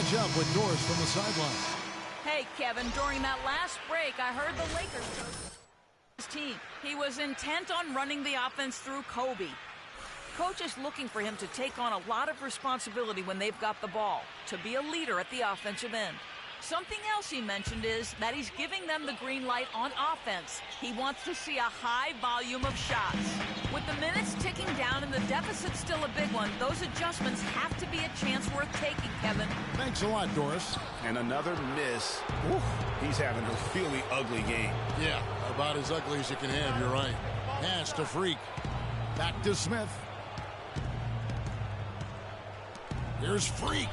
catch up with Doris from the sideline. Hey, Kevin, during that last break, I heard the Lakers his team. He was intent on running the offense through Kobe. Coach is looking for him to take on a lot of responsibility when they've got the ball, to be a leader at the offensive end. Something else he mentioned is that he's giving them the green light on offense. He wants to see a high volume of shots. With the minutes ticking down and the deficit still a big one, those adjustments have to be a chance worth taking, Kevin. Thanks a lot, Doris. And another miss. Oof, he's having a really ugly game. Yeah, about as ugly as you can have, you're right. Pass to Freak. Back to Smith. Here's Freak.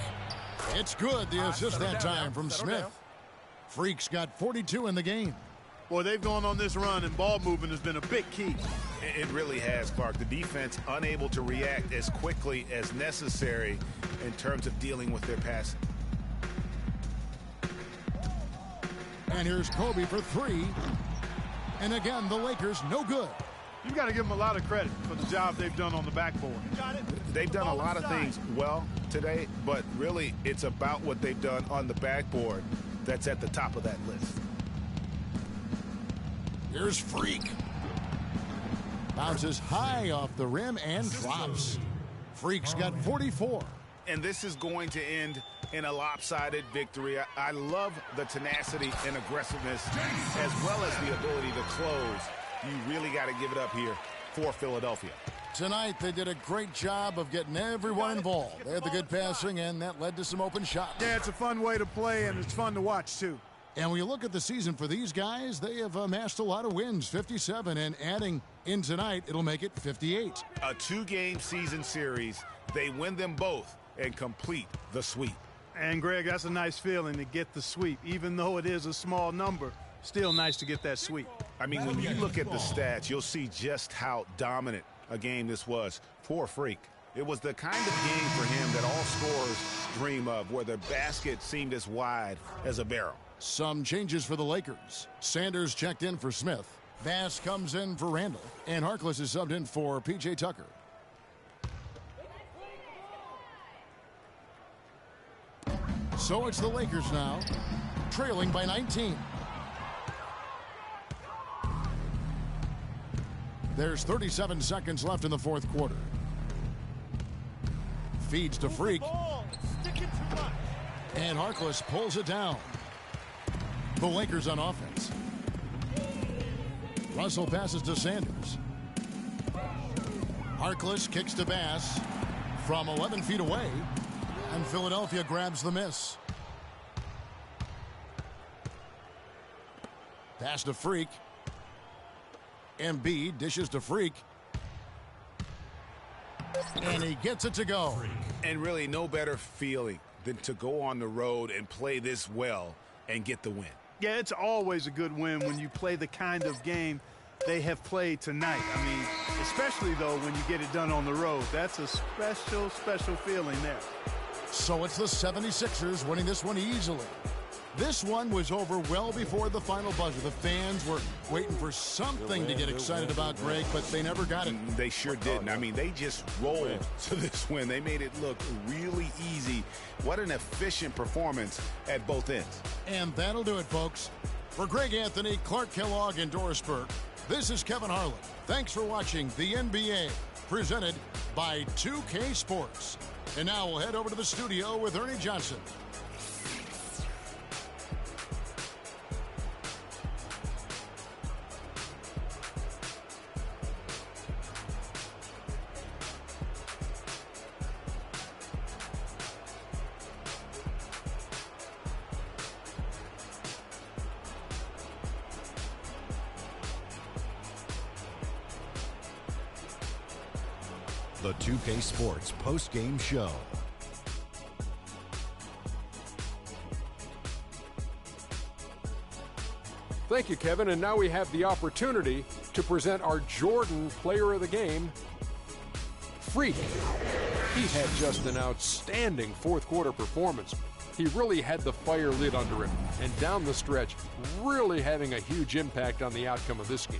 It's good, the assist that time from Smith. Freak's got 42 in the game. Boy, they've gone on this run, and ball movement has been a big key. It really has, Clark. The defense unable to react as quickly as necessary in terms of dealing with their passing. And here's Kobe for three. And again, the Lakers no good. You've got to give them a lot of credit for the job they've done on the backboard. They've done a lot of things well today, but really it's about what they've done on the backboard that's at the top of that list. Here's Freak. Bounces high off the rim and drops. Freak's got 44. And this is going to end in a lopsided victory. I love the tenacity and aggressiveness as well as the ability to close. You really got to give it up here for Philadelphia. Tonight, they did a great job of getting everyone involved. They had the good passing, and that led to some open shots. Yeah, it's a fun way to play, and it's fun to watch, too. And when you look at the season for these guys, they have amassed a lot of wins, 57, and adding in tonight, it'll make it 58. A two-game season series. They win them both and complete the sweep. And, Greg, that's a nice feeling to get the sweep. Even though it is a small number, still nice to get that sweep. I mean, when you look at the stats, you'll see just how dominant a game this was for Freak. It was the kind of game for him that all scorers dream of, where the basket seemed as wide as a barrel. Some changes for the Lakers. Sanders checked in for Smith. Bass comes in for Randall. And Harkless is subbed in for P.J. Tucker. So it's the Lakers now, trailing by 19. There's 37 seconds left in the fourth quarter. Feeds to Freak. And Harkless pulls it down. The Lakers on offense. Russell passes to Sanders. Harkless kicks to Bass from 11 feet away. And Philadelphia grabs the miss. Pass to Freak. Embiid dishes to Freak. And he gets it to go. And really no better feeling than to go on the road and play this well and get the win. Yeah, it's always a good win when you play the kind of game they have played tonight. I mean, especially, though, when you get it done on the road. That's a special, special feeling there. So it's the 76ers winning this one easily. This one was over well before the final buzzer. The fans were waiting for something to get excited about, Greg, but they never got it. They sure didn't. I mean, they just rolled to this win. They made it look really easy. What an efficient performance at both ends. And that'll do it, folks. For Greg Anthony, Clark Kellogg, and Doris Burke, this is Kevin Harlan. Thanks for watching the NBA, presented by 2K Sports. And now we'll head over to the studio with Ernie Johnson. The 2K Sports post-game show. Thank you, Kevin. And now we have the opportunity to present our Jordan Player of the Game, Freak. He had just an outstanding fourth quarter performance. He really had the fire lit under him, and down the stretch, really having a huge impact on the outcome of this game.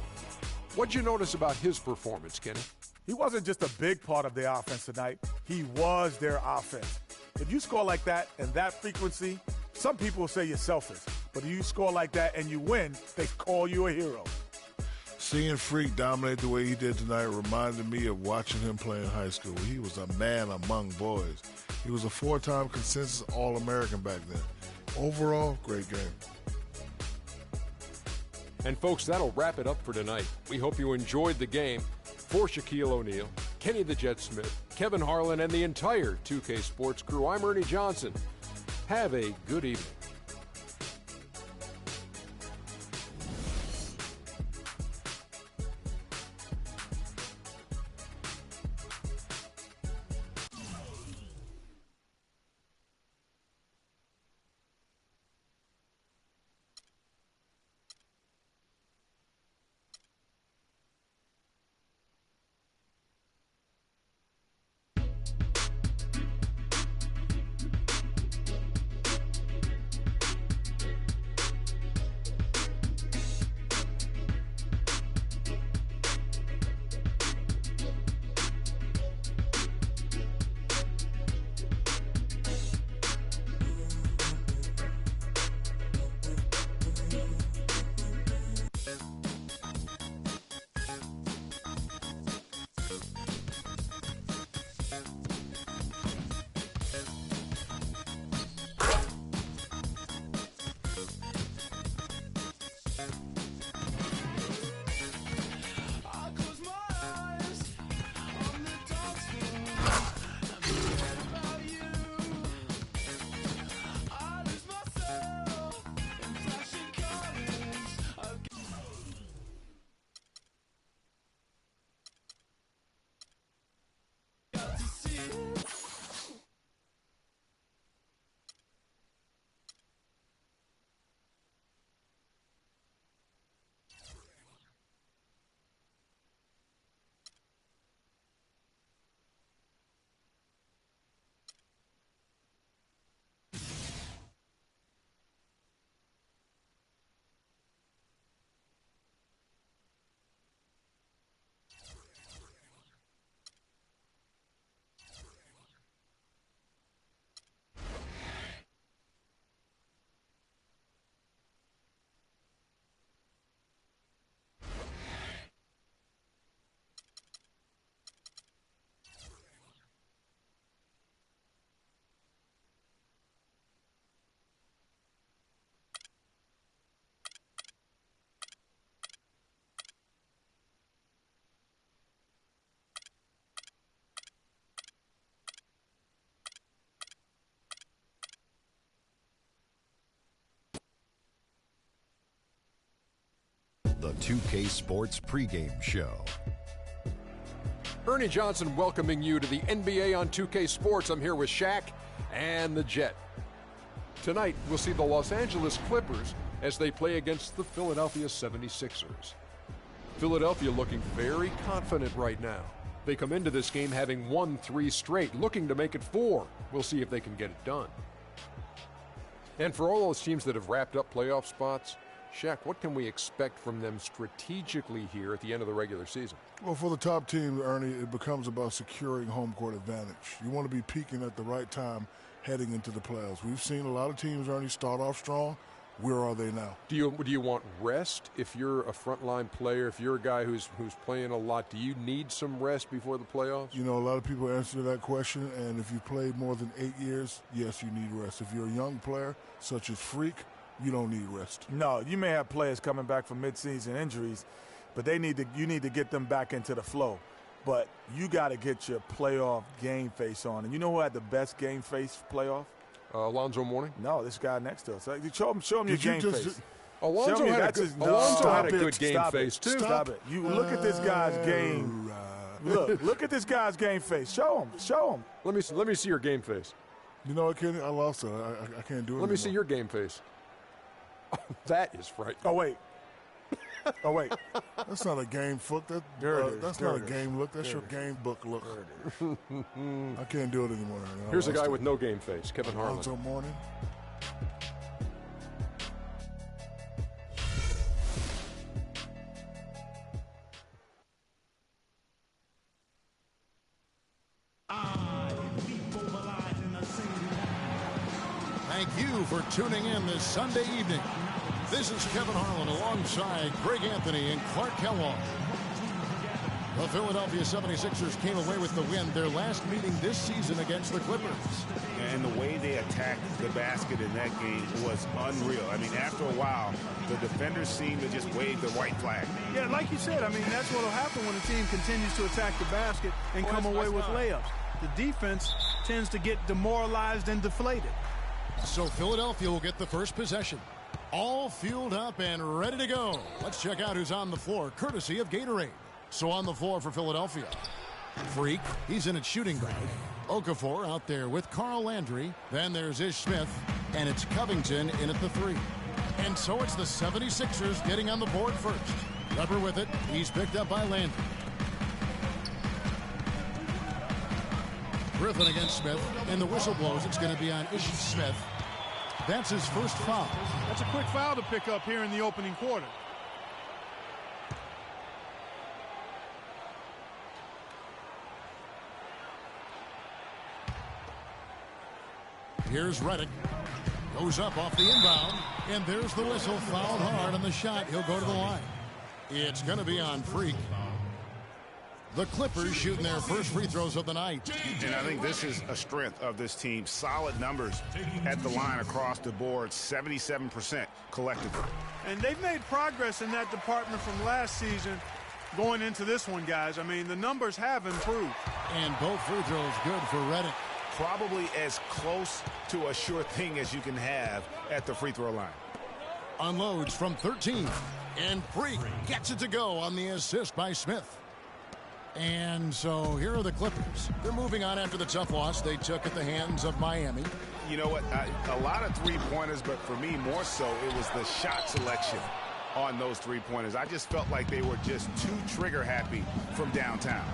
What'd you notice about his performance, Kenny? He wasn't just a big part of their offense tonight. He was their offense. If you score like that and that frequency, some people will say you're selfish. But if you score like that and you win, they call you a hero. Seeing Freak dominate the way he did tonight reminded me of watching him play in high school. He was a man among boys. He was a 4-time consensus All-American back then. Overall, great game. And folks, that'll wrap it up for tonight. We hope you enjoyed the game. For Shaquille O'Neal, Kenny the Jet Smith, Kevin Harlan, and the entire 2K Sports crew, I'm Ernie Johnson. Have a good evening. The 2K Sports pregame show. Ernie Johnson welcoming you to the NBA on 2K Sports. I'm here with Shaq and the Jet. Tonight, we'll see the Los Angeles Clippers as they play against the Philadelphia 76ers. Philadelphia looking very confident right now. They come into this game having won 3 straight, looking to make it 4. We'll see if they can get it done. And for all those teams that have wrapped up playoff spots, Shaq, what can we expect from them strategically here at the end of the regular season? Well, for the top team, Ernie, it becomes about securing home court advantage. You want to be peaking at the right time heading into the playoffs. We've seen a lot of teams, Ernie, start off strong. Where are they now? Do you want rest if you're a frontline player, if you're a guy who's playing a lot? Do you need some rest before the playoffs? You know, a lot of people answer that question, and if you played more than 8 years, yes, you need rest. If you're a young player, such as Freak, you don't need rest. No, you may have players coming back from midseason injuries, but you need to get them back into the flow. But you got to get your playoff game face on. And you know who had the best game face playoff? Alonzo Mourning? No, this guy next to us. Show him your game face. Alonzo had a good game face, too. Stop it. You look at this guy's game. Look at this guy's game face. Show him. Let me see your game face. You know what, Kenny? I lost it. I can't do it Let me see your game face. Oh, that is frightening. Oh, wait. That's not a game look. That's not a game look. That's your game book look. I can't do it anymore. Here's a guy with no game face, Kevin Harlan. Alonzo Mourning. I, we mobilize in a single you for tuning in this Sunday evening. This is Kevin Harlan alongside Greg Anthony and Clark Kellogg. The Philadelphia 76ers came away with the win, their last meeting this season against the Clippers. And the way they attacked the basket in that game was unreal. I mean, after a while, the defenders seemed to just wave the white flag. Yeah, like you said, I mean, that's what will happen when a team continues to attack the basket and come away with layups. The defense tends to get demoralized and deflated. So Philadelphia will get the first possession. All fueled up and ready to go. Let's check out who's on the floor, courtesy of Gatorade. So on the floor for Philadelphia, Freak, he's in at shooting guard. Okafor out there with Carl Landry. Then there's Ish Smith, and it's Covington in at the 3. And so it's the 76ers getting on the board first. Weber with it. He's picked up by Landry. Griffin against Smith, and the whistle blows. It's going to be on Ish Smith. That's his first foul. That's a quick foul to pick up here in the opening quarter. Here's Redick. Goes up off the inbound. And there's the whistle. Fouled hard on the shot. He'll go to the line. It's going to be on Freak. The Clippers shooting their first free throws of the night. And I think this is a strength of this team. Solid numbers at the line across the board. 77% collectively. And they've made progress in that department from last season going into this one, guys. I mean, the numbers have improved. And both free throws good for Redick. Probably as close to a sure thing as you can have at the free throw line. Unloads from 13. And Freak gets it to go on the assist by Smith. And so here are the Clippers. They're moving on after the tough loss they took at the hands of Miami. You know what? A lot of three-pointers, but for me, more so, it was the shot selection on those three-pointers. I just felt like they were just too trigger-happy from downtown.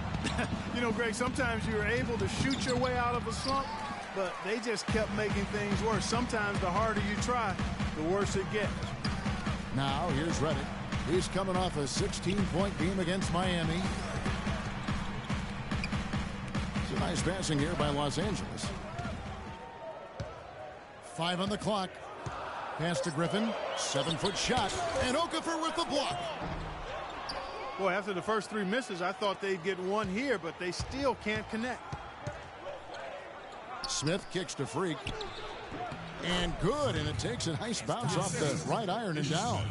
You know, Greg, sometimes you're able to shoot your way out of a slump, but they just kept making things worse. Sometimes the harder you try, the worse it gets. Now, here's Redick. He's coming off a 16-point game against Miami. It's a nice passing here by Los Angeles. 5 on the clock. Pass to Griffin. 7-foot shot. And Okafor with the block. Boy, after the first 3 misses, I thought they'd get one here, but they still can't connect. Smith kicks to Freak. And good, and it takes a nice bounce off the right iron and down.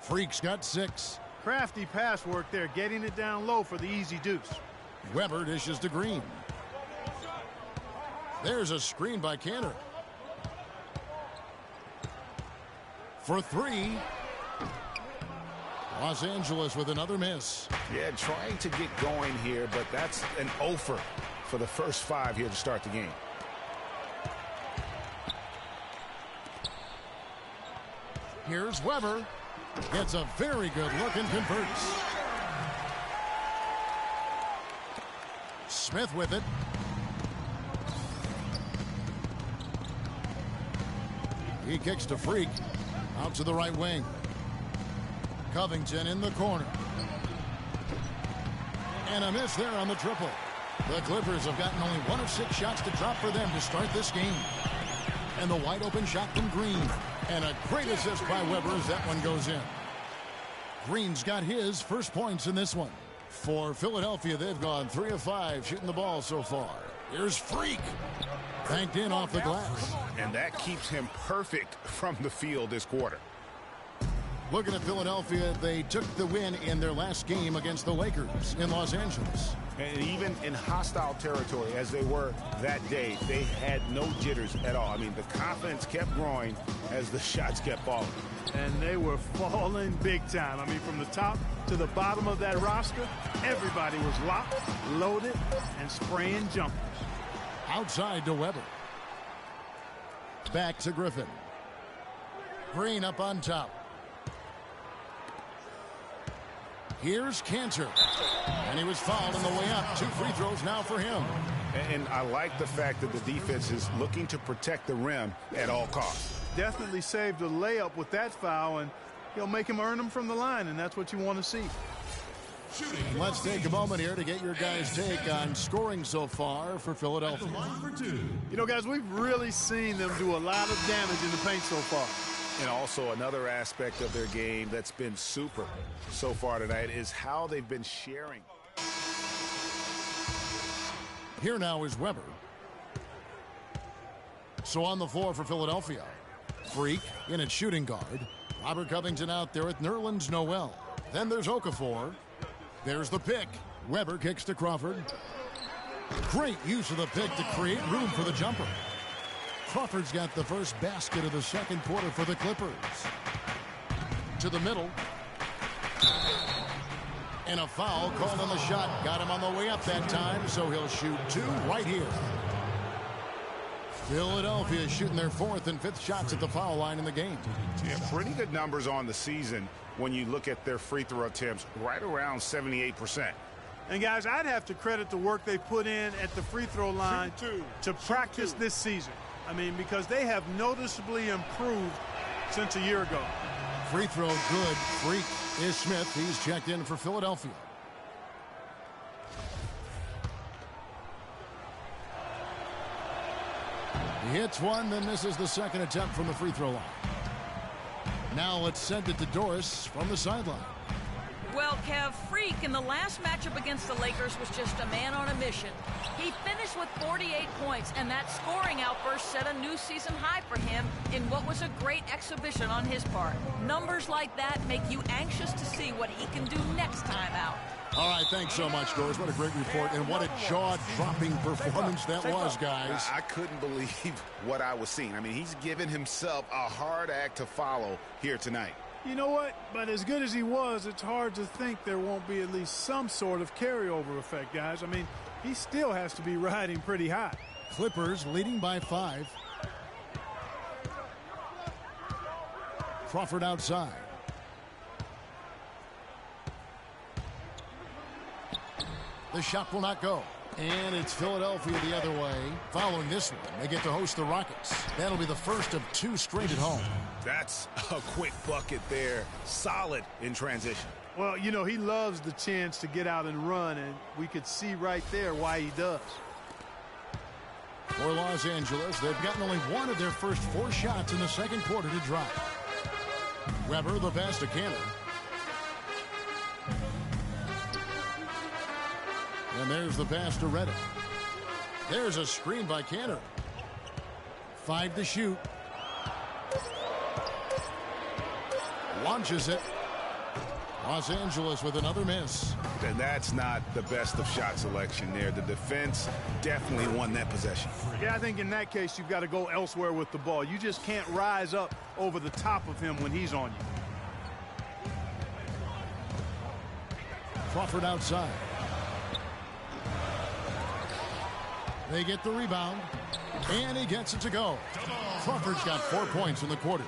Freak's got 6. Crafty pass work there, getting it down low for the easy deuce. Weber dishes to Green. There's a screen by Cantor. For 3. Los Angeles with another miss. Yeah, trying to get going here, but that's an offer for the first 5 here to start the game. Here's Weber. Gets a very good look and converts. Smith with it. He kicks to Freak. Out to the right wing. Covington in the corner. And a miss there on the triple. The Clippers have gotten only 1 of 6 shots to drop for them to start this game. And the wide open shot from Green. And a great assist by Weber as that one goes in. Green's got his first points in this one. For Philadelphia, they've gone 3 of 5 shooting the ball so far. Here's Freak. Banked in off the glass. And that keeps him perfect from the field this quarter. Looking at Philadelphia, they took the win in their last game against the Lakers in Los Angeles. And even in hostile territory, as they were that day, they had no jitters at all. I mean, the confidence kept growing as the shots kept falling. And they were falling big time. I mean, from the top to the bottom of that roster, everybody was locked, loaded, and spraying jumpers. Outside to Weber. Back to Griffin. Green up on top. Here's Cantor. And he was fouled on the way up. 2 free throws now for him. And I like the fact that the defense is looking to protect the rim at all costs. Definitely saved a layup with that foul, and he'll make him earn them from the line, and that's what you want to see. Let's take a moment here to get your guys' take on scoring so far for Philadelphia. You know, guys, we've really seen them do a lot of damage in the paint so far. And also another aspect of their game that's been super so far tonight is how they've been sharing. Here now is Weber. So on the floor for Philadelphia. Freak in at shooting guard. Robert Covington out there with Nerlens Noel. Then there's Okafor. There's the pick. Weber kicks to Crawford. Great use of the pick to create room for the jumper. Crawford's got the first basket of the second quarter for the Clippers. To the middle. And a foul called on the shot. Got him on the way up that time, so he'll shoot two right here. Philadelphia is shooting their fourth and fifth shots at the foul line in the game. Yeah, pretty good numbers on the season when you look at their free throw attempts, right around 78%. And, guys, I'd have to credit the work they put in at the free throw line to practice this season. I mean, because they have noticeably improved since a year ago. Free throw good. Freak is Smith. He's checked in for Philadelphia. He hits one, then misses the second attempt from the free throw line. Now let's send it to Doris from the sideline. Well, Kev, Freak in the last matchup against the Lakers was just a man on a mission. He finished with 48 points, and that scoring outburst set a new season high for him in what was a great exhibition on his part. Numbers like that make you anxious to see what he can do next time out. All right, thanks so much, Doris. What a great report, and what a jaw-dropping performance that was, guys. I couldn't believe what I was seeing. I mean, he's given himself a hard act to follow here tonight. You know what? But as good as he was, it's hard to think there won't be at least some sort of carryover effect, guys. I mean, he still has to be riding pretty high. Clippers leading by 5. Crawford outside. The shot will not go. And it's Philadelphia the other way. Following this one, they get to host the Rockets. That'll be the first of 2 straight at home. That's a quick bucket there. Solid in transition. Well, you know, he loves the chance to get out and run, and we could see right there why he does. For Los Angeles, they've gotten only one of their first 4 shots in the second quarter to drive. Weber, the pass to Cannon. And there's the pass to Reddick. There's a screen by Canner. 5 to shoot. Launches it. Los Angeles with another miss. And that's not the best of shot selection there. The defense definitely won that possession. Yeah, I think in that case you've got to go elsewhere with the ball. You just can't rise up over the top of him when he's on you. Crawford outside. They get the rebound, and he gets it to go. Crawford's got 4 points in the quarter.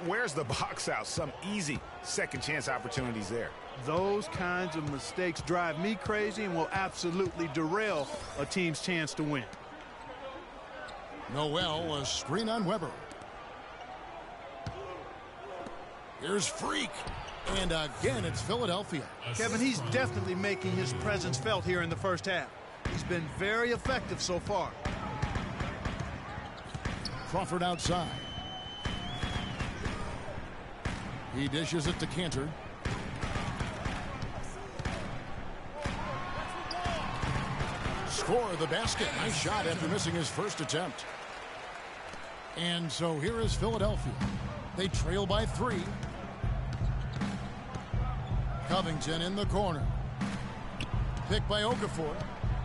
Where's the box out? Some easy second chance opportunities there. Those kinds of mistakes drive me crazy and will absolutely derail a team's chance to win. Noel, a screen on Weber. Here's Freak. And again, it's Philadelphia. Kevin, he's definitely making his presence felt here in the first half. He's been very effective so far. Crawford outside. He dishes it to Cantor. Score the basket. Nice shot after missing his first attempt. And so here is Philadelphia. They trail by 3. Covington in the corner. Picked by Okafor.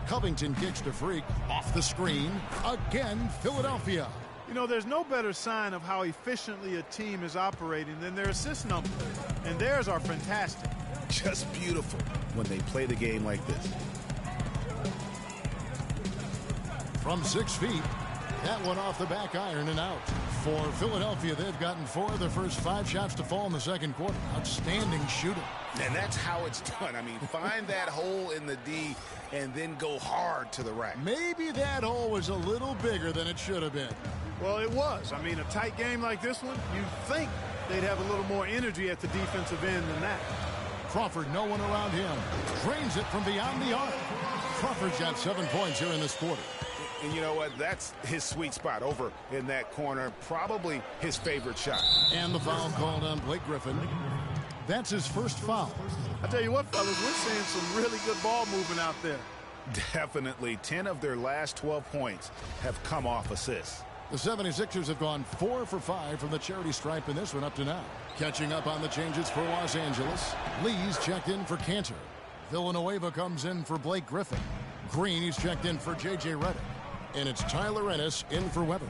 Covington kicks to Freak. Off the screen. Again, Philadelphia. You know, there's no better sign of how efficiently a team is operating than their assist numbers. And theirs are fantastic. Just beautiful when they play the game like this. From 6 feet, that one off the back iron and out. For Philadelphia, they've gotten 4 of their first 5 shots to fall in the second quarter. Outstanding shooting. And that's how it's done. I mean, find that hole in the D and then go hard to the rack. Maybe that hole was a little bigger than it should have been. Well, it was. I mean, a tight game like this one, you'd think they'd have a little more energy at the defensive end than that. Crawford, no one around him. Drains it from beyond the arc. Crawford's got 7 points here in this quarter. And you know what? That's his sweet spot over in that corner. Probably his favorite shot. And the foul called on Blake Griffin. That's his first foul. I tell you what, fellas, we're seeing some really good ball movement out there. Definitely. 10 of their last 12 points have come off assists. The 76ers have gone 4 for 5 from the charity stripe in this one up to now. Catching up on the changes for Los Angeles. Lee's checked in for Cantor. Villanueva comes in for Blake Griffin. Green, he's checked in for J.J. Redick. And it's Tyler Ennis in for Weber.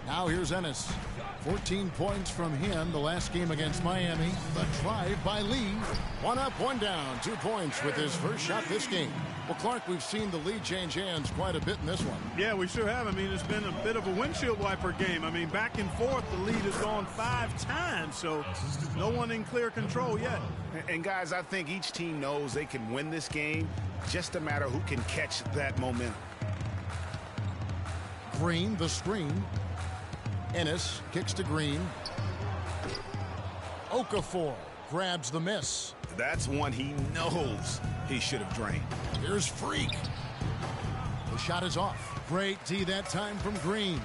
Now here's Ennis. 14 points from him the last game against Miami. The drive by Lee. 1 up, 1 down. 2 points with his first shot this game. Well, Clark, we've seen the lead change hands quite a bit in this one. Yeah, we sure have. I mean, it's been a bit of a windshield wiper game. I mean, back and forth, the lead has gone 5 times, so no one in clear control yet. And guys, I think each team knows they can win this game. Just a matter who can catch that momentum. Green, the screen. Ennis kicks to Green. Okafor grabs the miss. That's one he knows he should have drained. Here's Freak. The shot is off. Great D that time from Green.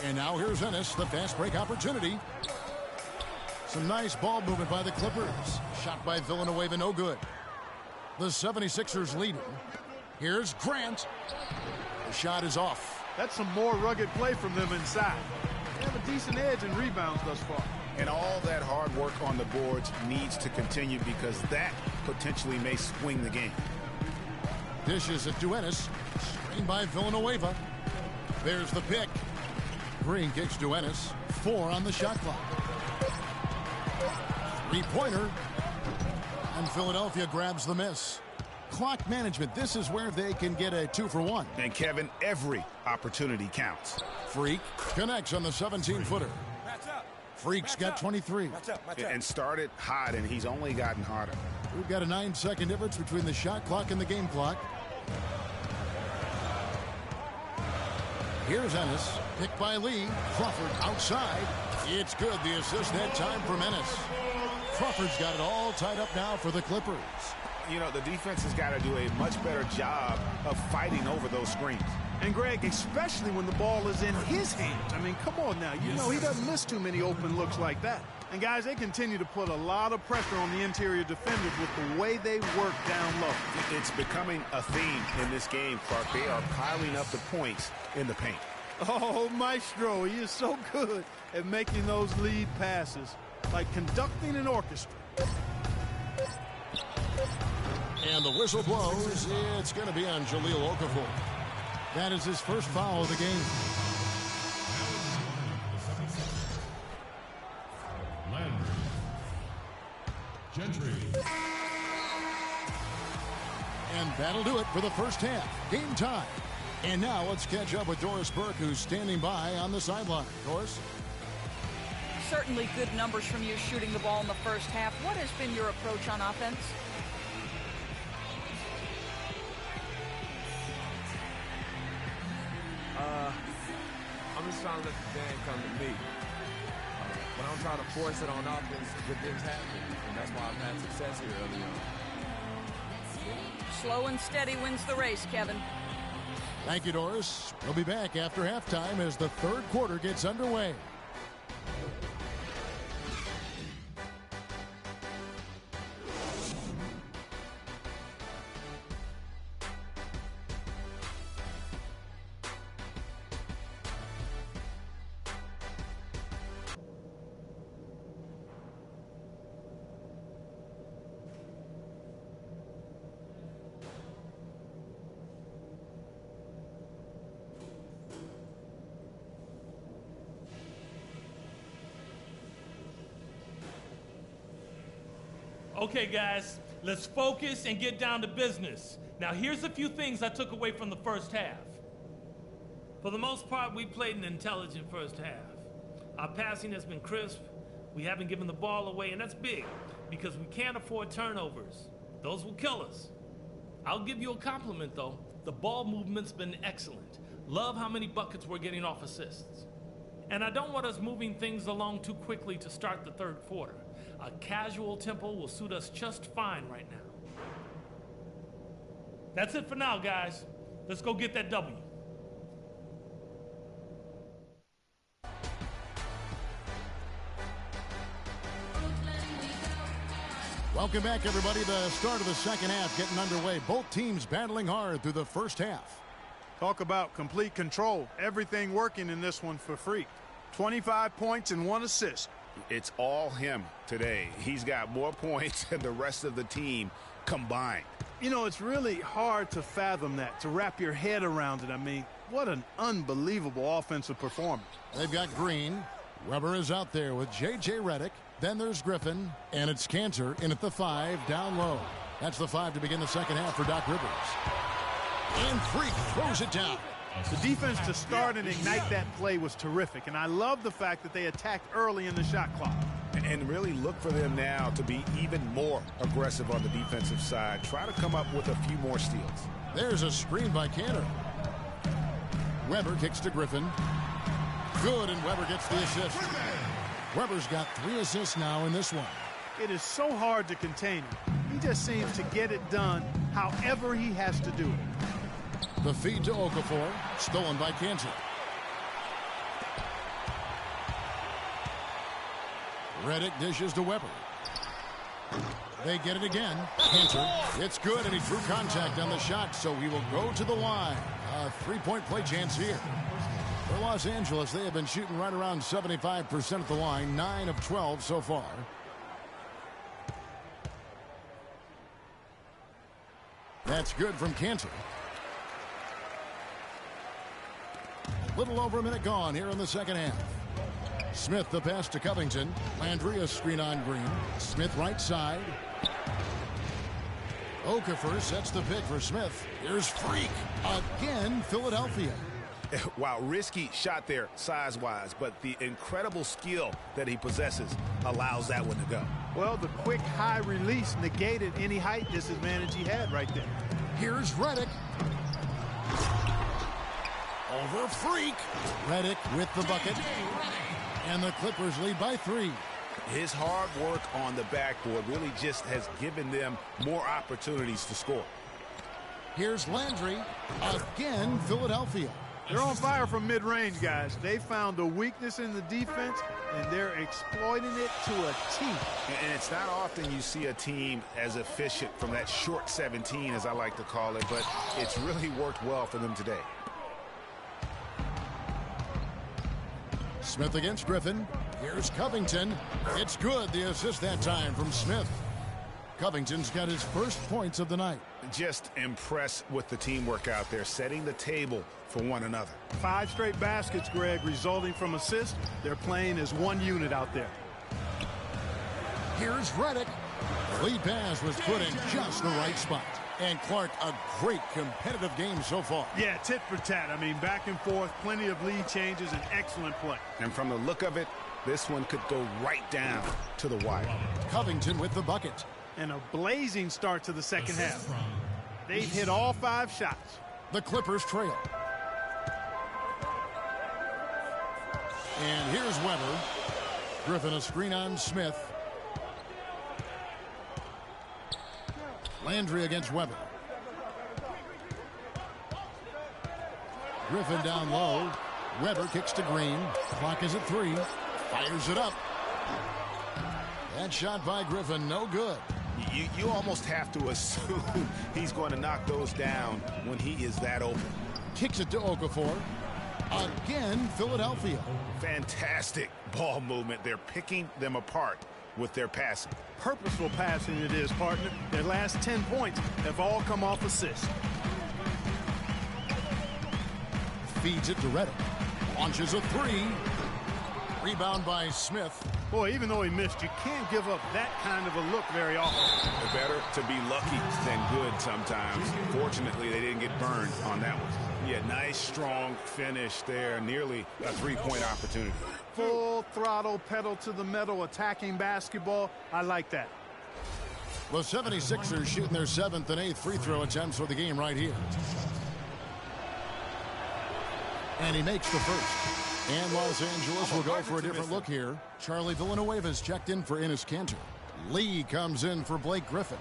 And now here's Ennis, the fast break opportunity. Some nice ball movement by the Clippers. Shot by Villanueva, no good. The 76ers leading. Here's Grant. The shot is off. That's some more rugged play from them inside. They have a decent edge in rebounds thus far. And all that hard work on the boards needs to continue because that potentially may swing the game. Dishes it to Ennis. Screen by Villanueva. There's the pick. Green kicks to Ennis. 4 on the shot clock. 3-pointer. And Philadelphia grabs the miss. Clock management. This is where they can get a 2 for 1. And Kevin, every opportunity counts. Freak connects on the 17-footer. Freak's got 23. And started hot, and he's only gotten hotter. We've got a 9-second difference between the shot clock and the game clock. Here's Ennis. Picked by Lee. Crawford outside. It's good. The assist that time from Ennis. Crawford's got it all tied up now for the Clippers. You know, the defense has got to do a much better job of fighting over those screens. And, Greg, especially when the ball is in his hands. I mean, come on now. You know he doesn't miss too many open looks like that. And, guys, they continue to put a lot of pressure on the interior defenders with the way they work down low. It's becoming a theme in this game, Clark. They are piling up the points in the paint. Oh, Maestro, he is so good at making those lead passes, like conducting an orchestra. And the whistle blows. It's going to be on Jahlil Okafor. That is his first foul of the game. Gentry. And that'll do it for the first half. Game time. And now let's catch up with Doris Burke, who's standing by on the sideline. Doris? Certainly good numbers from you shooting the ball in the first half. What has been your approach on offense? I'm just trying to let the game come to me. But I'm trying to force it on offense, good things happen. And that's why I've had success here early on. Slow and steady wins the race, Kevin. Thank you, Doris. We'll be back after halftime as the third quarter gets underway. Okay, guys, let's focus and get down to business. Now, here's a few things I took away from the first half. For the most part, we played an intelligent first half. Our passing has been crisp. We haven't given the ball away, and that's big because we can't afford turnovers. Those will kill us. I'll give you a compliment, though. The ball movement's been excellent. Love how many buckets we're getting off assists. And I don't want us moving things along too quickly to start the third quarter. A casual tempo will suit us just fine right now. That's it for now, guys. Let's go get that W. Welcome back, everybody. The start of the second half getting underway. Both teams battling hard through the first half. Talk about complete control. Everything working in this one for Freak. 25 points and 1 assist. It's all him today. He's got more points than the rest of the team combined. You know, it's really hard to fathom that, to wrap your head around it. I mean, what an unbelievable offensive performance. They've got Green. Weber is out there with J.J. Redick. Then there's Griffin, and it's Cantor in at the 5, down low. That's the 5 to begin the second half for Doc Rivers. And Freak throws it down. The defense to start and ignite that play was terrific, and I love the fact that they attacked early in the shot clock. And really look for them now to be even more aggressive on the defensive side. Try to come up with a few more steals. There's a screen by Cantor. Weber kicks to Griffin. Good, and Weber gets the assist. Weber's got 3 assists now in this one. It is so hard to contain him. He just seems to get it done however he has to do it. The feed to Okafor, stolen by Cantor. Redick dishes to Weber. They get it again. Cantor, it's good, and he drew contact on the shot, so he will go to the line. A 3-point play chance here. For Los Angeles, they have been shooting right around 75% at the line, 9 of 12 so far. That's good from Cantor. A little over a minute gone here in the second half. Smith the pass to Covington. Landry a screen on Green. Smith right side. Okafor sets the pick for Smith. Here's Freak. Again, Philadelphia. Wow, risky shot there size-wise, but the incredible skill that he possesses allows that one to go. Well, the quick high release negated any height disadvantage he had right there. Here's Redick. Over Freak. Redick with the bucket. And the Clippers lead by 3. His hard work on the backboard really just has given them more opportunities to score. Here's Landry. Again, Philadelphia. They're on fire from mid-range, guys. They found a weakness in the defense, and they're exploiting it to a T. And it's not often you see a team as efficient from that short 17, as I like to call it, but it's really worked well for them today. Smith against Griffin. Here's Covington. It's good. The assist that time from Smith. Covington's got his first points of the night. Just impressed with the teamwork out there, setting the table for one another. 5 straight baskets, Greg, resulting from assists. They're playing as one unit out there. Here's Redick. The lead pass was put in just the right spot. And Clark, a great competitive game so far. Yeah, tit for tat. I mean, back and forth, plenty of lead changes, and excellent play. And from the look of it, this one could go right down to the wire. Covington with the bucket. And a blazing start to the second half. They've hit all 5 shots. The Clippers trail. And here's Weber. Griffin a screen on Smith. Landry against Weber. Griffin down low. Weber kicks to Green. Clock is at 3. Fires it up. That shot by Griffin, no good. You almost have to assume he's going to knock those down when he is that open. Kicks it to Okafor. Again, Philadelphia. Fantastic ball movement. They're picking them apart with their passing. Purposeful passing it is, partner. Their last 10 points have all come off assists. Feeds it to Redick. Launches a 3. Rebound by Smith. Boy, even though he missed, you can't give up that kind of a look very often. Better to be lucky than good sometimes. Fortunately, they didn't get burned on that one. Yeah, nice, strong finish there. Nearly a 3-point opportunity. Full throttle, pedal to the metal, attacking basketball. I like that. The 76ers shooting their 7th and 8th free throw attempts for the game right here. And he makes the first. And Los Angeles will go for a different look here. Charlie Villanueva's checked in for Enes Kanter. Lee comes in for Blake Griffin.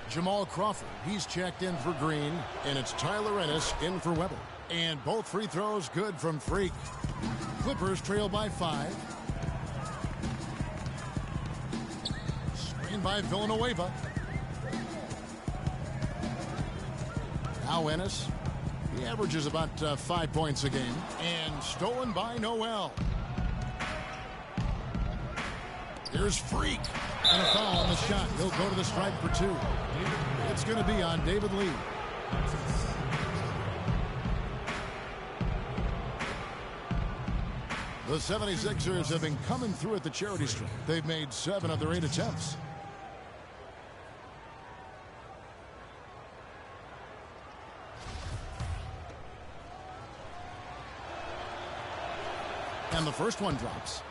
Jamal Crawford, he's checked in for Green. And it's Tyler Ennis in for Weber. And both free throws good from Freak. Clippers trail by 5. Screen by Villanueva. Now Ennis. He averages about 5 points a game. And stolen by Noel. Here's Freak. And a foul on the shot. He'll go to the stripe for 2. It's going to be on David Lee. The 76ers have been coming through at the charity stripe. They've made 7 of their 8 attempts. And the first one drops.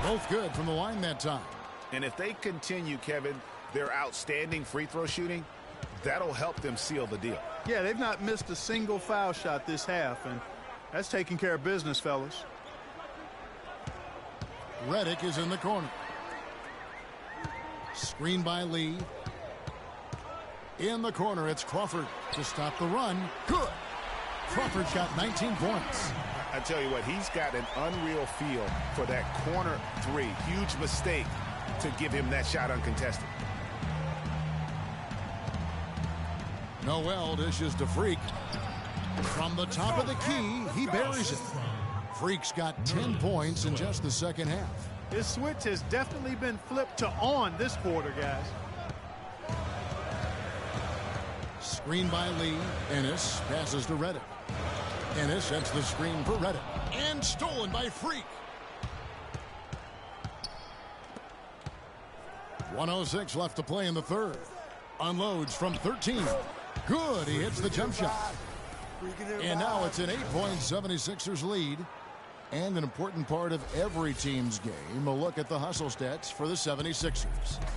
Both good from the line that time. And if they continue, Kevin, their outstanding free throw shooting, that'll help them seal the deal. Yeah, they've not missed a single foul shot this half, and that's taking care of business, fellas. Redick is in the corner. Screen by Lee. In the corner, it's Crawford to stop the run. Good. Crawford's got 19 points. I tell you what, he's got an unreal feel for that corner 3. Huge mistake to give him that shot uncontested. Noel dishes to Freak. From the top of the key, he buries it. Freak's got 10 points in just the second half. His switch has definitely been flipped to on this quarter, guys. Screen by Lee. Ennis passes to Redick. Ennis sets the screen for Redick. And stolen by Freak. 1:06 left to play in the third. Unloads from 13. Good. He hits the jump shot. And now it's an 8-point 76ers lead. And an important part of every team's game, a look at the hustle stats for the 76ers.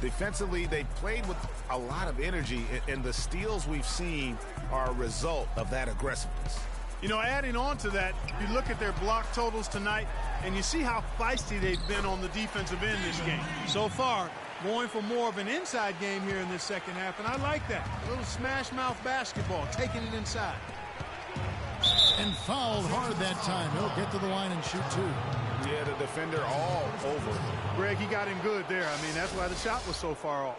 Defensively, they've played with a lot of energy, and the steals we've seen are a result of that aggressiveness. You know, adding on to that, you look at their block totals tonight, and you see how feisty they've been on the defensive end this game. So far, going for more of an inside game here in this second half, and I like that. A little smash-mouth basketball, taking it inside. And fouled hard that time. He'll get to the line and shoot 2. Yeah, the defender all over. Greg, he got in good there. I mean, that's why the shot was so far off.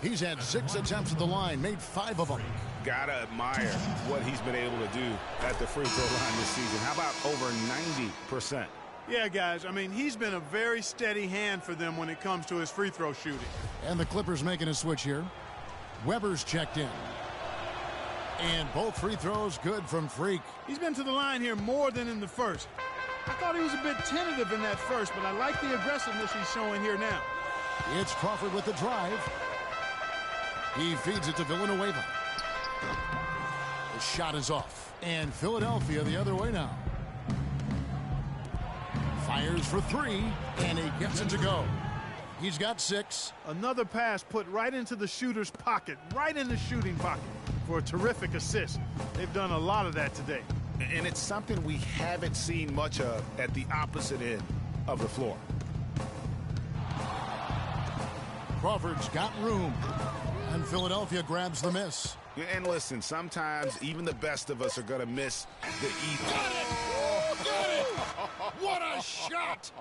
He's had 6 attempts at the line, made 5 of them. Gotta admire what he's been able to do at the free throw line this season. How about over 90%? Yeah, guys, I mean, he's been a very steady hand for them when it comes to his free throw shooting. And the Clippers making a switch here. Weber's checked in. And both free throws good from Freak. He's been to the line here more than in the first. I thought he was a bit tentative in that first, but I like the aggressiveness he's showing here now. It's Crawford with the drive. He feeds it to Villanueva. The shot is off. And Philadelphia the other way now. Fires for 3, and he gets it to go. He's got 6. Another pass put right into the shooter's pocket, right in the shooting pocket for a terrific assist. They've done a lot of that today. And it's something we haven't seen much of at the opposite end of the floor. Crawford's got room. And Philadelphia grabs the miss. And listen, sometimes even the best of us are going to miss the easy. Got it! Oh, got it! What a shot!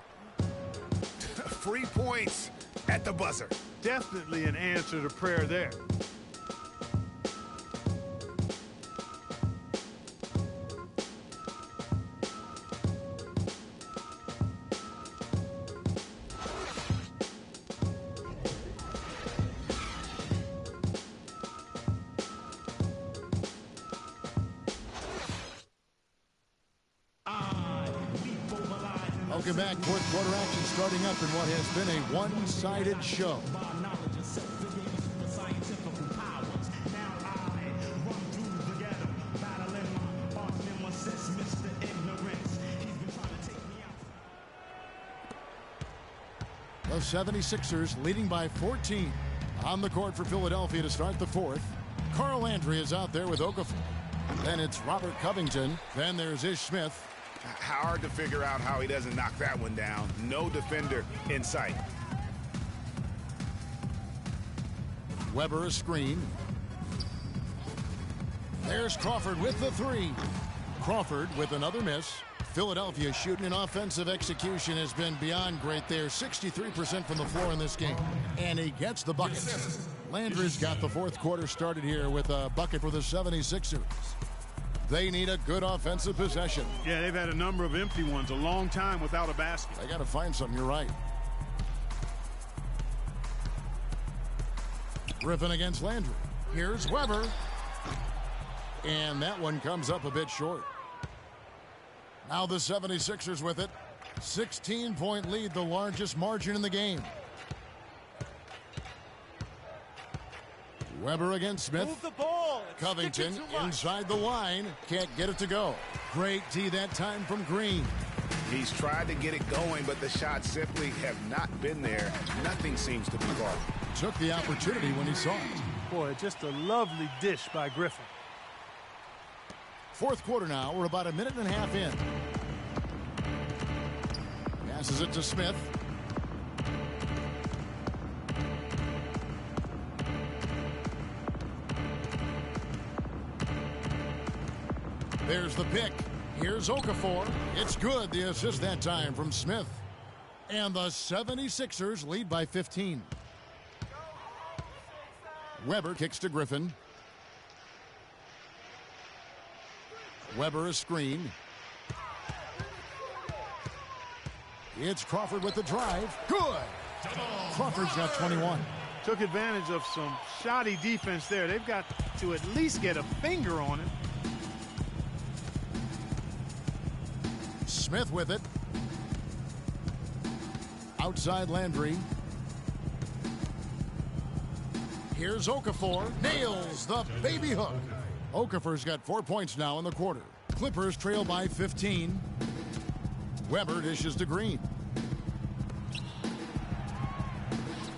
3 points at the buzzer. Definitely an answer to prayer there. Welcome back. Fourth quarter action starting up in what has been a one-sided show. The 76ers leading by 14. On the court for Philadelphia to start the fourth. Carl Landry is out there with Okafor. Then it's Robert Covington. Then there's Ish Smith. Hard to figure out how he doesn't knock that one down. No defender in sight. Weber a screen. There's Crawford with the three. Crawford with another miss. Philadelphia shooting and offensive execution has been beyond great there. 63% from the floor in this game. And he gets the bucket. Landry's got the fourth quarter started here with a bucket for the 76ers. They need a good offensive possession. Yeah, they've had a number of empty ones, a long time without a basket. They got to find something, you're right. Griffin against Landry. Here's Weber. And that one comes up a bit short. Now the 76ers with it. 16-point lead, the largest margin in the game. Weber against Smith. Move the ball. Covington inside the line. Can't get it to go. Great D that time from Green. He's tried to get it going, but the shots simply have not been there. Nothing seems to be guarded. Took the opportunity when he saw it. Boy, just a lovely dish by Griffin. Fourth quarter now. We're about a minute and a half in. Passes it to Smith. There's the pick. Here's Okafor. It's good. The assist that time from Smith. And the 76ers lead by 15. Weber kicks to Griffin. Weber a screen. It's Crawford with the drive. Good. Crawford's got 21. Took advantage of some shoddy defense there. They've got to at least get a finger on it. Smith with it. Outside Landry. Here's Okafor. Nails the baby hook. Okafor's got 4 points now in the quarter. Clippers trail by 15. Weber dishes to Green.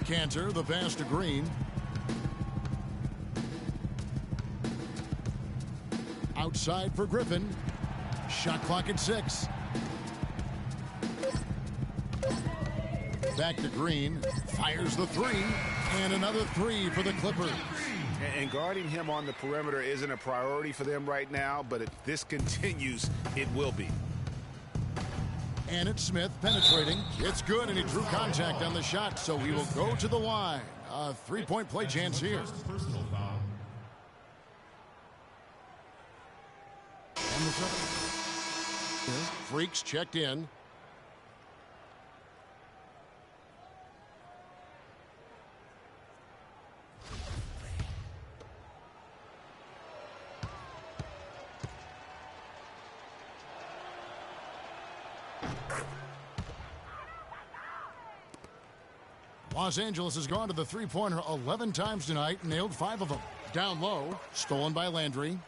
Cantor, the pass to Green. Outside for Griffin. Shot clock at 6. Back to Green. Fires the three. And another three for the Clippers. And guarding him on the perimeter isn't a priority for them right now, but if this continues, it will be. And it's Smith penetrating. It's good, and he drew contact on the shot, so he will go to the line. A three-point play chance here. And the Freaks checked in. Los Angeles has gone to the three-pointer 11 times tonight, nailed 5 of them. Down low, stolen by Landry.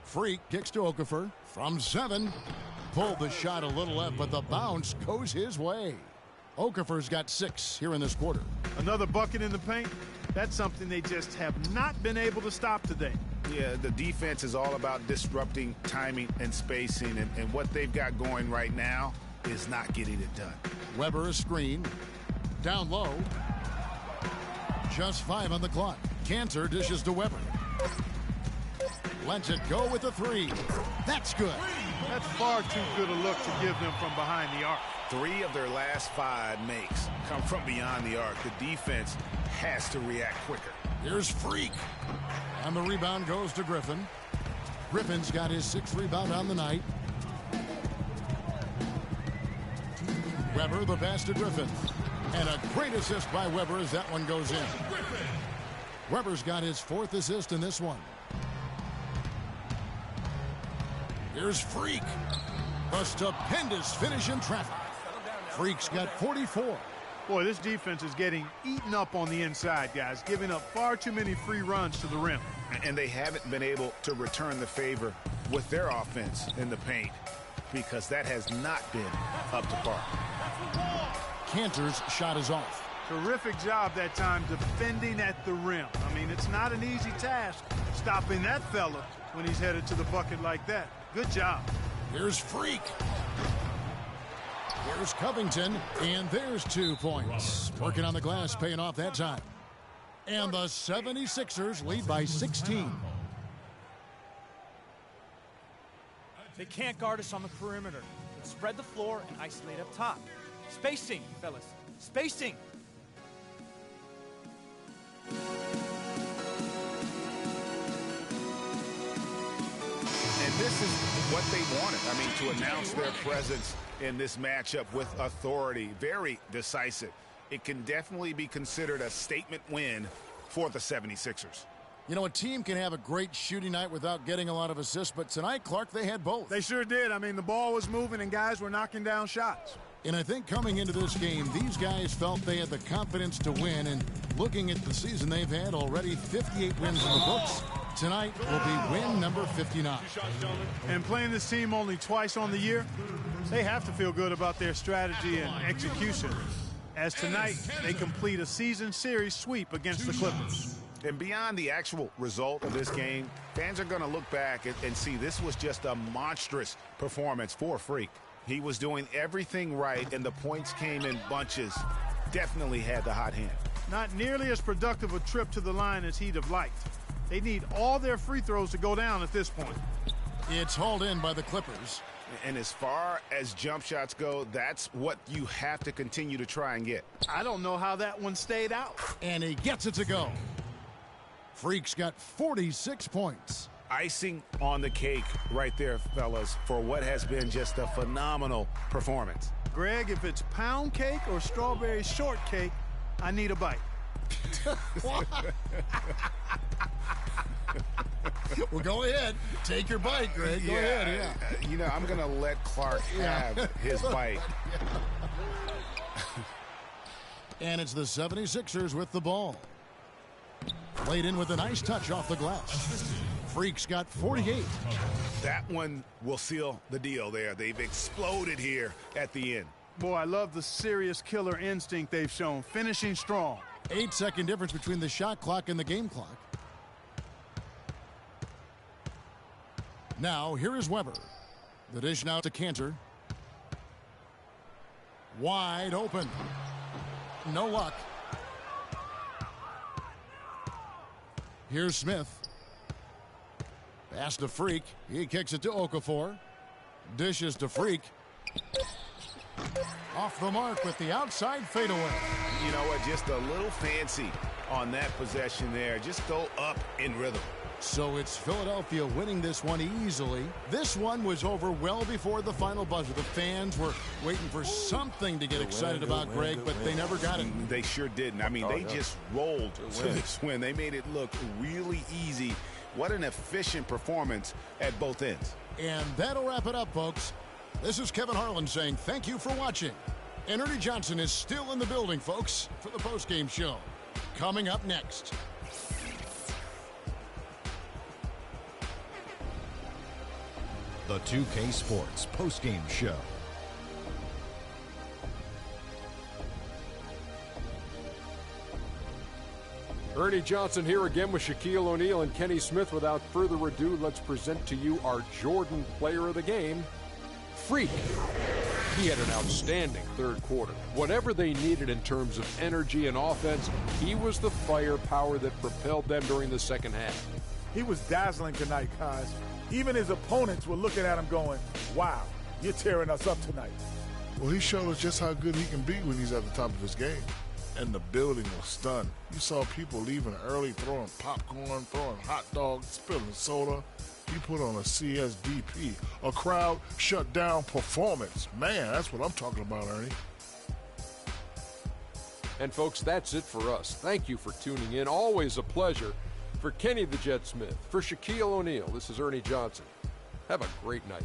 Freak kicks to Okafor from 7. Pulled the shot a little left, but the bounce goes his way. Okafor's got 6 here in this quarter. Another bucket in the paint. That's something they just have not been able to stop today. Yeah, the defense is all about disrupting timing and spacing, and what they've got going right now is not getting it done. Weber a screen. Down low. Just 5 on the clock. Cantor dishes to Weber. Lets it go with the 3. That's good. That's far too good a look to give them from behind the arc. 3 of their last 5 makes come from beyond the arc. The defense has to react quicker. Here's Freak. And the rebound goes to Griffin. Griffin's got his 6th rebound on the night. Weber, the pass to Griffin. And a great assist by Weber as that one goes in. Weber's got his 4th assist in this one. Here's Freak. A stupendous finish in traffic. Freak's got 44. Boy, this defense is getting eaten up on the inside, guys, giving up far too many free runs to the rim. And they haven't been able to return the favor with their offense in the paint. because that has not been up to par. Cantor's shot is off. Terrific job that time defending at the rim. I mean, it's not an easy task stopping that fella when he's headed to the bucket like that. Good job. Here's Freak. Here's Covington, and there's 2 points. Working on the glass, paying off that time. And the 76ers lead by 16. They can't guard us on the perimeter. Let's spread the floor and isolate up top. Spacing, fellas. Spacing. And this is what they wanted. I mean, to announce their presence in this matchup with authority. Very decisive. It can definitely be considered a statement win for the 76ers. You know, a team can have a great shooting night without getting a lot of assists, but tonight, Clark, they had both. They sure did. I mean, the ball was moving and guys were knocking down shots. And I think coming into this game, these guys felt they had the confidence to win. And looking at the season they've had, already 58 wins in the books. Tonight will be win number 59. And playing this team only twice on the year, they have to feel good about their strategy and execution. As tonight, they complete a season series sweep against the Clippers. And beyond the actual result of this game, fans are going to look back and see this was just a monstrous performance for Freak. He was doing everything right, and the points came in bunches. Definitely had the hot hand. Not nearly as productive a trip to the line as he'd have liked. They need all their free throws to go down at this point. It's hauled in by the Clippers. And as far as jump shots go, that's what you have to continue to try and get. I don't know how that one stayed out. And he gets it to go. Freak's got 46 points. Icing on the cake right there, fellas, for what has been just a phenomenal performance. Greg, if it's pound cake or strawberry shortcake, I need a bite. Well, go ahead. Take your bite, Greg. Go ahead, yeah. You know, I'm going to let Clark have his bite. And it's the 76ers with the ball. Played in with a nice touch off the glass. Freak's got 48. That one will seal the deal there. They've exploded here at the end. Boy, I love the serious killer instinct they've shown. Finishing strong. 8-second difference between the shot clock and the game clock. Now, here is Weber. The dish now to Cantor. Wide open. No luck. Here's Smith. Pass to Freak. He kicks it to Okafor. Dishes to Freak. Off the mark with the outside fadeaway. You know what? Just a little fancy on that possession there. Just go up in rhythm. So it's Philadelphia winning this one easily. This one was over well before the final buzzer. The fans were waiting for something to get excited about, Greg, but they never got it. They sure didn't. I mean, they just rolled to this win. They made it look really easy. What an efficient performance at both ends. And that'll wrap it up, folks. This is Kevin Harlan saying thank you for watching. And Ernie Johnson is still in the building, folks, for the postgame show. Coming up next. The 2K Sports postgame show. Ernie Johnson here again with Shaquille O'Neal and Kenny Smith. Without further ado, let's present to you our Jordan player of the game, Freak. He had an outstanding third quarter. Whatever they needed in terms of energy and offense, he was the firepower that propelled them during the second half. He was dazzling tonight, guys. Even his opponents were looking at him going, wow, you're tearing us up tonight. Well, he showed us just how good he can be when he's at the top of his game. And the building was stunned. You saw people leaving early, throwing popcorn, throwing hot dogs, spilling soda. He put on a CSDP, a crowd shut down performance. Man, that's what I'm talking about, Ernie. And folks, that's it for us. Thank you for tuning in. Always a pleasure. For Kenny the Jet Smith, for Shaquille O'Neal, this is Ernie Johnson. Have a great night.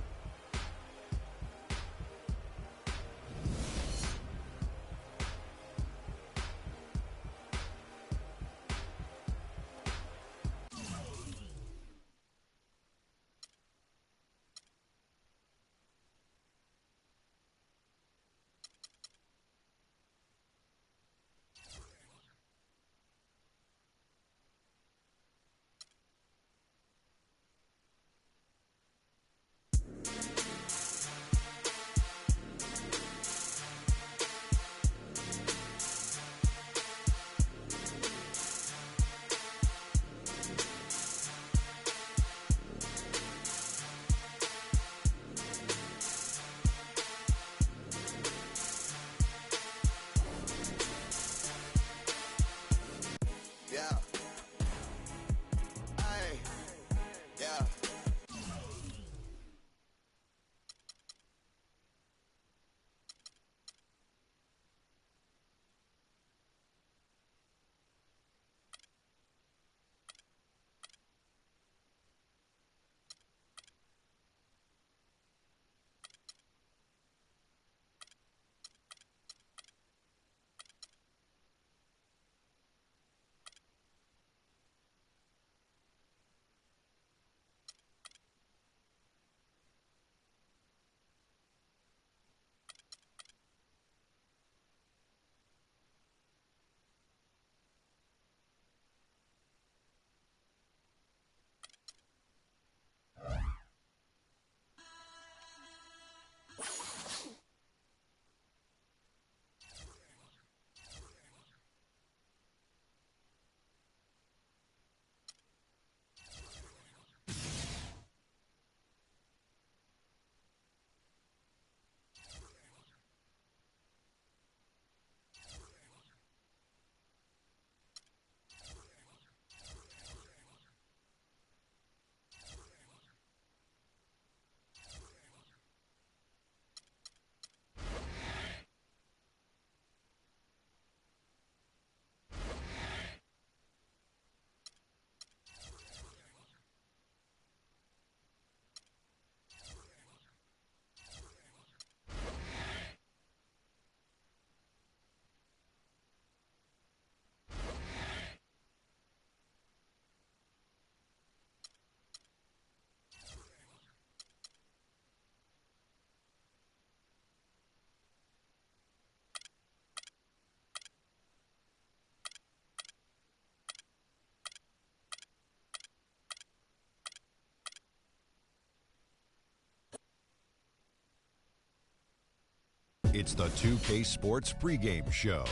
It's the 2K Sports pregame show.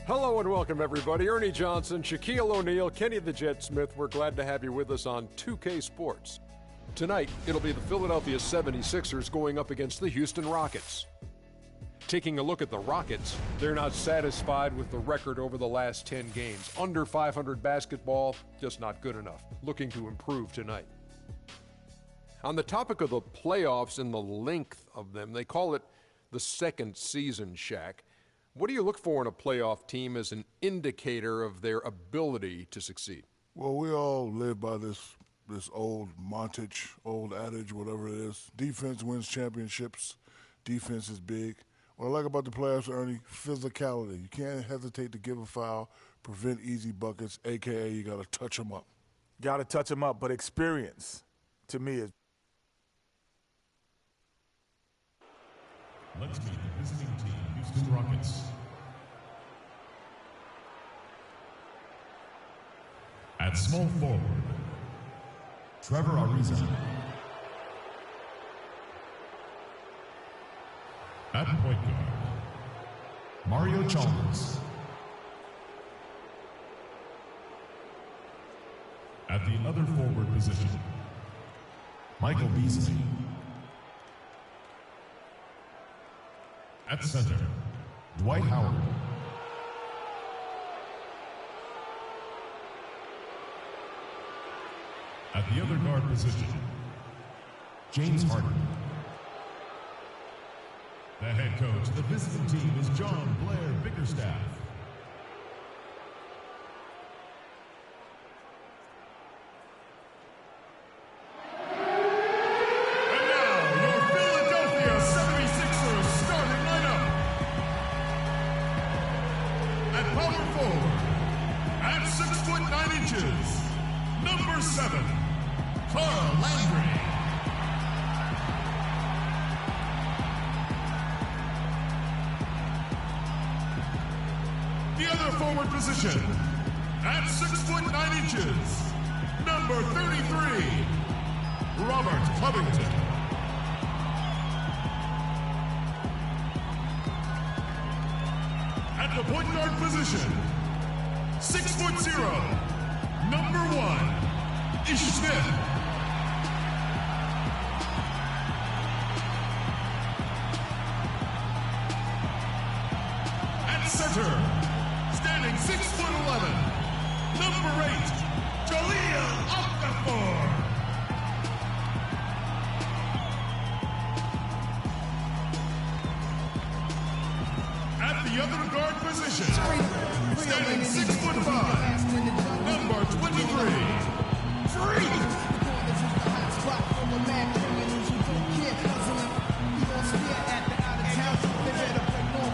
Hello and welcome, everybody. Ernie Johnson, Shaquille O'Neal, Kenny the Jet Smith. We're glad to have you with us on 2K Sports. Tonight, it'll be the Philadelphia 76ers going up against the Houston Rockets. Taking a look at the Rockets, they're not satisfied with the record over the last 10 games. Under 500 basketball, just not good enough. Looking to improve tonight. On the topic of the playoffs and the length of them, they call it the second season, Shaq. What do you look for in a playoff team as an indicator of their ability to succeed? Well, we all live by this old montage, old adage, whatever it is. Defense wins championships. Defense is big. What I like about the playoffs, Ernie, physicality. You can't hesitate to give a foul, prevent easy buckets, a.k.a. you got to touch them up. Got to touch them up, but experience, to me, is... Let's meet the visiting team, Houston Rockets. At small forward, Trevor Ariza. At point guard, Mario Chalmers. At the other forward position, Michael Beasley. At center, Dwight Howard. At the other guard position, James Harden. The head coach of the visiting team is John Blair Bickerstaff. And now, your Philadelphia 76ers starting lineup. At power forward, at 6'9", number 7, Carl Landry. The other forward position, at 6'9", number 33, Robert Covington. At the point guard position, 6'0", number 1, Ish Smith. At center, standing 6'11", number 8, Jaleel Okafor. At the other guard position, standing 6'5", number 23, Freak.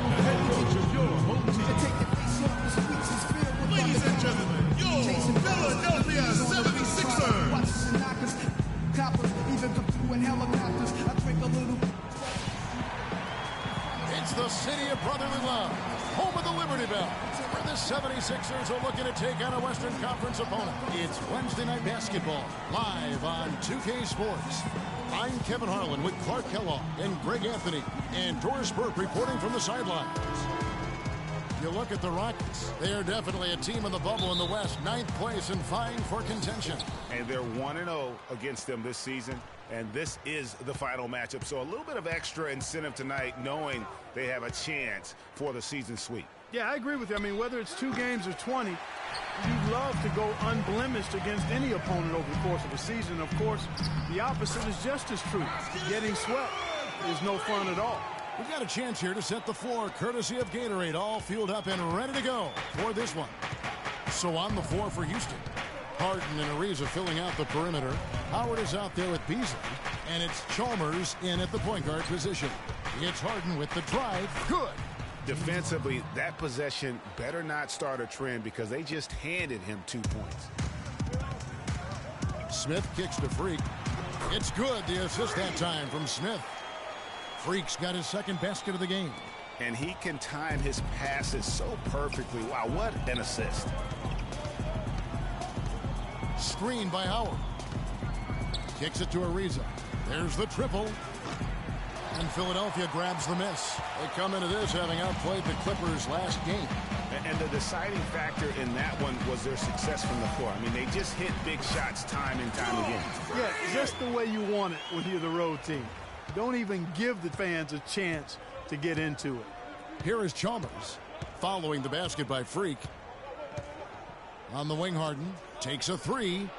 The head coach of your home team. Ladies and gentlemen, your Philadelphia 76ers. It's the city of brotherly love, home of the Liberty Bell, where the 76ers are looking to take on a Western Conference opponent. It's Wednesday Night Basketball, live on 2K Sports. I'm Kevin Harlan with Clark Kellogg and Greg Anthony, and Doris Burke reporting from the sidelines. You look at the Rockets, they are definitely a team of the bubble in the West, 9th place and vying for contention. And they're 1-0 against them this season, and this is the final matchup. So a little bit of extra incentive tonight, knowing they have a chance for the season sweep. Yeah, I agree with you. I mean, whether it's 2 games or 20, you'd love to go unblemished against any opponent over the course of a season. Of course, the opposite is just as true. Getting swept is no fun at all. We've got a chance here to set the floor, courtesy of Gatorade, all fueled up and ready to go for this one. So on the floor for Houston, Harden and Ariza filling out the perimeter. Howard is out there with Beasley, and it's Chalmers in at the point guard position. It's Harden with the drive. Good. Defensively, that possession better not start a trend because they just handed him 2 points. Smith kicks to Freak. It's good. The assist that time from Smith. Freak's got his second basket of the game. And he can time his passes so perfectly. Wow, what an assist. Screen by Howard. Kicks it to Ariza. There's the triple. And Philadelphia grabs the miss. They come into this having outplayed the Clippers last game. And the deciding factor in that one was their success from the floor. I mean, they just hit big shots time and time again. Yeah, just the way you want it when you're the road team. Don't even give the fans a chance to get into it. Here is Chalmers following the basket by Freak. On the wing, Harden takes a three.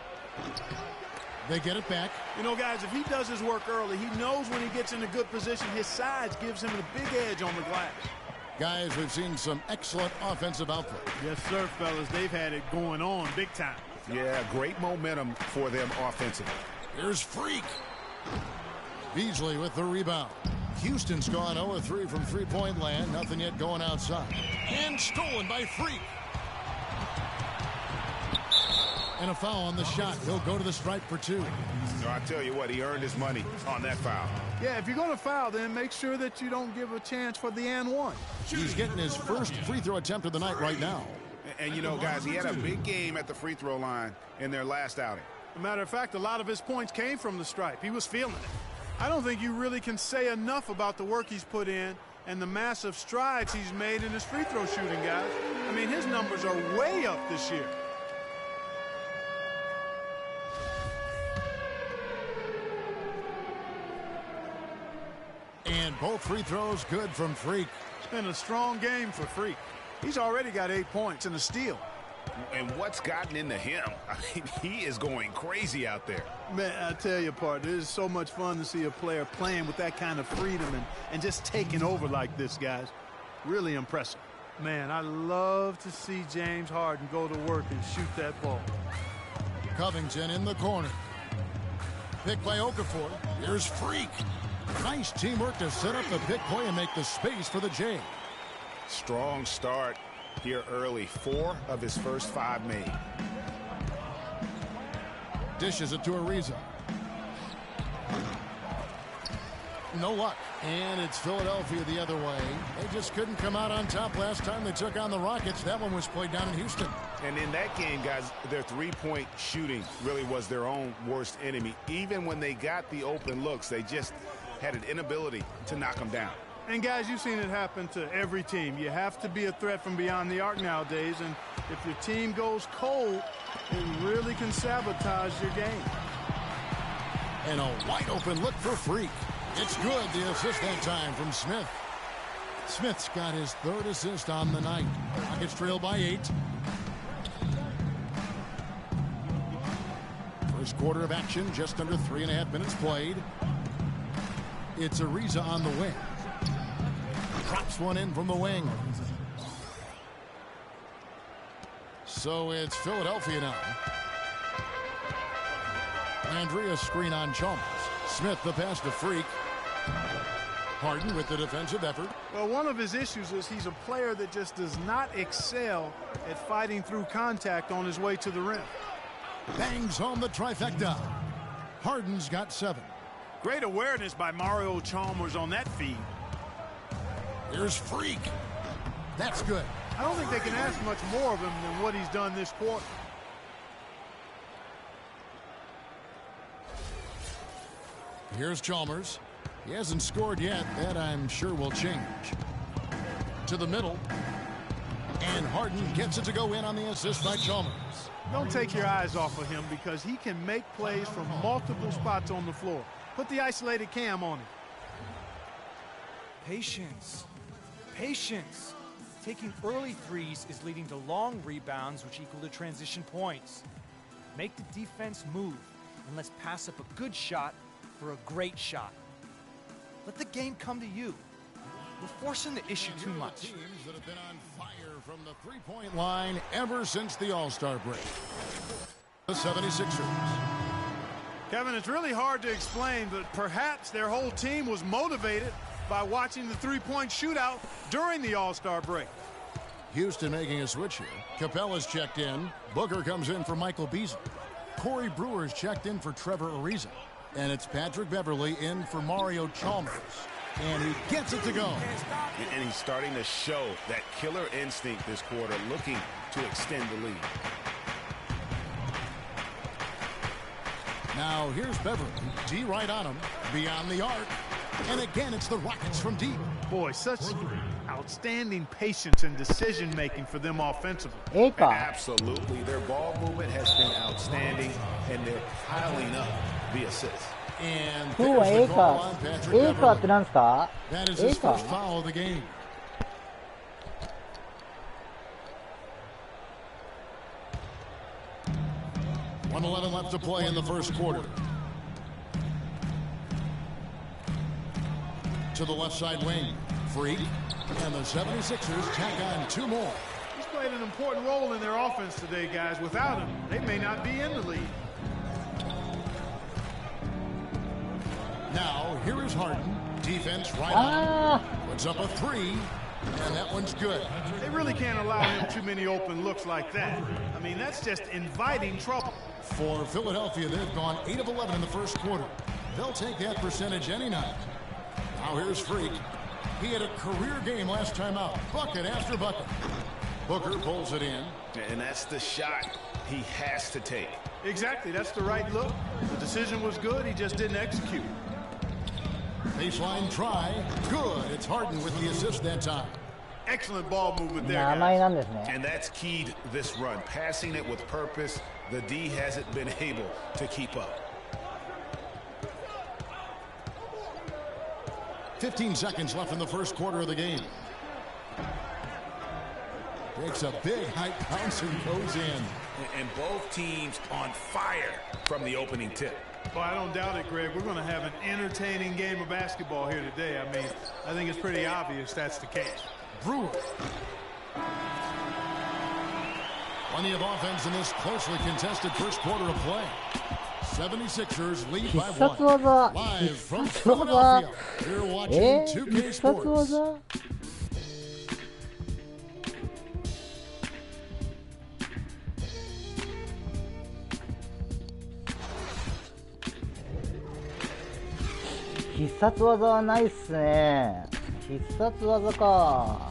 They get it back. You know, guys, if he does his work early, he knows when he gets in a good position, his size gives him a big edge on the glass. Guys, we've seen some excellent offensive output. Yes, sir, fellas. They've had it going on big time. Yeah, great momentum for them offensively. Here's Freak. Beasley with the rebound. Houston's gone 0-3 from three-point land. Nothing yet going outside. And stolen by Freak. And a foul on the shot. He'll go to the stripe for two. So I tell you what, he earned his money on that foul. Yeah, if you're going to foul, then make sure that you don't give a chance for the and one. He's getting his first free throw attempt of the night right now. And you know, guys, he had a big game at the free throw line in their last outing. As a matter of fact, a lot of his points came from the stripe. He was feeling it. I don't think you really can say enough about the work he's put in and the massive strides he's made in his free throw shooting, guys. I mean, his numbers are way up this year. And both free throws good from Freak. It's been a strong game for Freak. He's already got 8 points and a steal. And what's gotten into him? I mean, he is going crazy out there. Man, I tell you, partner, it is so much fun to see a player playing with that kind of freedom and just taking over like this, guys. Really impressive. Man, I love to see James Harden go to work and shoot that ball. Covington in the corner. Picked by Okafor. Here's Freak. Nice teamwork to set up the pick play and make the space for the J. Strong start here early. 4 of his first 5 made. Dishes it to Ariza. No luck. And it's Philadelphia the other way. They just couldn't come out on top last time they took on the Rockets. That one was played down in Houston. And in that game, guys, their three-point shooting really was their own worst enemy. Even when they got the open looks, they just had an inability to knock them down. And, guys, you've seen it happen to every team. You have to be a threat from beyond the arc nowadays. And if your team goes cold, it really can sabotage your game. And a wide-open look for Freak. It's good, the assist that time from Smith. Smith's got his 3rd assist on the night. Rockets trail by 8. First quarter of action, just under 3.5 minutes played. It's Ariza on the wing. Drops one in from the wing. So it's Philadelphia now. Andrea screen on Chalmers. Smith the pass to Freak. Harden with the defensive effort. Well, one of his issues is he's a player that just does not excel at fighting through contact on his way to the rim. Bangs home the trifecta. Harden's got 7. Great awareness by Mario Chalmers on that feed. Here's Freak. That's good. I don't think they can ask much more of him than what he's done this quarter. Here's Chalmers. He hasn't scored yet. That, I'm sure, will change. To the middle. And Harden gets it to go in on the assist by Chalmers. Don't take your eyes off of him because he can make plays from multiple spots on the floor. Put the isolated cam on him. Patience. Patience. Taking early threes is leading to long rebounds, which equal to transition points. Make the defense move, and let's pass up a good shot for a great shot. Let the game come to you. We're forcing the issue too much. Teams that have been on fire from the three-point line ever since the All-Star break. The 76ers. Kevin, it's really hard to explain, but perhaps their whole team was motivated by watching the three-point shootout during the All-Star break. Houston making a switch here. Capella's checked in. Booker comes in for Michael Beasley. Corey Brewer's checked in for Trevor Ariza. And it's Patrick Beverley in for Mario Chalmers. And he gets it to go. And he's starting to show that killer instinct this quarter, looking to extend the lead. Now here's Beverley. D right on him. Beyond the arc. And again, it's the Rockets from deep. Boy, such outstanding patience and decision-making for them offensively. Absolutely. Their ball movement has been outstanding, and they're piling up the assists. And Who there's the goal on Patrick Beverley. That is his first foul of the game. .111 left to play in the first quarter. To the left side wing. Freak. And the 76ers tack on 2 more. He's played an important role in their offense today, guys. Without him, they may not be in the lead. Now, here is Harden. Defense right on. Puts up a 3, and that one's good. They really can't allow him too many open looks like that. I mean, that's just inviting trouble. For Philadelphia, they've gone 8 of 11 in the first quarter. They'll take that percentage any night. Now here's Freak. He had a career game last time out. Bucket after bucket. Booker pulls it in. And that's the shot he has to take. Exactly. That's the right look. The decision was good. He just didn't execute. Baseline try. Good. It's Harden with the assist that time. Excellent ball movement there, guys. And that's keyed this run. Passing it with purpose. The D hasn't been able to keep up. 15 seconds left in the first quarter of the game. Takes a big high bounce and goes in. And both teams on fire from the opening tip. Well, I don't doubt it, Greg. We're going to have an entertaining game of basketball here today. I mean, I think it's pretty obvious that's the case. Brewer. Plenty of offense in this closely contested first quarter of play. 76ers lead by 1. Live from Philadelphia. You're watching 2K Sports.必殺技はないっすね。必殺技か。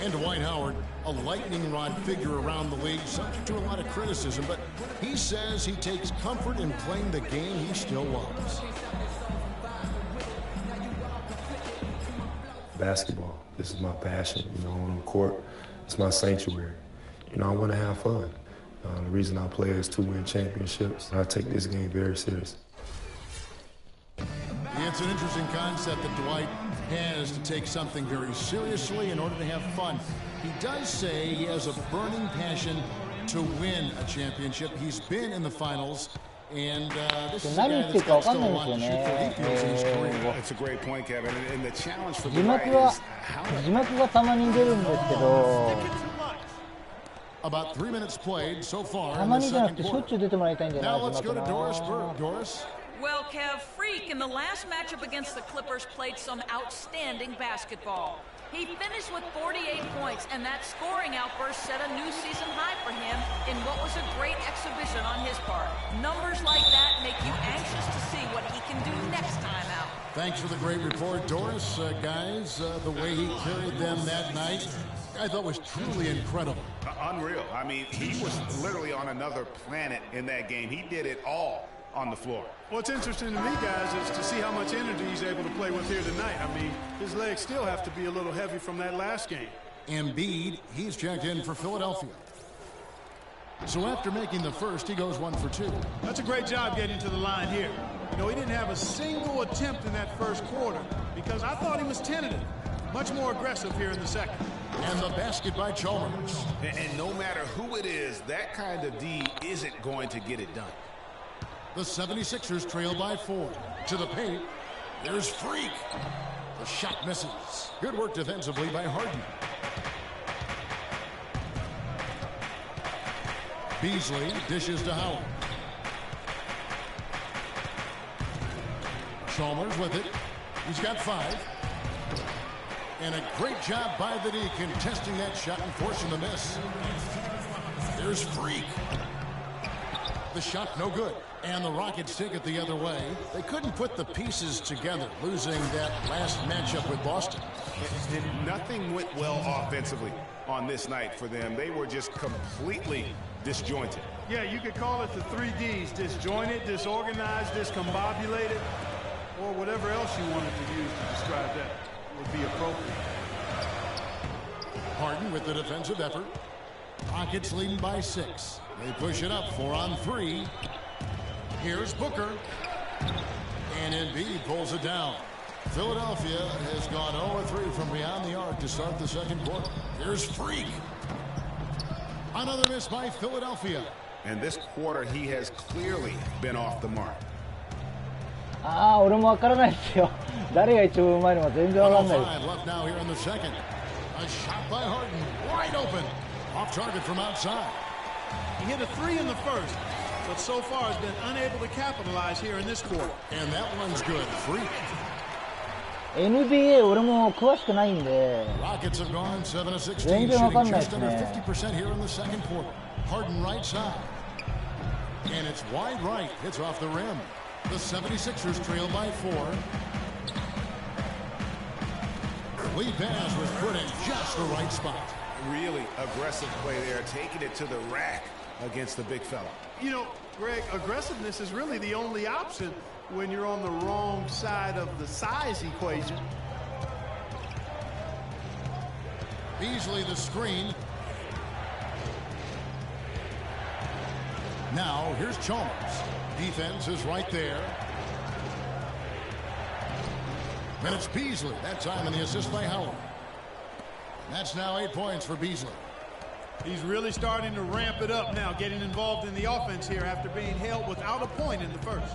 And Dwight Howard, a lightning rod figure around the league, subject to a lot of criticism, but he says he takes comfort in playing the game he still loves. Basketball, this is my passion, on the court, it's my sanctuary. I want to have fun. The reason I play is to win championships. I take this game very serious. It's an interesting concept that Dwight has to take something very seriously in order to have fun. He does say he has a burning passion to win a championship. He's been in the finals, and this is a guy that's got still a lot to shoot for. He feels in his career. That's a great point, Kevin. And the challenge for Dwight is how to... 字幕がたまに出るんですけど About 3 minutes played so far た in ま the にじゃなく second てしょっ quarter. ちゅう出てもらいたいんじゃない Now です let's go to か Doris Berg. Doris? Well, Kev, Freak in the last matchup against the Clippers played some outstanding basketball. He finished with 48 points, and that scoring outburst set a new season high for him in what was a great exhibition on his part. Numbers like that make you anxious to see what he can do next time out. Thanks for the great report, Doris. Guys, the way he carried them that night, I thought was truly incredible. Unreal. I mean, he was literally on another planet in that game. He did it all on the floor. What's interesting to me, guys, is to see how much energy he's able to play with here tonight. I mean, his legs still have to be a little heavy from that last game. Embiid, he's checked in for Philadelphia. So after making the first, he goes 1 for 2. That's a great job getting to the line here. He didn't have a single attempt in that first quarter because I thought he was tentative. Much more aggressive here in the second. And the basket by Chalmers. And no matter who it is, that kind of D isn't going to get it done. The 76ers trail by 4. To the paint, there's Freak. The shot misses. Good work defensively by Harden. Beasley dishes to Howard. Chalmers with it. He's got 5. And a great job by the D contesting that shot and forcing the miss. There's Freak. The shot no good. And the Rockets take it the other way. They couldn't put the pieces together, losing that last matchup with Boston. Nothing went well offensively on this night for them. They were just completely disjointed. Yeah, you could call it the 3 Ds: disjointed, disorganized, discombobulated, or whatever else you wanted to use to describe that would be appropriate. Harden with the defensive effort. Rockets leading by 6. They push it up 4 on 3. Here's Booker. And Embiid pulls it down. Philadelphia has gone 0-3 from beyond the arc to start the second quarter. Here's Freak. Another miss by Philadelphia. And this quarter, he has clearly been off the mark. 俺もわからないですよ。誰が一番うまいのか全然わかんないです。Left now here in the second. A shot by Harden, wide open. Off target from outside. He hit a 3 in the first, but so far has been unable to capitalize here in this quarter. And that one's good. Freak. NBA 俺も詳しくないんで Rockets have gone 7-16, 全然わかん shooting ないで just す under ね。 50% here in the second quarter. Harden right side. And it's wide right. Hits off the rim. The 76ers trail by 4. Lead pass was put in just the right spot. Really aggressive play there, taking it to the rack against the big fella. You know, Greg, aggressiveness is really the only option when you're on the wrong side of the size equation. Beasley the screen. Now here's Chalmers. Defense is right there. And it's Beasley. That time in the assist by Howard. That's now 8 points for Beasley. He's really starting to ramp it up now, getting involved in the offense here after being held without a point in the first.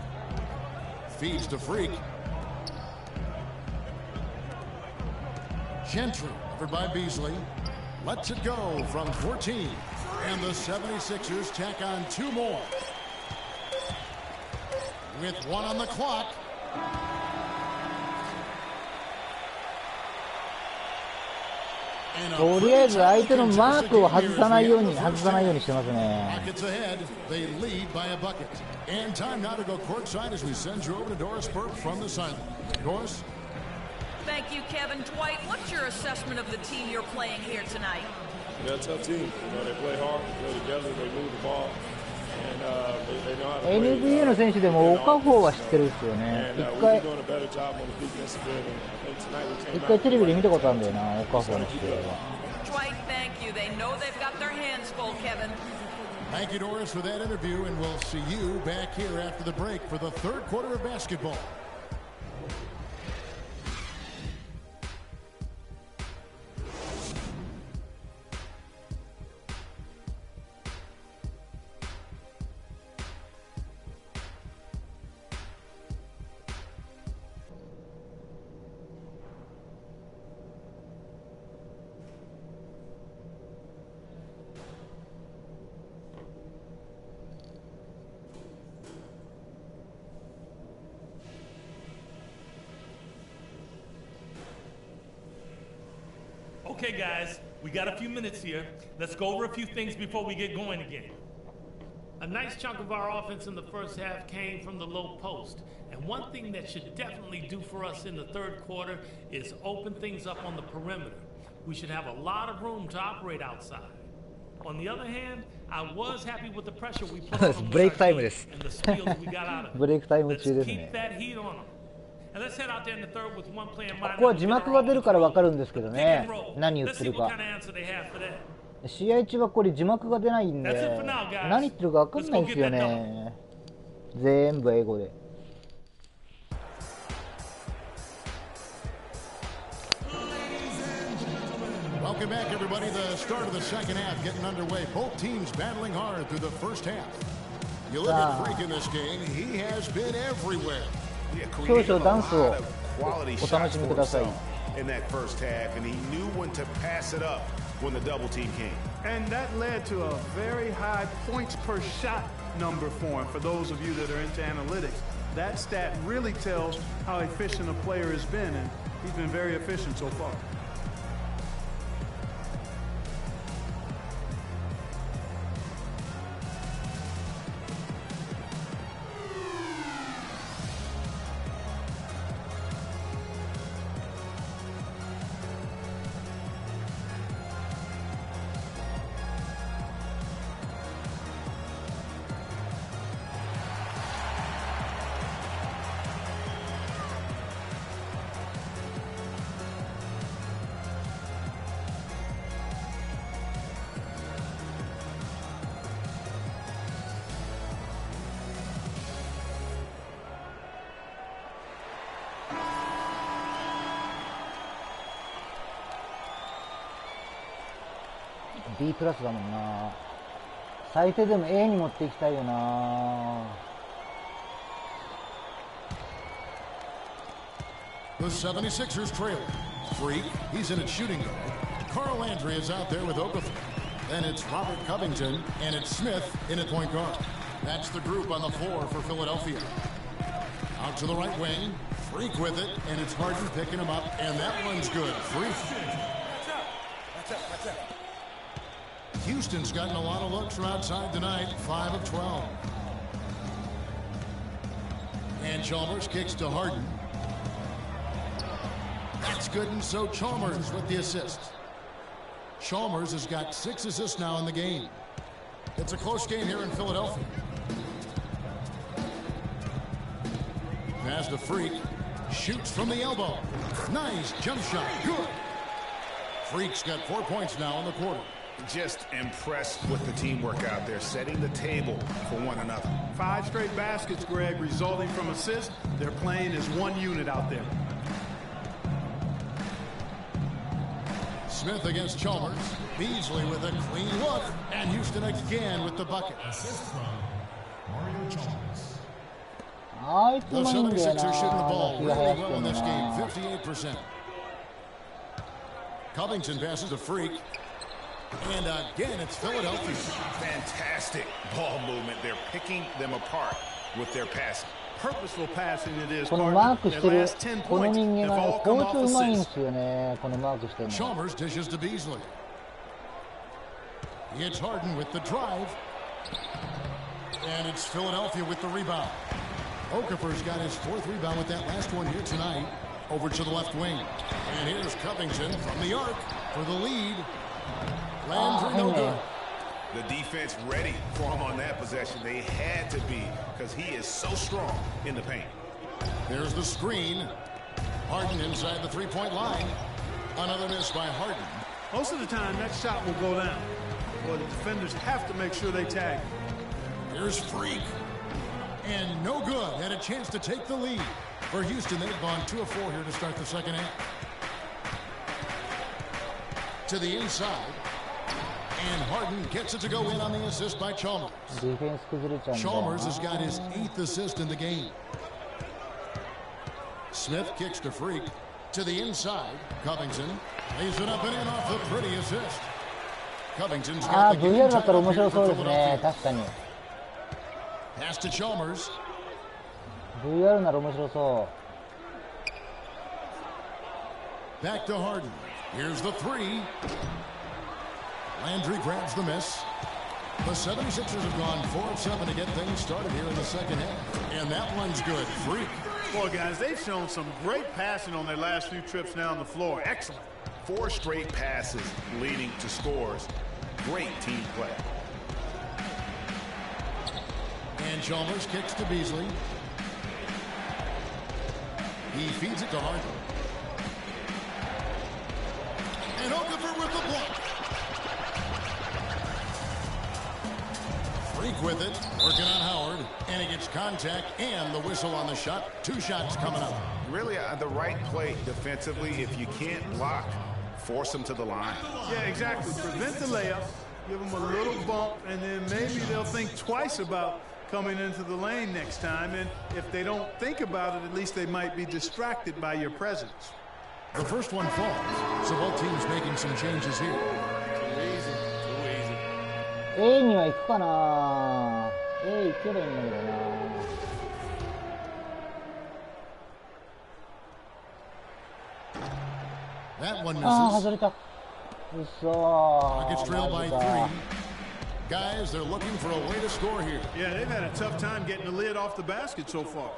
Feeds to Freak. Gentry covered by Beasley. Lets it go from 14. And the 76ers tack on 2 more. With 1 on the clock. And とりあえず相手のマークを外さないようにしてますね。 Rockets ahead. They lead by a bucket. And time now to go courtside as we send you over to Doris Burke from the sideline. Doris? Thank you, Kevin. Dwight, what's your assessment of the team you're playing here tonight? They're a tough team. You know, they play hard, they play together, they move the ball. And they know how to play. NBA の選手でもオカフォーは知ってるんですよね。一回テレビで見たことあるんだよな、オカフォーの試合は。Dwight, thank you. They know they've got their hands full, Kevin. Thank you, Doris, for that interview, and we'll see you back here after the break for the third quarter of basketball. Okay, guys, we got a few minutes here. Let's go over a few things before we get going again. A nice chunk of our offense in the first half came from the low post. And one thing that should definitely do for us in the third quarter is open things up on the perimeter. We should have a lot of room to operate outside. On the other hand, I was happy with the pressure we put on them and the steals we got out of it. Let's keep that heat on them. ここは字幕が出るから分かるんですけどね、何言ってるか。試合中はこれ字幕が出ないんで、何言ってるか分かんないんですよね。全部英語で。Welcome back, everybody. The start of the second half getting underway. Both teams battling hard through the first half. You look at Freak in this game, he has been everywhere. 少々ダンスをお楽しみください。 In that first half, and he knew when to pass it up when the double team came. And that led to a very high points per shot number for him. For those of you that are into analytics, that stat really tells how efficient a player has been, and he's been very efficient so far. B プラスだもんな。最低でも A に持っていきたいよな。The 76ers trail. Freak, he's in it shooting guard. Carl Landry is out there with Okafor. Then it's Robert Covington, and it's Smith in at point guard. That's the group on the floor for Philadelphia. Out to the right wing, Freak with it, and it's Harden picking him up, and that one's good. Freak. Houston's gotten a lot of looks from outside tonight, 5 of 12. And Chalmers kicks to Harden. That's good, and so Chalmers with the assist. Chalmers has got 6 assists now in the game. It's a close game here in Philadelphia. Pass to Freak. Shoots from the elbow. Nice jump shot. Good. Freak's got 4 points now in the quarter. Just impressed with the teamwork out there, setting the table for one another. 5 straight baskets, Greg, resulting from assists. They're playing as one unit out there. Smith against Chalmers. Beasley with a clean look. And Houston again with the bucket. Assist from Mario Chalmers. The 76ers shooting the ball really well in this game, 58%. Covington passes to Freak. And again, it's Philadelphia. Fantastic ball movement. They're picking them apart with their passing. Purposeful passing it is. このマークしてるこの人間がね、コーチうまいんですよね。このマークしてるの。Chalmers dishes to Beasley. It's Harden with the drive. And it's Philadelphia with the rebound. Okafor's got his 4th rebound with that last one here tonight. Over to the left wing. And here's Covington from the arc for the lead. Landry no good. The defense ready for him on that possession. They had to be because he is so strong in the paint. There's the screen. Harden inside the 3-point line. Another miss by Harden. Most of the time, that shot will go down. Well, the defenders have to make sure they tag. Here's Freak. And no good. Had a chance to take the lead. For Houston, they've gone 2 of 4 here to start the second half. To the inside. And Harden gets it to go in on the assist by Chalmers. Chalmers has got his 8th assist in the game. Smith kicks to Freak. To the inside. Covington lays it up and in off the pretty assist. Covington's got the game tied up here for Philadelphia. Pass to Chalmers. VR なら面白そう。Back to Harden. Here's the 3. Landry grabs the miss. The 76ers have gone 4 of 7 to get things started here in the second half. And that one's good. Freak. Boy, guys, they've shown some great passing on their last few trips down the floor. Excellent. 4 straight passes leading to scores. Great team play. And Chalmers kicks to Beasley. He feeds it to Harden. And Okafor with the block. Freak with it, working on Howard, and he gets contact and the whistle on the shot. 2 shots coming up. Really the right play defensively. If you can't block, force them to the line. Yeah, exactly. Prevent the layup, give them a little bump, and then maybe they'll think twice about coming into the lane next time. And if they don't think about it, at least they might be distracted by your presence. The first one falls, so both teams making some changes here. A には行くかな。A 行けばいいんだけどな。That one misses. ああ、外れた。うそー。Rockets trail by 3. Guys, they're looking for a way to score here. Yeah, they've had a tough time getting the lid off the basket so far.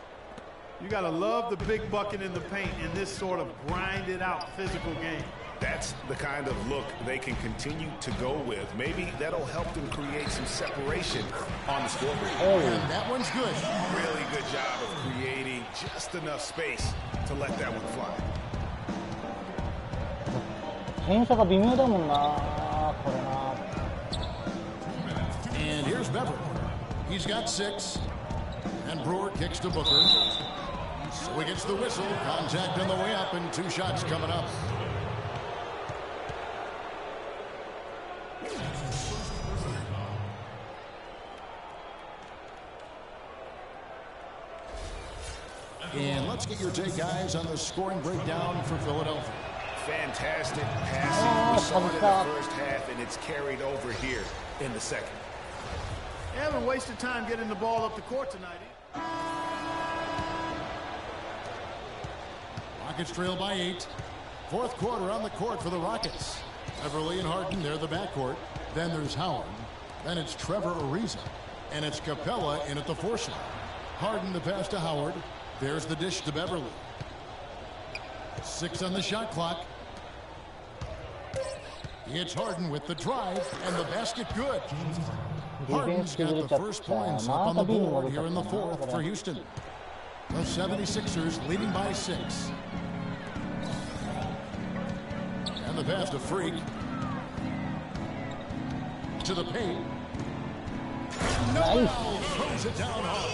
You got to love the big bucket in the paint in this sort of grinded out physical game. That's the kind of look they can continue to go with. Maybe that'll help them create some separation on the scoreboard. Oh, and that one's good. Really good job of creating just enough space to let that one fly. 点差が微妙だもんな、これな。And here's Beverly. He's got 6. And Brewer kicks to Booker. So he gets the whistle. Contact on the way up and 2 shots coming up. let's get your take, guys, on the scoring breakdown for Philadelphia. Fantastic passing. We saw it in the first half, and it's carried over here in the second. They haven't wasted time getting the ball up the court tonight. Rockets trail by 8. Fourth quarter on the court for the Rockets. Beverly and Harden, they're the backcourt. Then there's Howard. Then it's Trevor Ariza. And it's Capella in at the 4 slot. Harden the pass to Howard. There's the dish to Beverly. 6 on the shot clock. It's Harden with the drive and the basket good. Harden's got the first points up on the board here in the fourth for Houston. The 76ers leading by 6. And the pass to Freak. To the paint. Nice. Throws it down hard.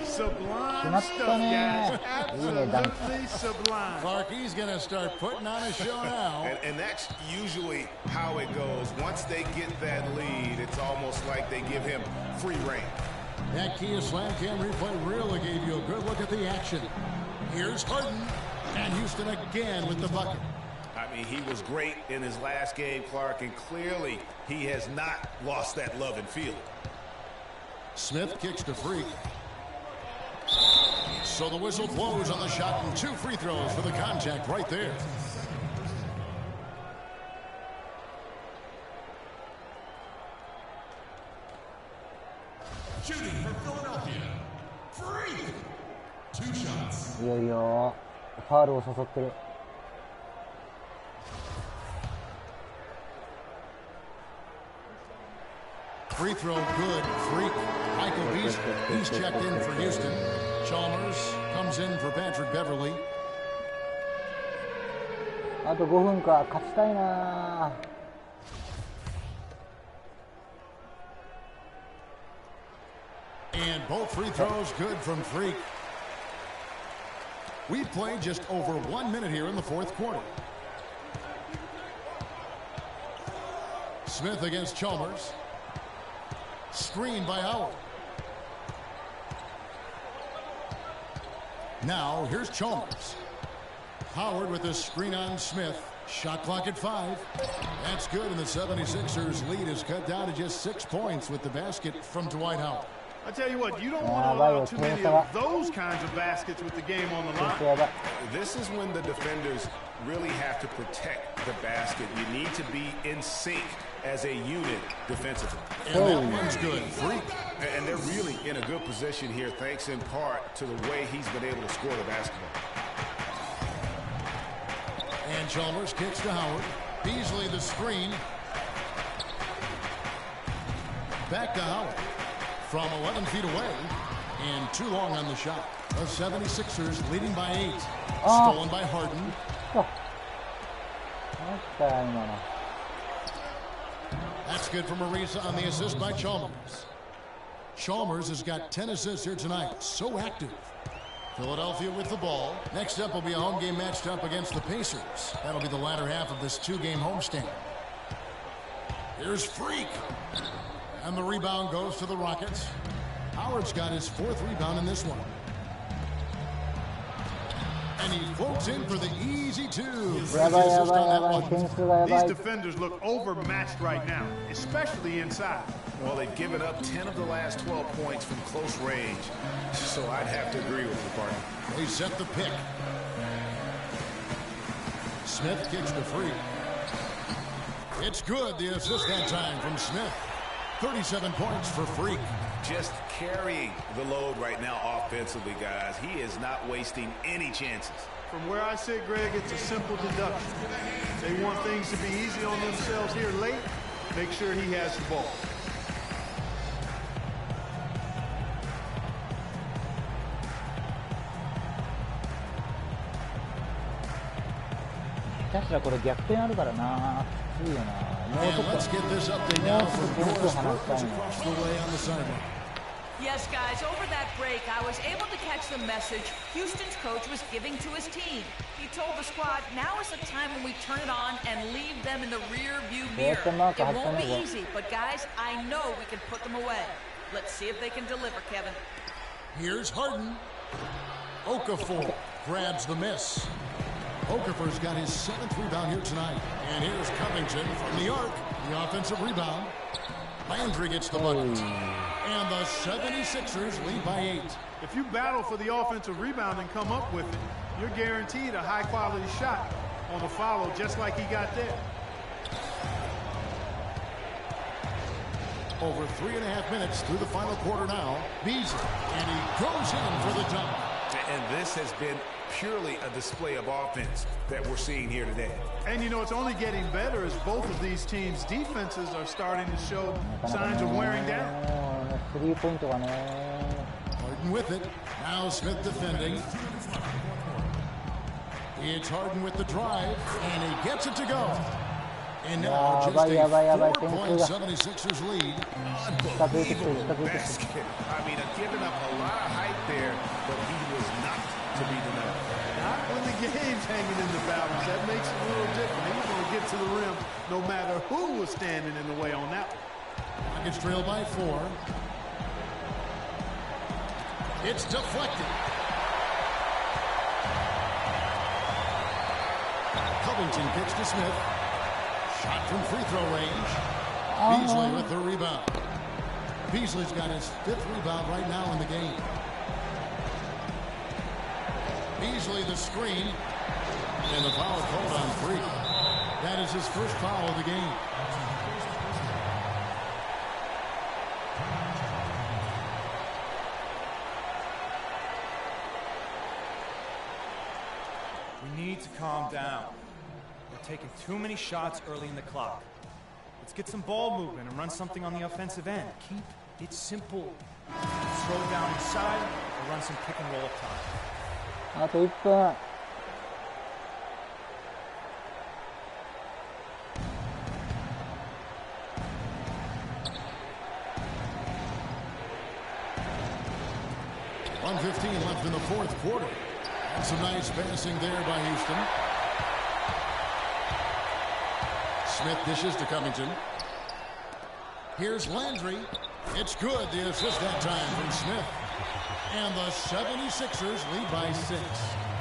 Sublime stuff, guys. Absolutely sublime. Clark, he's going to start putting on a show now. And that's usually how it goes. Once they get that lead, it's almost like they give him free reign. That Kia Slam Cam replay really gave you a good look at the action. Here's Harden, and Houston again with the bucket. I mean, he was great in his last game, Clark, and clearly he has not lost that love and feel. Smith kicks to Freak. So the whistle blows on the shot, and 2 free throws for the contact right there. Shooting for Philadelphia. Freak. 2 shots. いよいよファウルを誘ってる。Free throw good. Freak. Michael Beasley. He's checked in for Houston. Chalmers comes in for Patrick Beverly. あと5分か。勝ちたいな。And both free throws good from Freak. We've played just over 1 minute here in the fourth quarter. Smith against Chalmers. Screen by Howard. Now here's Chalmers. Howard with a screen on Smith. Shot clock at 5. That's good, and the 76ers lead is cut down to just 6 points with the basket from Dwight Howard. I tell you what, you don't want to allow too many of those kinds of baskets with the game on the line. This is when the defenders really have to protect the basket. You need to be in sync as a unit defensively. And that one's good. Freak. And they're really in a good position here, thanks in part to the way he's been able to score the basketball. And Chalmers kicks to Howard. Beasley the screen. Back to Howard. From 11 feet away. And too long on the shot. The 76ers leading by 8. Stolen by Harden. That's good from Ariza on the assist by Chalmers. Chalmers has got 10 assists here tonight. So active. Philadelphia with the ball. Next up will be a home game matched up against the Pacers. That'll be the latter half of this 2-game homestand. Here's Freak. And the rebound goes to the Rockets. Howard's got his 4th rebound in this one. And he floats in for the easy 2. These defenders look overmatched right now, especially inside. Well, they've given up 10 of the last 12 points from close range. So I'd have to agree with the partner. They set the pick. Smith kicks to Freak. It's good. The assist that time from Smith. 37 points for Freak. Just carrying the load right now offensively, guys. He is not wasting any chances. From where I sit, Greg, it's a simple deduction. They want things to be easy on themselves here late. Make sure he has the ball. Let's get this update now from Doris Burkers across the way on the sideline. Yes, guys, over that break, I was able to catch the message Houston's coach was giving to his team. He told the squad, now is the time when we turn it on and leave them in the rear-view mirror. It won't be easy, but guys, I know we can put them away. Let's see if they can deliver, Kevin. Here's Harden. Okafor grabs the miss. Okafor's got his 7th rebound here tonight. And here's Covington from the arc. The offensive rebound. Landry gets the bucket. And the 76ers lead by 8. If you battle for the offensive rebound and come up with it, you're guaranteed a high-quality shot on the follow, just like he got there. Over 3.5 minutes through the final quarter now. Beasley, and he goes in for the dunk. And this has been purely a display of offense that we're seeing here today. And you know, it's only getting better as both of these teams' defenses are starting to show signs of wearing down. Harden with it. Now Smith defending. It's Harden with the drive, and he gets it to go. And now just a 4-point 76ers lead. Unbelievable basket. I mean, giving up a lot of height there, but he was not to be denied. Not when the game's hanging in the balance. That makes it a little different. He's going to get to the rim no matter who was standing in the way on that one. Rockets trail by 4. It's deflected. Covington kicks to Smith. Shot from free throw range. Beasley with the rebound. Beasley's got his 5th rebound right now in the game. Beasley the screen. And the foul called on Freak. That is his first foul of the game. We need to calm down. We're taking too many shots early in the clock. Let's get some ball movement and run something on the offensive end. Keep it simple. Throw down inside or run some pick and roll up top. あと1分。1:15 left in the 4th quarter. And some nice passing there by Houston. Smith dishes to Covington. Here's Landry. It's good. The assist that time from Smith. And the 76ers lead by 6.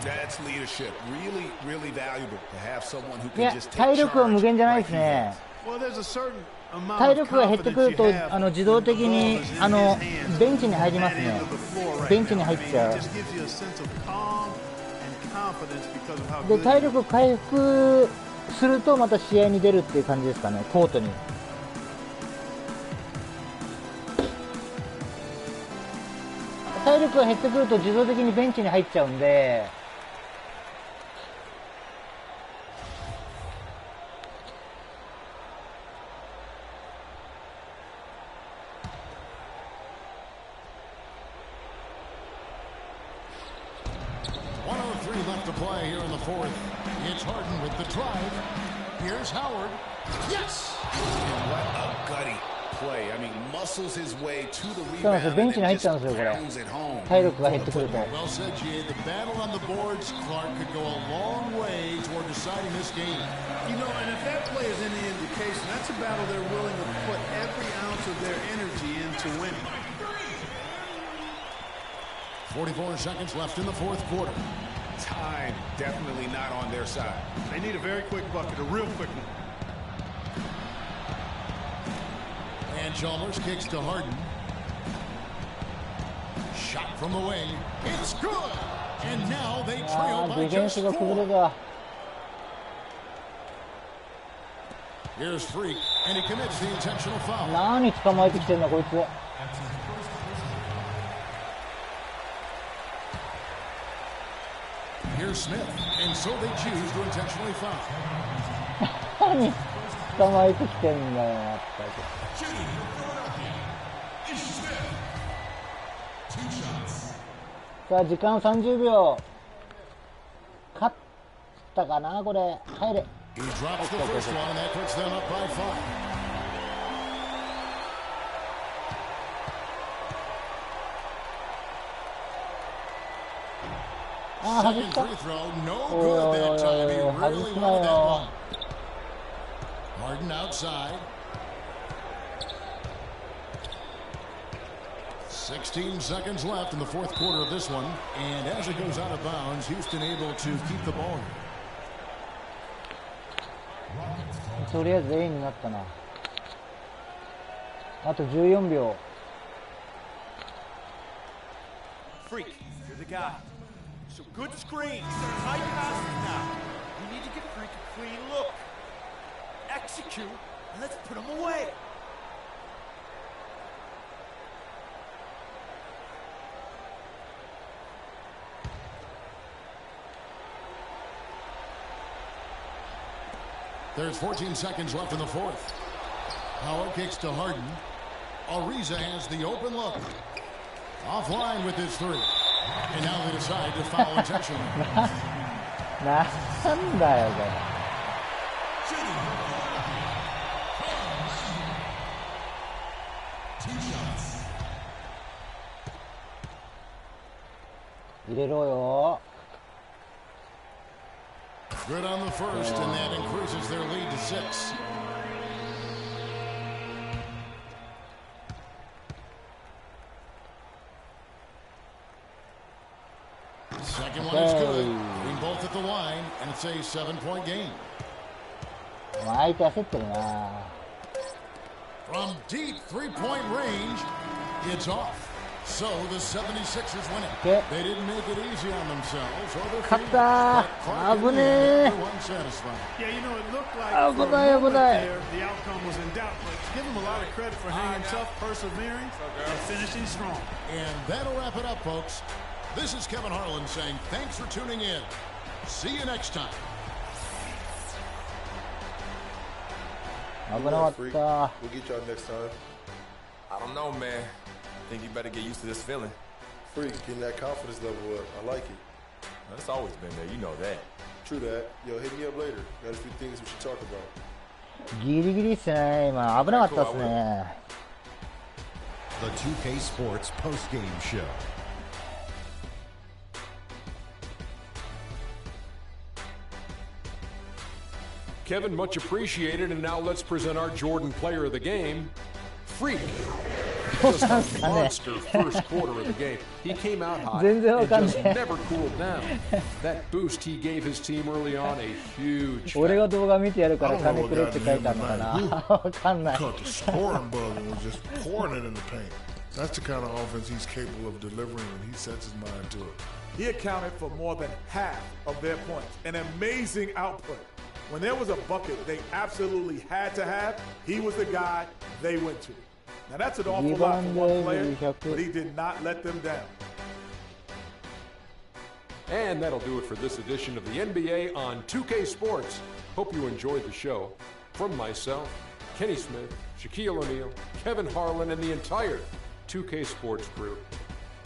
That's leadership. Really, really valuable to have someone who い can や、 just 体 take 力は無 charge 限じゃない like です he ね。 has. Well, there's a certain amount 体 of 力が減ってくる confidence と you have 自動的 when the に ball is in his hands ベンチに入ります at the ね end of the floor right ベンチに now. 入っ I mean, ちゃ it う just gives you a sense of calm and confidence because of how で good 体力回復するとまた試合に出るっていう感じですかねコートに体力が減ってくると自動的にベンチに入っちゃうんで1:03 left to play here in the 4th. It's Harden with the drive. Here's Howard. Yes! And what a gutty play. I mean, muscles his way to the そうなんですよ rebound ベンチに and 入っ then ちゃうんです just よこれ pounds it home. 体力が減ってくると Well said, GA. The battle on the boards, Clark, could go a long way toward deciding this game. You know, and if that play is any indication, that's a battle they're willing to put every ounce of their energy into winning. 44 seconds left in the 4th quarter. Time definitely not on their side. They need a very quick bucket, a real quick one. And Chalmers kicks to Harden. Shot from the wing. It's good! And now they あ trail ー by ディフェン just スが崩 4. れた Here's Freak, and he commits the intentional foul. 何捕まえてきてんだこいつ Here's Smith, and so they choose to intentionally foul. 何捕まえてきてんだよやっぱり さあ時間30秒勝ったかなこれ入れ He drops the first one, and that puts them up by 5. Second free throw, no good that time. He really wanted that one. Harden outside. 16 seconds left in the fourth quarter of this one. And as it goes out of bounds, Houston able to keep the ball. とりあえず A になったな。あと14秒。Freak, you're the guy. So good screen. High passes now. You need to give Freak a clean look. Execute, and let's put him away. There's 14 seconds left in the fourth. Howard kicks to Harden. Ariza has the open look. Offline with his three. And now they decide to foul intentionally. なんだよこれ。入れろよ。Good on the first, and that increases their lead to 6. Second one is good. Being both at the line, and it's a 7-point game. 相手焦ってるな。From deep three-point range, it's off. So the 76ers win it. They didn't make it easy on themselves or their feet. But Clark and everyone satisfied. Yeah, you know, it looked like for a moment there, the outcome was in doubt, but give him a lot of credit for hanging tough, persevering, and finishing strong. And that'll wrap it up, folks. This is Kevin Harlan saying thanks for tuning in. See you next time. 危なかった。 We'll get y'all next time. I don't know, man. I think you better get used to this feeling. Freak, getting that confidence level up. I like it. Well, it's always been there. You know that. True that. Yo, hit me up later. Got a few things we should talk about. ギリギリっすね。今危なかったっすね。The 2K Sports postgame show. Kevin, much appreciated, and now let's present our Jordan Player of the Game, Freak. Just a monster first quarter of the game. He came out hot and just never cooled down. That boost he gave his team early on, a huge factor. 俺が動画見てやるから金くれって書いてあるのかな。わかんない。 Caught the scoring bug and was just pouring it in the paint. That's the kind of offense he's capable of delivering when he sets his mind to it. He accounted for more than half of their points. An amazing output. When there was a bucket they absolutely had to have, he was the guy they went to. Now that's an awful lot for one player, but he did not let them down. And that'll do it for this edition of the NBA on 2K Sports. Hope you enjoyed the show. From myself, Kenny Smith, Shaquille O'Neal, Kevin Harlan, and the entire 2K Sports crew,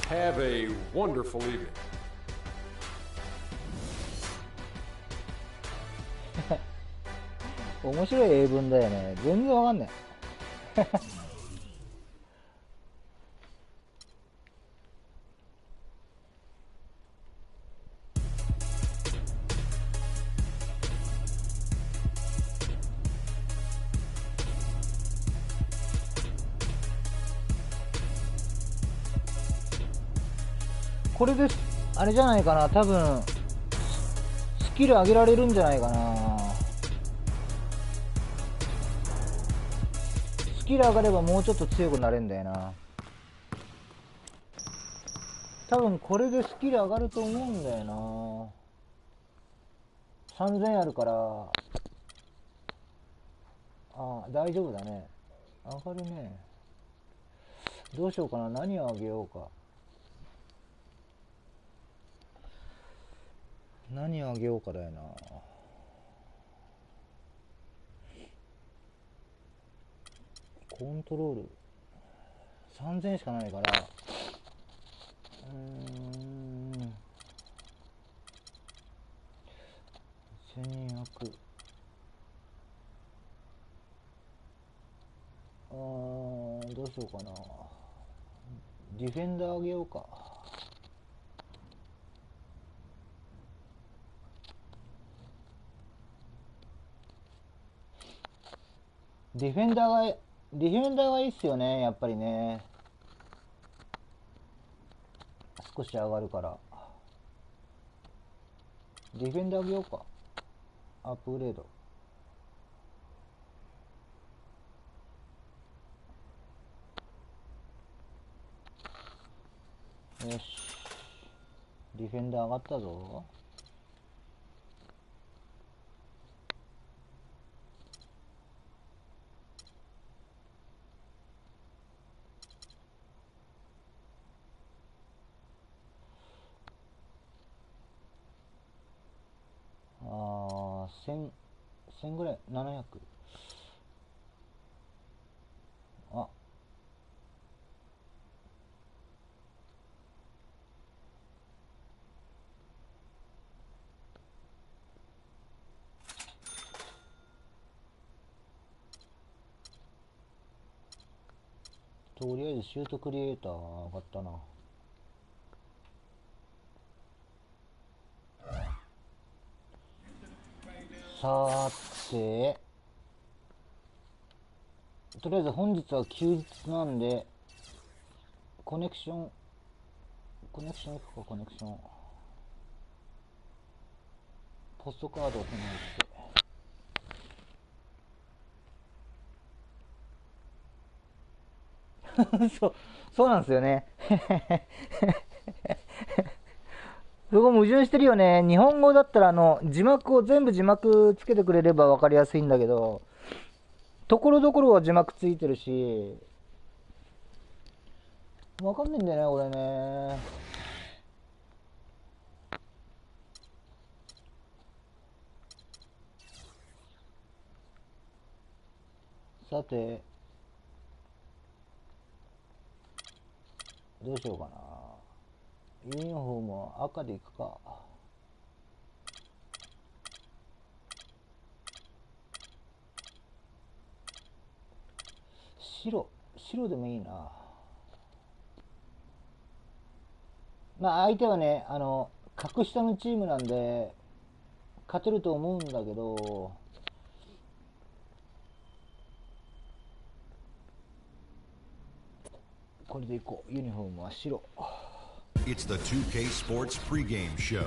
have a wonderful evening. 面白い英文だよね。全然わかんない。これであれじゃないかな。多分スキル上げられるんじゃないかな。スキル上がればもうちょっと強くなれんだよな。多分これでスキル上がると思うんだよな。3000あるから、あ、大丈夫だね。上がるね。どうしようかな。何を上げようか。何をあげようかだよな。コントロール3000しかないから、1200、どうしようかな。ディフェンダーあげようか。ディフェンダーがいいっすよね、やっぱりね。少し上がるから。ディフェンダーあげようか。アップグレード。よし。ディフェンダー上がったぞ。1000ぐらい、700。あ、とりあえずシュートクリエイター上がったな。さて、とりあえず本日は休日なんで、コネクション行くか、コネクション。ポストカードを手に入れて。そうなんですよね。そこ矛盾してるよね。日本語だったら字幕を全部字幕つけてくれれば分かりやすいんだけど、ところどころは字幕ついてるし、分かんないんだよね、これね。さて、どうしようかな。ユニフォームは赤でいくか。白でもいいな。まあ相手はね、格下のチームなんで勝てると思うんだけど、これでいこう。ユニフォームは白。It's the 2K Sports pregame show.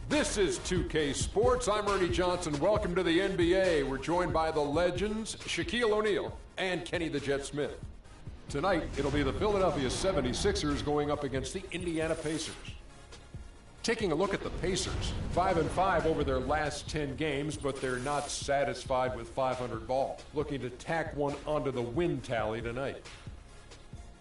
This is 2K Sports. I'm Ernie Johnson. Welcome to the NBA. We're joined by the legends, Shaquille O'Neal and Kenny the Jet Smith. Tonight, it'll be the Philadelphia 76ers going up against the Indiana Pacers. Taking a look at the Pacers, 5-5 over their last 10 games, but they're not satisfied with 500 ball. Looking to tack one onto the win tally tonight.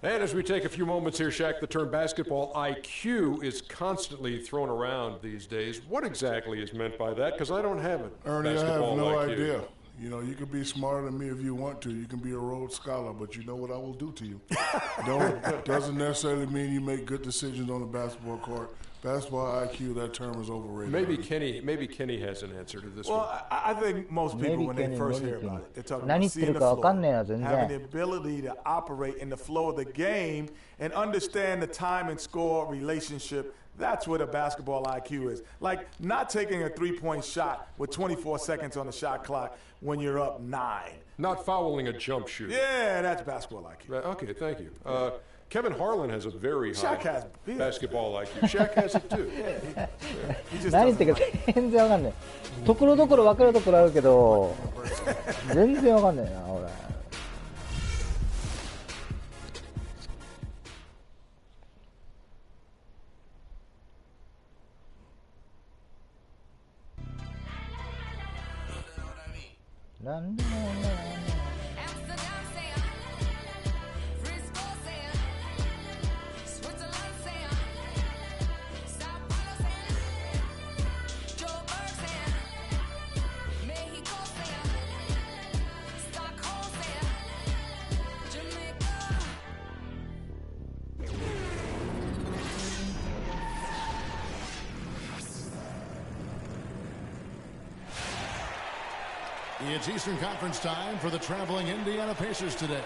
And as we take a few moments here, Shaq, the term basketball IQ is constantly thrown around these days. What exactly is meant by that? Because I don't have it. Ernie, I have no idea. You know, you can be smarter than me if you want to. You can be a Rhodes Scholar, but you know what I will do to you. Doesn't necessarily mean you make good decisions on the basketball court. Basketball IQ, that term is overrated. Maybe Kenny has an answer to this one. Well, I think most people, when they first hear about it, they're talking about seeing the floor, having the ability to operate in the flow of the game and understand the time and score relationship. That's what a basketball IQ is. Like not taking a three-point shot with 24 seconds on the shot clock when you're up 9. Not fouling a jump shoot. Yeah, that's basketball IQ. Right, okay, thank you. Kevin Harlan has a very high basketball IQ. Shaq has it too. 何言ってるか全然わかんない。ところどころ分かるところあるけど、全然わかんないな、俺。なんでもIt's Eastern Conference time for the traveling Indiana Pacers today.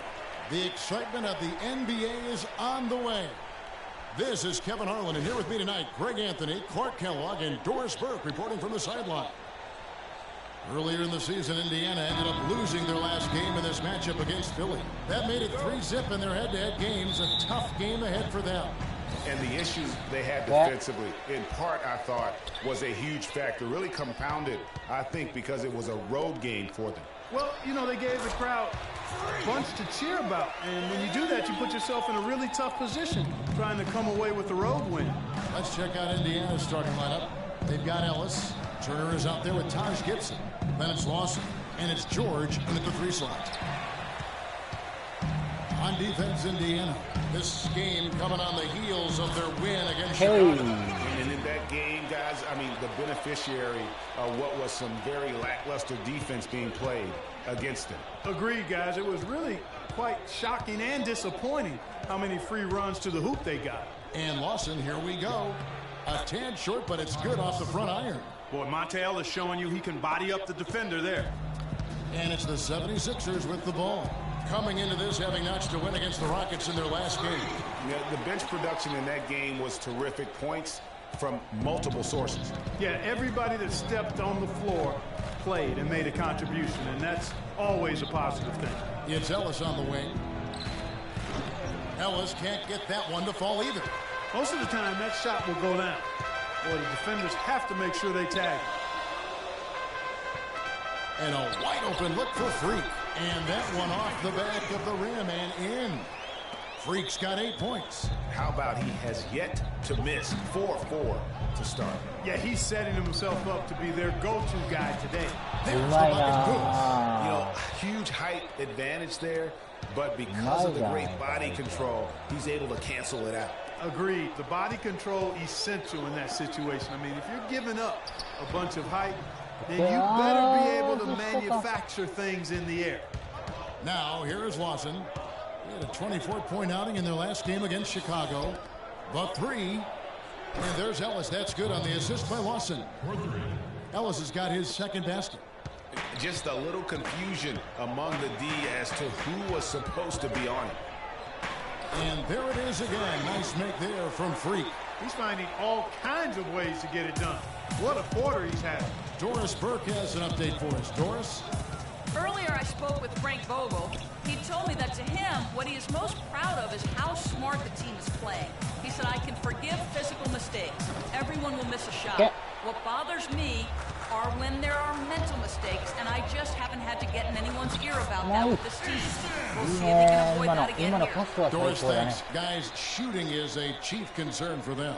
The excitement of the NBA is on the way. This is Kevin Harlan, and here with me tonight, Greg Anthony, Clark Kellogg, and Doris Burke reporting from the sideline. Earlier in the season, Indiana ended up losing their last game in this matchup against Philly. That made it 3-zip in their head-to-head games. A tough game ahead for them. And the issues they had defensively, in part, I thought, was a huge factor. Really compounded, I think, because it was a road game for them. Well, you know, they gave the crowd a bunch to cheer about. And when you do that, you put yourself in a really tough position trying to come away with the road win. Let's check out Indiana's starting lineup. They've got Ellis. Turner is out there with Taj Gibson. Then it's Lawson. And it's George in at the 3 slot. On defense, Indiana. This game coming on the heels of their win against Chicago. And in that game, guys, I mean, the beneficiary of what was some very lackluster defense being played against them. Agreed, guys. It was really quite shocking and disappointing how many free runs to the hoop they got. And Lawson, here we go. A tad short, but it's good off the front iron. Boy, Montel is showing you he can body up the defender there. And it's the 76ers with the ball. Coming into this, having notched a win against the Rockets in their last game. Yeah, the bench production in that game was terrific. Points from multiple sources. Yeah, everybody that stepped on the floor played and made a contribution, and that's always a positive thing. It's Ellis on the wing. Ellis can't get that one to fall either. Most of the time, that shot will go down. Boy, the defenders have to make sure they tag him. And a wide open look for Freak. And that one off the back of the rim and in. Freak's got 8 points. How about he has yet to miss 4-4 to start? Yeah, he's setting himself up to be their go-to guy today. There's the bucket good. You know, huge height advantage there, but because of the great body control, he's able to cancel it out. Agreed. The body control essential in that situation. I mean, if you're giving up a bunch of height, then you better be able to manufacture things in the air. Now, here is Lawson. He had a 24-point outing in their last game against Chicago. The 3. And there's Ellis. That's good on the assist by Lawson. Ellis has got his second basket. Just a little confusion among the D as to who was supposed to be on it. And there it is again. Nice make there from Freak. He's finding all kinds of ways to get it done. What a quarter he's had. Doris Burke has an update for us. Doris? Earlier I spoke with Frank Vogel. He told me that to him, what he is most proud of is how smart the team is playing. He said, I can forgive physical mistakes. Everyone will miss a shot. Yeah. What bothers me are when there are mental mistakes, and I just haven't had to get in anyone's ear about that with this team. We'll see if they can avoid that again here. Doris thinks guys shooting is a chief concern for them.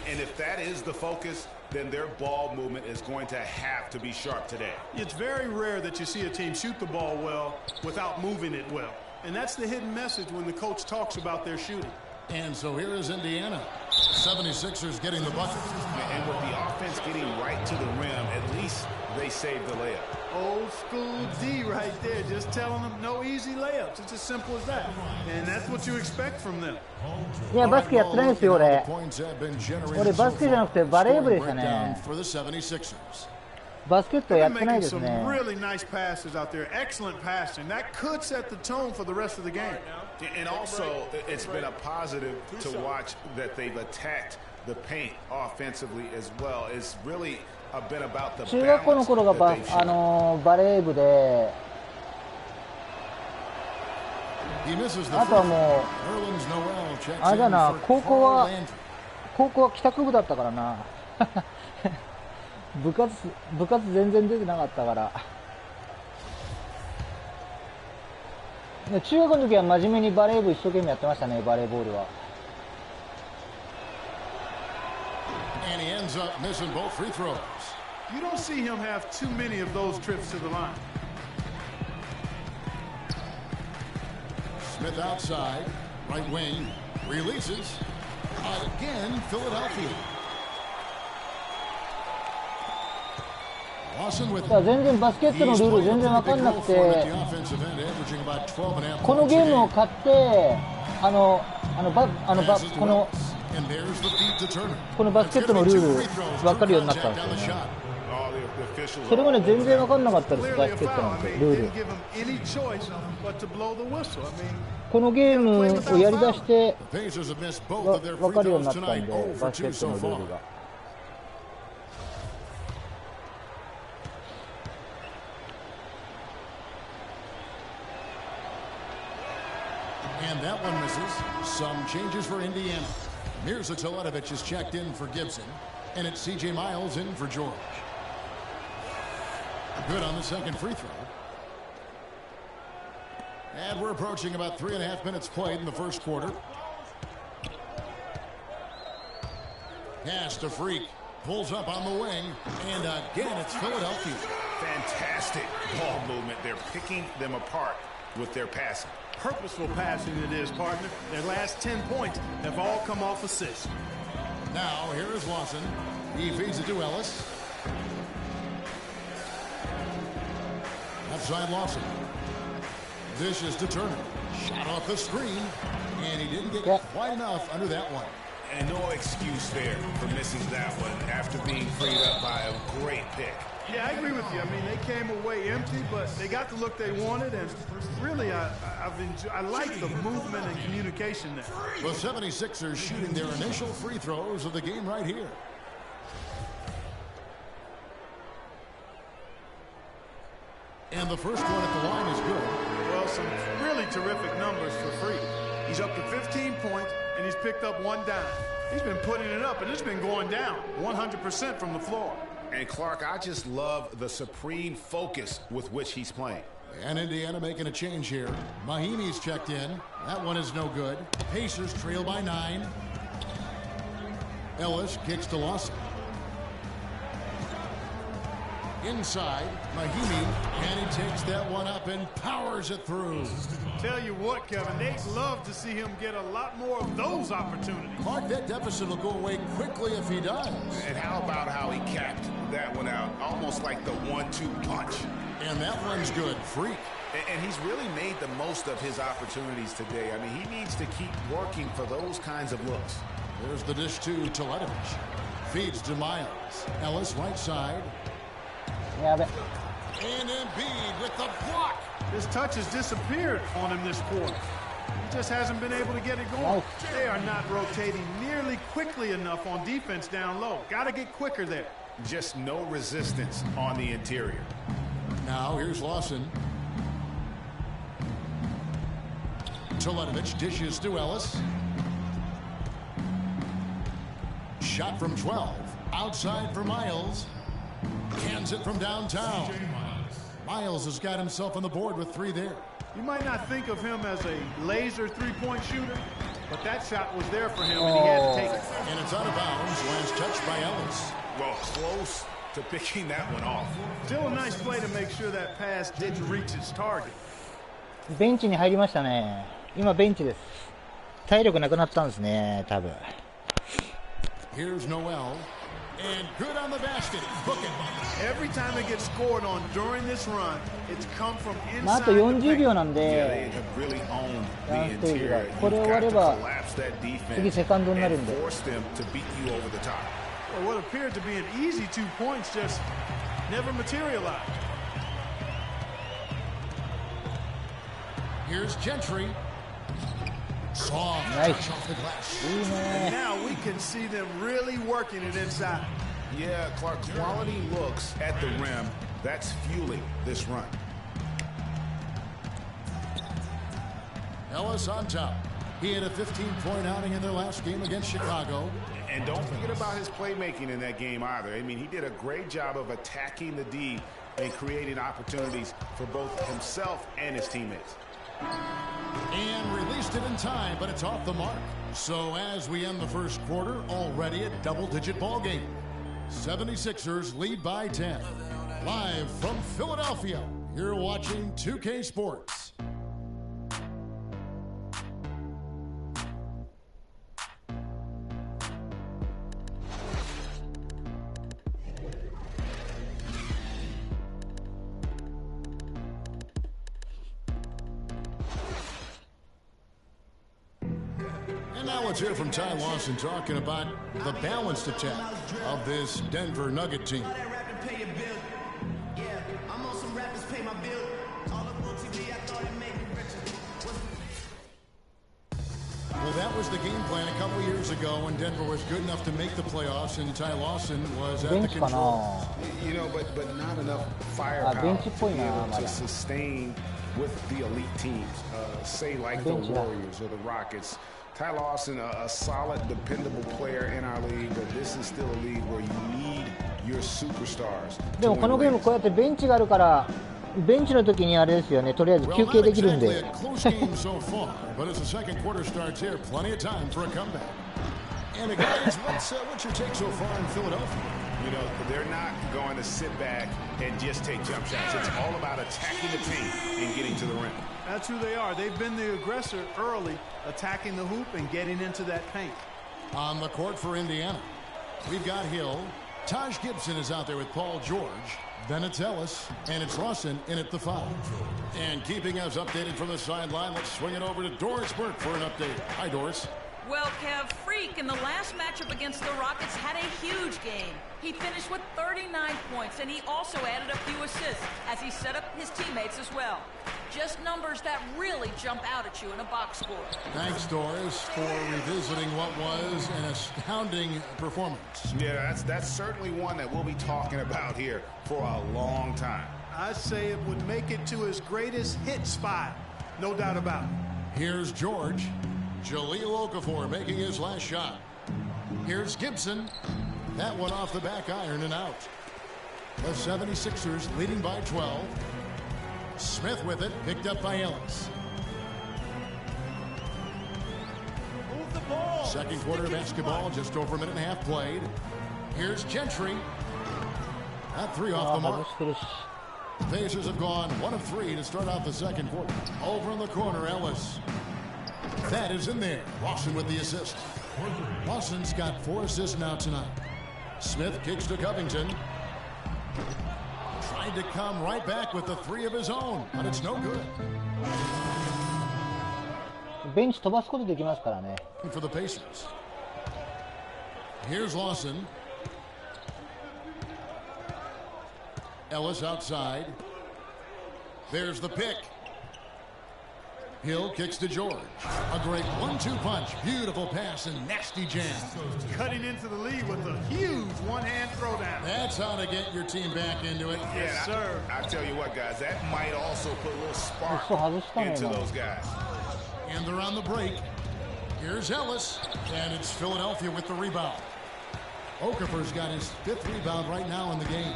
And if that is the focus, then their ball movement is going to have to be sharp today. It's very rare that you see a team shoot the ball well without moving it well. And that's the hidden message when the coach talks about their shooting. And so here is Indiana. 76ers getting the bucket. And with the offense getting right to the rim, at least they saved the layup. Old school D right there, just telling them no easy layups. It's as simple as that. And that's what you expect from them. いや、バスケやってないですよ、俺。俺、バスケじゃなくてバレー部でしたね。バスケットやってないですね。Some really nice passes out there. Excellent passing. That could set the tone for the rest of the game. And also, it's been a positive to watch that they've attacked the paint offensively as well. It's really been about the balance. 中学校の頃がバレー部で、あとはもう、あれだな、高校は帰宅部だったからな。部活全然出てなかったから。中学の時は真面目にバレー部一生懸命やってましたね、バレーボールは。And he ends up missing both free throws. You don't see him have too many of those trips to the line. Smith outside, right wing, releases. Again, Philadelphia. 全然バスケットのルール全然分かんなくて、このゲームを買ってこのバスケットのルール分かるようになったんですよね。それまで全然分かんなかったです、バスケットなんてルール。このゲームをやりだして分かるようになったんで、バスケットのルールが。And that one misses. Some changes for Indiana. Mirza Teletovic is checked in for Gibson. And it's C.J. Miles in for George. Good on the second free throw. And we're approaching about 3.5 minutes played in the first quarter. Pass to Freak. Pulls up on the wing. And again, it's Philadelphia. Fantastic ball movement. They're picking them apart with their passing. Purposeful passing it is, partner. Their last 10 points have all come off assists. Now, here is Lawson. He feeds it to Ellis. Outside Lawson. Dish is to Turner. Shot off the screen. And he didn't get quite enough under that one. And no excuse there for missing that one after being freed up by a great pick. Yeah, I agree with you. I mean, they came away empty, but they got the look they wanted, and really, I like the movement and communication there. The 76ers shooting their initial free throws of the game right here. And the first one at the line is good. Well, some really terrific numbers for Free. He's up to 15 points, and he's picked up 1 dime. He's been putting it up, and it's been going down 100% from the floor. And Clark, I just love the supreme focus with which he's playing. And Indiana making a change here. Mahimi's checked in. That one is no good. Pacers trail by 9. Ellis kicks to Lawson. Inside, Mahimi, and he takes that one up and powers it through. Tell you what, Kevin, they'd love to see him get a lot more of those opportunities. Clark, that deficit will go away quickly if he does. And how about how he capped that one out, almost like the 1-2 punch. And that one's good. Freak. And he's really made the most of his opportunities today. I mean, he needs to keep working for those kinds of looks. There's the dish to Teletovic. Feeds to Miles. Ellis right side. And Embiid with the block. His touch has disappeared on him this quarter. He just hasn't been able to get it going. They are not rotating nearly quickly enough on defense down low. Got to get quicker there. Just no resistance on the interior. Now here's Lawson. Teletovic dishes to Ellis. Shot from 12. Outside for Miles. Cans it from downtown. Miles has got himself on the board with 3 there. You might not think of him as a laser three-point shooter, but that shot was there for him, and he had to take it. And it's out of bounds. Last touch by Ellis. Well, close to picking that one off. Still a nice play to make sure that pass didn't reach its target. ベンチに入りましたね。今ベンチです。体力なくなったんですね、多分。Here's Noel. And good on the basket. Book it. Every time it gets scored on during this run, it's come from まああと inside 40 秒なんで、 really owned ダウン the ステージが interior. これ You've 終わ got れ to ば collapse that defense 次セカンドになるんで and force them to beat you over the top. Well, what appeared to be an easy 2 points just never materialized. Here's Gentry. Soft Nice. touch off the glass. And now we can see them really working it inside. Yeah, Clark, quality looks at the rim. That's fueling this run. Ellis on top. He had a 15-point outing in their last game against Chicago. And don't forget about his playmaking in that game either. I mean, he did a great job of attacking the D and creating opportunities for both himself and his teammates. And released it in time, but it's off the mark. So as we end the first quarter, already a double-digit ball game. 76ers lead by 10. Live from Philadelphia, you're watching 2K Sports. Let's hear from Ty Lawson talking about the balanced attack of this Denver Nugget team. Well, that was the game plan a couple years ago when Denver was good enough to make the playoffs and Ty Lawson was at the control. You know, but not enough firepower to be able to sustain with the elite teams, say like the Warriors or the Rockets. Ty Lawson, a solid, dependable player in our league, but this is still a league where you need your superstars. でもこのゲームこうやってベンチがあるから、ベンチの時にあれですよね、とりあえず休憩できるんで。And guys, what's your take so far in Philadelphia? You know, they're not going to sit back and just take jump shots. It's all about attacking the paint and getting to the rim. That's who they are. They've been the aggressor early, attacking the hoop and getting into that paint. On the court for Indiana, we've got Hill. Taj Gibson is out there with Paul George. Then it's Ellis, and it's Lawson in at the foul. And keeping us updated from the sideline, let's swing it over to Doris Burke for an update. Hi, Doris. Well, Kev, Freak in the last matchup against the Rockets had a huge game. He finished with 39 points, and he also added a few assists as he set up his teammates as well. Just numbers that really jump out at you in a box score. Thanks, Doris, for revisiting what was an astounding performance. Yeah, that's certainly one that we'll be talking about here for a long time. I'd say it would make it to his greatest hit spot, no doubt about it. Here's George. Jahlil Okafor making his last shot. Here's Gibson. That one off the back iron and out. The 76ers leading by 12. Smith with it, picked up by Ellis. Move the ball. Second quarter basketball, just over a minute and a half played. Here's Gentry. That three off the mark. Pacers have gone 1 of 3 to start out the second quarter. Over in the corner, Ellis. That is in there. Lawson with the assist. Lawson's got 4 assists now tonight. Smith kicks to Covington. Tried to come right back with the 3 of his own, but it's no good. ベンチ飛ばすことできますからね。For the Pacers. Here's Lawson. Ellis outside. There's the pick. Hill kicks to George. A great 1-2 punch. Beautiful pass and nasty jam. Cutting into the lead with a huge one-hand throwdown. That's how to get your team back into it. Yes, sir. I tell you what, guys, that might also put a little spark into those guys. And they're on the break. Here's Ellis, and it's Philadelphia with the rebound. Okafor's got his 5th rebound right now in the game.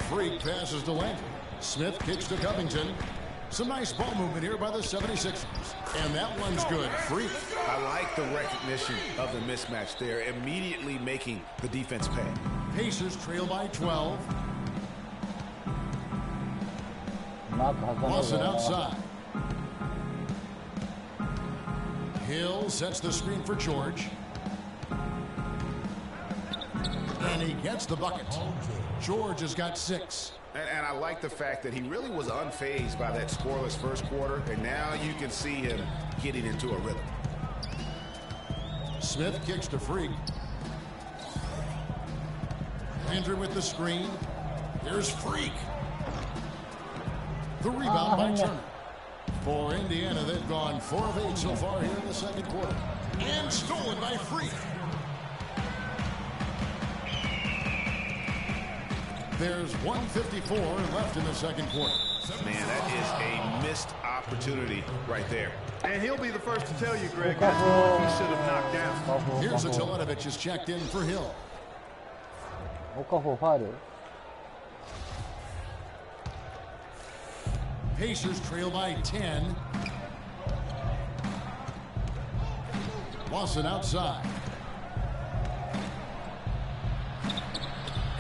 Freak passes to Landry. Smith kicks to Covington. Some nice ball movement here by the 76ers. And that one's good. Freak. I like the recognition of the mismatch there, immediately making the defense pay. Pacers trail by 12. Lawson outside. Hill sets the screen for George. And he gets the bucket. George has got 6. And I like the fact that he really was unfazed by that scoreless first quarter, and now you can see him getting into a rhythm. Smith kicks to Freak. Landry with the screen. Here's Freak. The rebound by Turner. For Indiana, they've gone 4 of 8 so far here in the second quarter. And stolen by Freak. There's 1:54 left in the second quarter. Man, that is a missed opportunity right there. And he'll be the first to tell you, Greg, that's what he should have knocked down. Here's a Teletovic is checked in for Hill. Okafor foul. Pacers trail by 10. Lawson outside.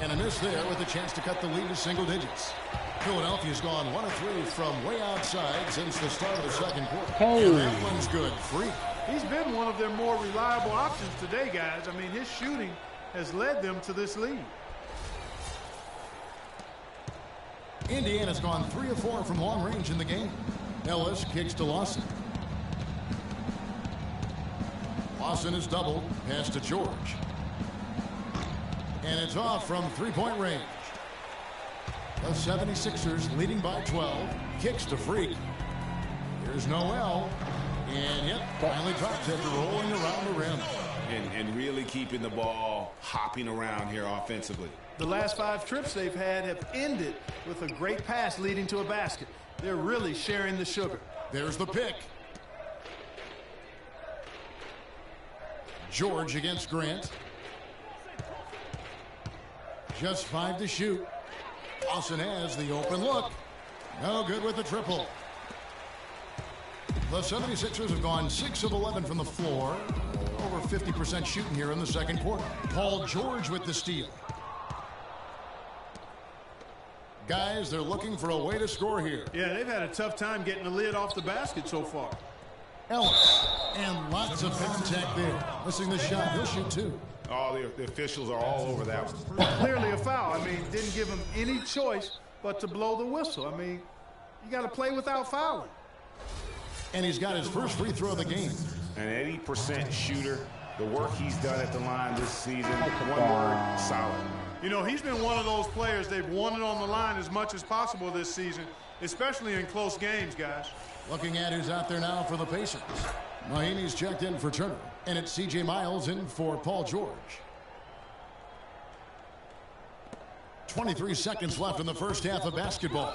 And a miss there with a chance to cut the lead to single digits. Philadelphia's gone 1 of 3 from way outside since the start of the second quarter. And that one's good. Freak. He's been one of their more reliable options today, guys. I mean, his shooting has led them to this lead. Indiana's gone 3 of 4 from long range in the game. Ellis kicks to Lawson. Lawson is doubled. Pass to George. And it's off from 3-point range. The 76ers leading by 12. Kicks to Freak. Here's Noel. And yep, finally drops after rolling around the rim. And really keeping the ball hopping around here offensively. The last 5 trips they've had have ended with a great pass leading to a basket. They're really sharing the sugar. There's the pick. George against Grant. Just 5 to shoot. Dawson has the open look. No good with the triple. The 76ers have gone 6 of 11 from the floor. Over 50% shooting here in the second quarter. Paul George with the steal. Guys, they're looking for a way to score here. Yeah, they've had a tough time getting the lid off the basket so far. Ellis, and lots of contact there. Missing the shot, he'll shoot 2. Oh, the officials are all over that one. Clearly a foul. I mean, didn't give him any choice but to blow the whistle. I mean, you got to play without fouling. And he's got his first free throw of the game. An 80% shooter. The work he's done at the line this season, one word, solid. You know, he's been one of those players they've wanted on the line as much as possible this season, especially in close games, guys. Looking at who's out there now for the Pacers. Mahinmi's checked in for Turner, and it's C.J. Miles in for Paul George. 23 seconds left in the first half of basketball.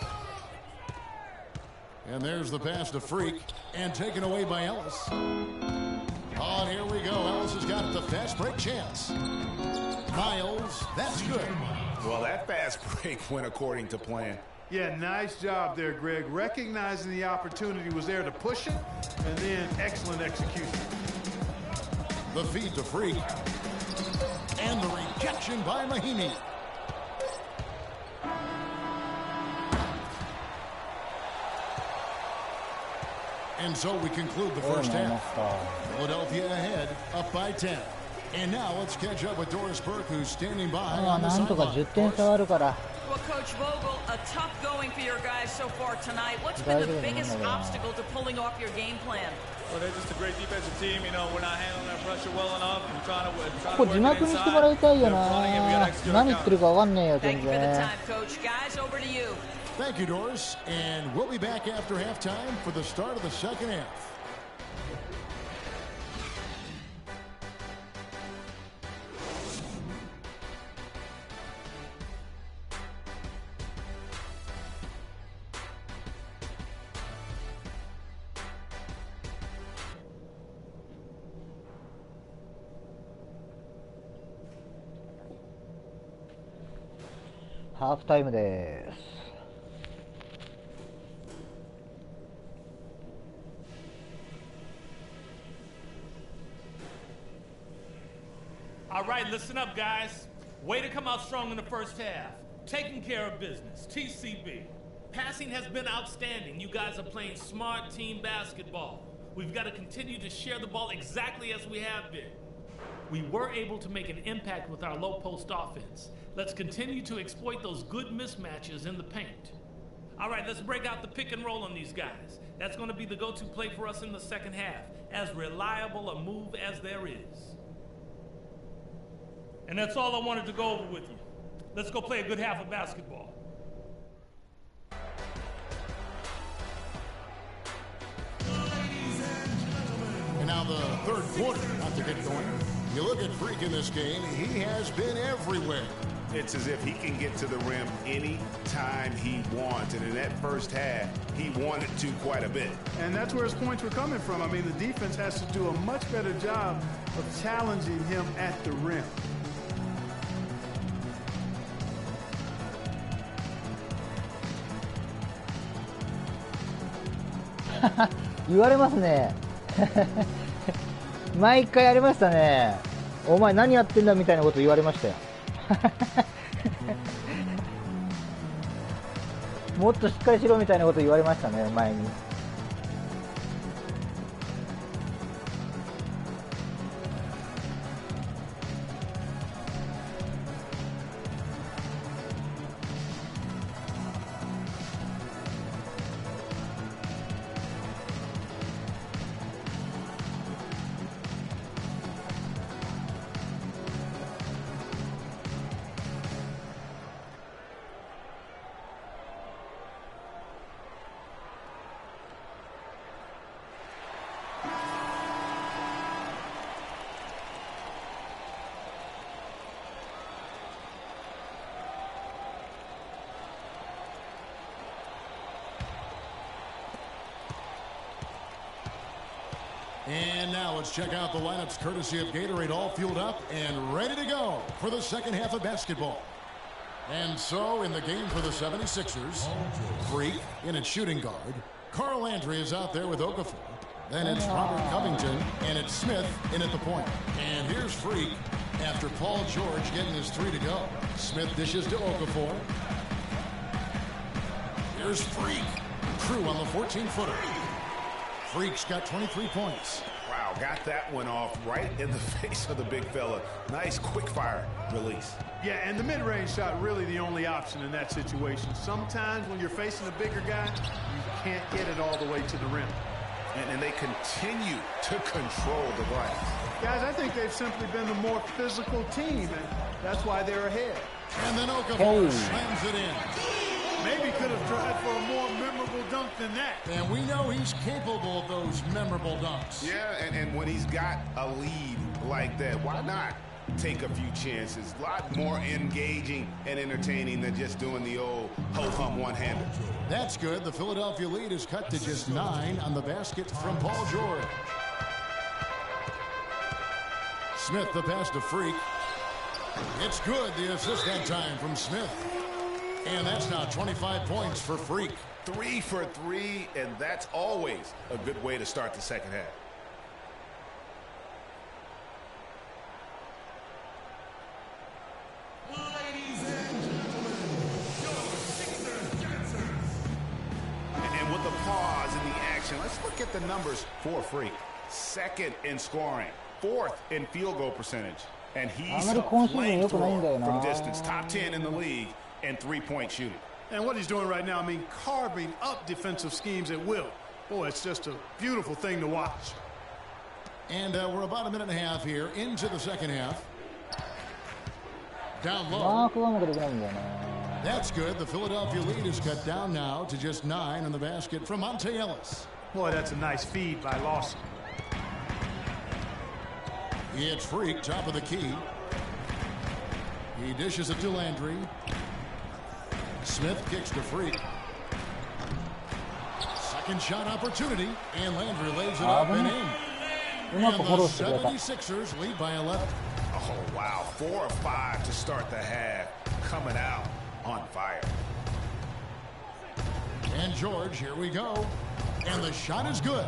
And there's the pass to Freak, and taken away by Ellis. Oh, and here we go. Ellis has got the fast break chance. Miles, that's good. Well, that fast break went according to plan. Yeah, nice job there, Greg. Recognizing the opportunity was there to push it, and then excellent execution. The feed to Freak. And the rejection by Mahinmi. And so we conclude the first half. Philadelphia ahead, up by 10. And now let's catch up with Doris Burke, who's standing by on the sideline. Well, Coach Vogel, a tough going for your guys so far tonight. What's been the biggest obstacle to pulling off your game plan? Well, they're just a great defensive team. You know, we're not handling that pressure well enough. We're trying to これ字幕にしてもらいたいよな。何言ってるかわかんねえよ、全 Thank you for the 然。 time, Coach. Guys, over to you. Thank you, Doris. And we'll be back after halftime for the start of the second half. Half time です。All right, listen up, guys. Way to come out strong in the first half. Taking care of business. TCB. Passing has been outstanding. You guys are playing smart team basketball. We've got to continue to share the ball exactly as we have been. We were able to make an impact with our low post offense. Let's continue to exploit those good mismatches in the paint. All right, let's break out the pick and roll on these guys. That's going to be the go-to play for us in the second half. As reliable a move as there is. And that's all I wanted to go over with you. Let's go play a good half of basketball. And now the third quarter, not to get going. You look at Freak in this game, he has been everywhere. It's as if he can get to the rim any time he wants. And in that first half, he wanted to quite a bit. And that's where his points were coming from. I mean, the defense has to do a much better job of challenging him at the rim. 言われますね。毎回やりましたね。お前何やってんだみたいなこと言われましたよ。もっとしっかりしろみたいなこと言われましたね、前に。And now let's check out the lineups courtesy of Gatorade, all fueled up and ready to go for the second half of basketball. And so in the game for the 76ers, Freak in at shooting guard. Carl Landry is out there with Okafor. Then it's Robert Covington, and it's Smith in at the point. And here's Freak after Paul George getting his 3 to go. Smith dishes to Okafor. Here's Freak. Crew on the 14-footer. Freak's got 23 points. Wow, got that one off right in the face of the big fella. Nice quick-fire release. Yeah, and the mid-range shot really the only option in that situation. Sometimes when you're facing a bigger guy, you can't get it all the way to the rim. And they continue to control the glass. Guys, I think they've simply been the more physical team, and that's why they're ahead. And then Okafor slams it in. Maybe could have tried for a more memorable dunk than that. And we know he's capable of those memorable dunks. Yeah, and when he's got a lead like that, why not take a few chances? A lot more engaging and entertaining than just doing the old ho-hum one-hander. That's good. The Philadelphia lead is cut to just 9 on the basket from Paul George. Smith, the pass to Freak. It's good. The assist that time from Smith. And that's now 25 points for Freak. 3 for 3, and that's always a good way to start the second half. Ladies and gentlemen, your Sixers dancers. And with the pause in the action, let's look at the numbers for Freak. 2nd in scoring, 4th in field goal percentage, and he's a flamethrower from distance. Top 10 in the league and 3-point shooting. And what he's doing right now, I mean, carving up defensive schemes at will. Boy, it's just a beautiful thing to watch. And we're about a minute and a half here into the second half. Down low. That's good. The Philadelphia lead is cut down now to just 9 on the basket from Monte Ellis. Boy, that's a nice feed by Lawson. It's Freak, top of the key. He dishes it to Landry. Smith kicks to Freak. Second shot opportunity, and Landry lays it up and in. And the 76ers lead by 11. Oh, wow. 4 of 5 to start the half. Coming out on fire. And George, here we go. And the shot is good.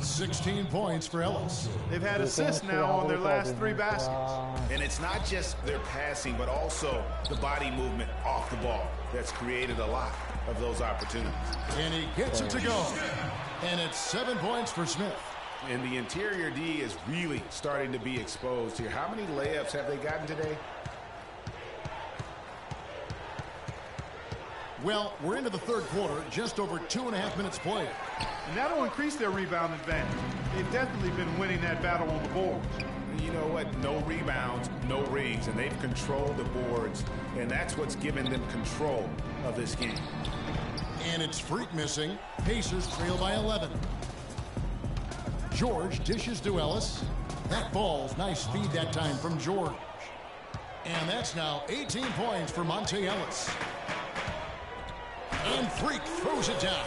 16 points for Ellis. They've had assists now on their last 3 baskets. And it's not just their passing, but also the body movement off the ball that's created a lot of those opportunities. And he gets it to go. And it's 7 points for Smith. And the interior D is really starting to be exposed here. How many layups have they gotten today? Well, we're into the third quarter, just over 2.5 minutes played. And that'll increase their rebound advantage. They've definitely been winning that battle on the boards. You know what? No rebounds, no rings, and they've controlled the boards, and that's what's given them control of this game. And it's Freak missing. Pacers trail by 11. George dishes to Ellis. That ball's nice feed that time from George. And that's now 18 points for Monte Ellis. And Freak throws it down.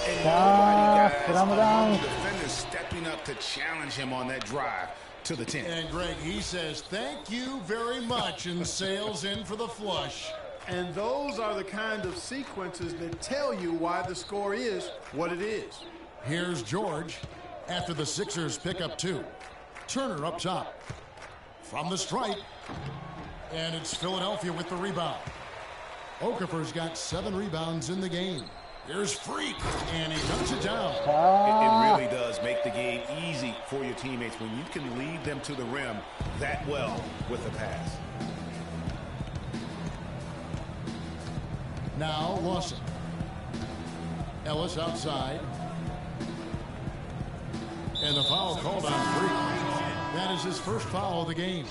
And nobody, guys, the defender stepping up to challenge him on that drive to the 10. And Greg, he says, thank you very much, and sails in for the flush. And those are the kind of sequences that tell you why the score is what it is. Here's George after the Sixers pick up 2. Turner up top. From the stripe. And it's Philadelphia with the rebound. Okafor's got 7 rebounds in the game. Here's Freak, and he knocks it down. It really does make the game easy for your teammates when you can lead them to the rim that well with a pass. Now Lawson. Ellis outside. And the foul called on Freak. That is his first foul of the game.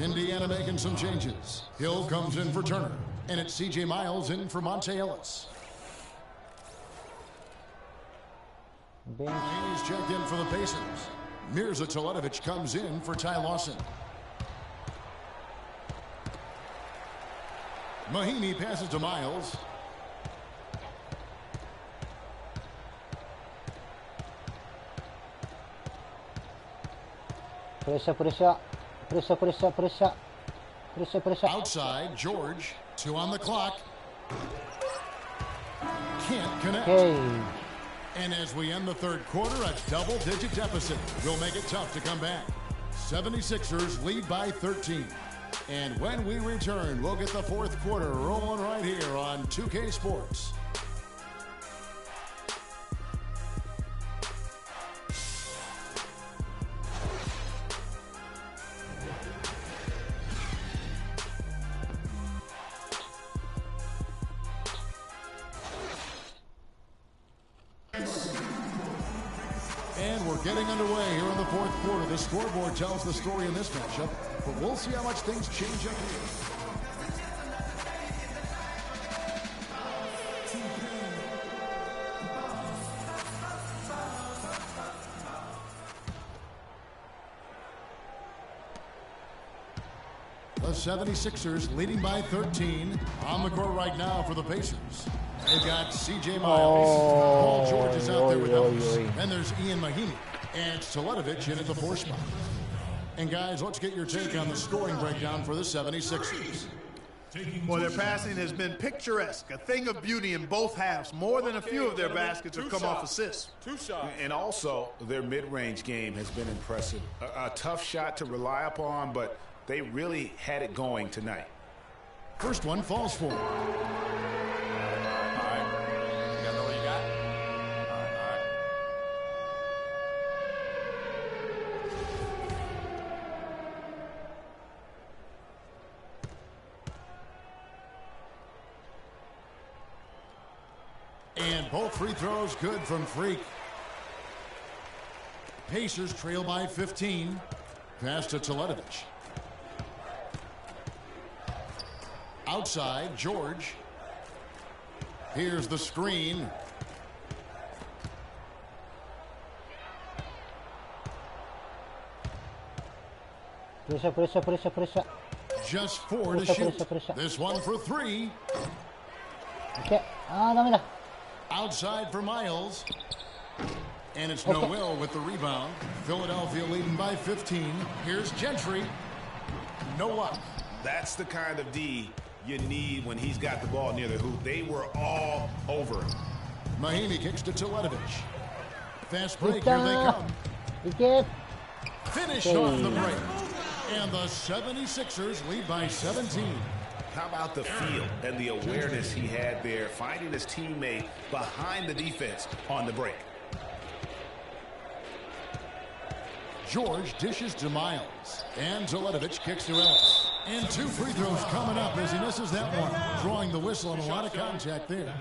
Indiana making some changes. Hill comes in for Turner. And it's C.J. Miles in for Monte Ellis. He's checked in for the Pacers. Mirza Teletovic comes in for Ty Lawson. Mahinmi passes to Miles. プレッシャープレッシャープレッシャープレッシャープレッシャープレッシャープレッシャー。 Outside, George, 2 on the clock. Can't connect. Okay. And as we end the third quarter, a double-digit deficit will make it tough to come back. 76ers lead by 13. And when we return, we'll get the fourth quarter rolling right here on 2K Sports. And we're getting underway here in the fourth quarter. The scoreboard tells the story in this matchup, but we'll see how much things change up here. The 76ers leading by 13 on the court right now for the Pacers. They've got C.J. Miles. Paul George is out there with Ellis. And there's Ian Mahinmi. And Stoletovic in at the 4 spot. And guys, let's get your take on the scoring breakdown for the 76ers. Well, their passing has been picturesque, a thing of beauty in both halves. More than a few of their baskets have come off assists. 2 shots. And also, their mid-range game has been impressive. A tough shot to rely upon, but they really had it going tonight. First one falls for. And both free throws good from Freak. Pacers trail by 15. Pass to Stoletovic. Outside, George. Here's the screen. Pressure, pressure, pressure, pressure. Just 4 to shoot. This one for 3. Okay. Ah, ダメだ。 Outside for Miles. And it's no will with the rebound. Philadelphia leading by 15. Here's Gentry. No luck. That's the kind of D you need when he's got the ball near the hoop. They were all over him. Mahinmi kicks to Stoletovic. Fast break, here they come. Finish off the break. And the 76ers lead by 17. How about the feel and the awareness he had there, finding his teammate behind the defense on the break. George dishes to Miles. And Stoletovic kicks to Ellis. And 2 free throws coming up as he misses that one. Drawing the whistle and a lot of contact there.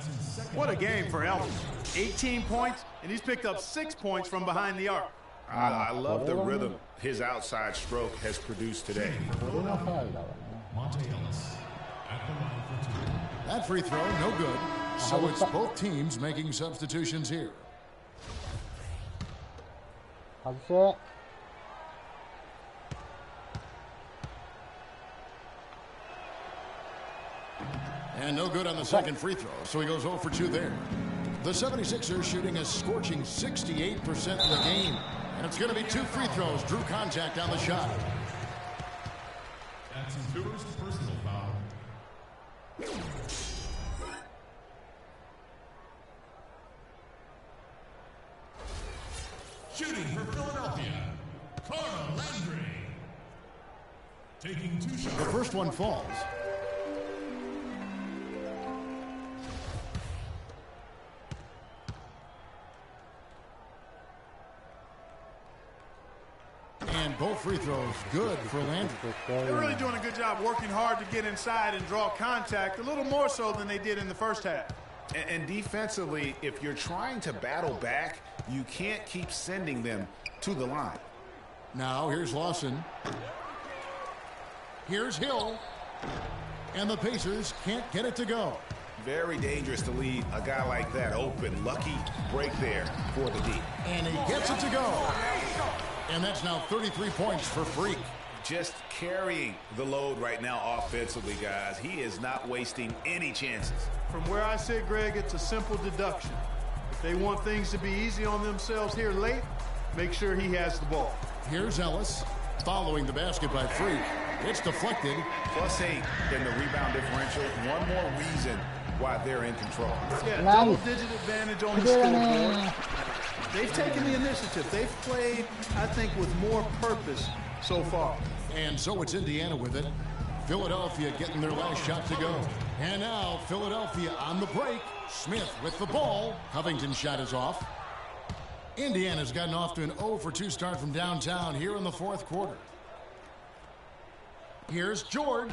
What a game for Ellis. 18 points, and he's picked up 6 points from behind the arc. I love the rhythm his outside stroke has produced today. That free throw, no good. So it's both teams making substitutions here. And no good on the second free throw, so he goes 0 for 2 there. The 76ers shooting a scorching 68% of the game. And it's going to be 2 free throws. Drew contact on the shot. That's his first personal foul. Shooting for Philadelphia, Carl Landry. Taking 2 shots. The first one falls. And both free throws good for Landry. They're really doing a good job working hard to get inside and draw contact, a little more so than they did in the first half. And defensively, if you're trying to battle back, you can't keep sending them to the line. Now here's Lawson. Here's Hill. And the Pacers can't get it to go. Very dangerous to leave a guy like that open. Lucky break there for the D. And he gets it to go. And that's now 33 points for Freak. Just carrying the load right now offensively, guys. He is not wasting any chances. From where I sit, Greg, it's a simple deduction. If they want things to be easy on themselves here late, make sure he has the ball. Here's Ellis. Following the basket by Freak. It's deflected. +8 in the rebound differential. One more reason why they're in control. Yeah, double-digit advantage on the scoreboard. They've taken the initiative. They've played, I think, with more purpose so far. And so it's Indiana with it. Philadelphia getting their last shot to go. And now Philadelphia on the break. Smith with the ball. Covington's shot is off. Indiana's gotten off to an 0-for-2 start from downtown here in the fourth quarter. Here's George.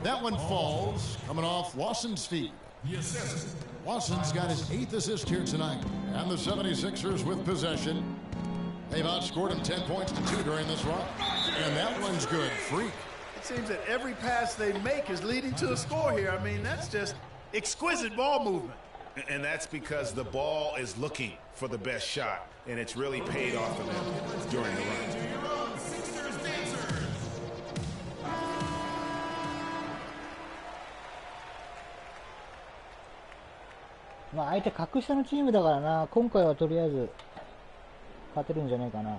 That one falls, coming off Lawson's feet. Yes. Lawson's got his 8th assist here tonight. And the 76ers with possession. They've outscored him 10 points to 2 during this run. And that one's good. Freak. It seems that every pass they make is leading to a score here. I mean, that's just exquisite ball movement. And that's because the ball is looking for the best shot, and it's really paid off for them during the run.まあ相手格下のチームだからな、今回はとりあえず勝てるんじゃないかな。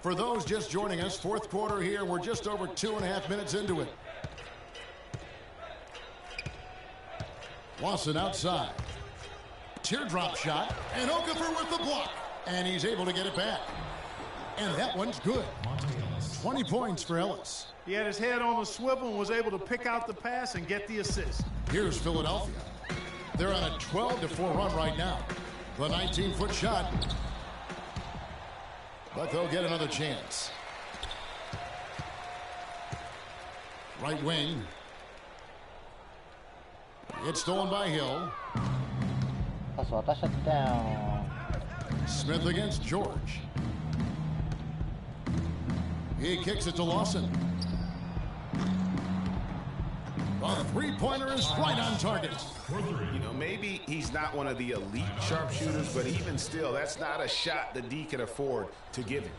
For those just joining us, fourth quarter here. We're just over 2.5 minutes into it. Lawson outside. Teardrop shot. And Okafor with the block. And he's able to get it back. And that one's good. 20 points for Ellis. He had his head on a swivel and was able to pick out the pass and get the assist. Here's Philadelphia. They're on a 12-4 run right now. The 19-foot shot. But they'll get another chance. Right wing. It's stolen by Hill. Smith against George. He kicks it to Lawson. The three-pointer is right on target. You know, maybe he's not one of the elite sharpshooters, but even still, that's not a shot the D can afford to give him.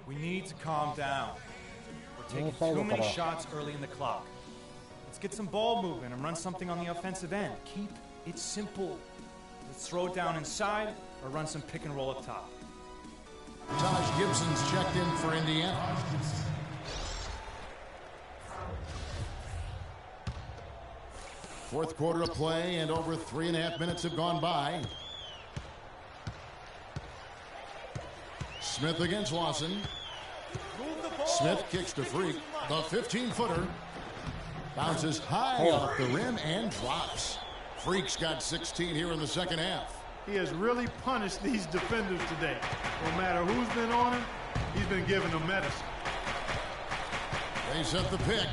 We need to calm down. We're taking too many shots early in the clock. Let's get some ball movement and run something on the offensive end. Keep it simple. Let's throw it down inside or run some pick and roll up top. Taj Gibson's checked in for Indiana. Fourth quarter of play, and over 3.5 minutes have gone by. Smith against Lawson. Smith kicks to Freak. The 15-footer bounces high off the rim and drops. Freak's got 16 here in the second half. He has really punished these defenders today. No matter who's been on him, he's been giving them medicine. They set the pick.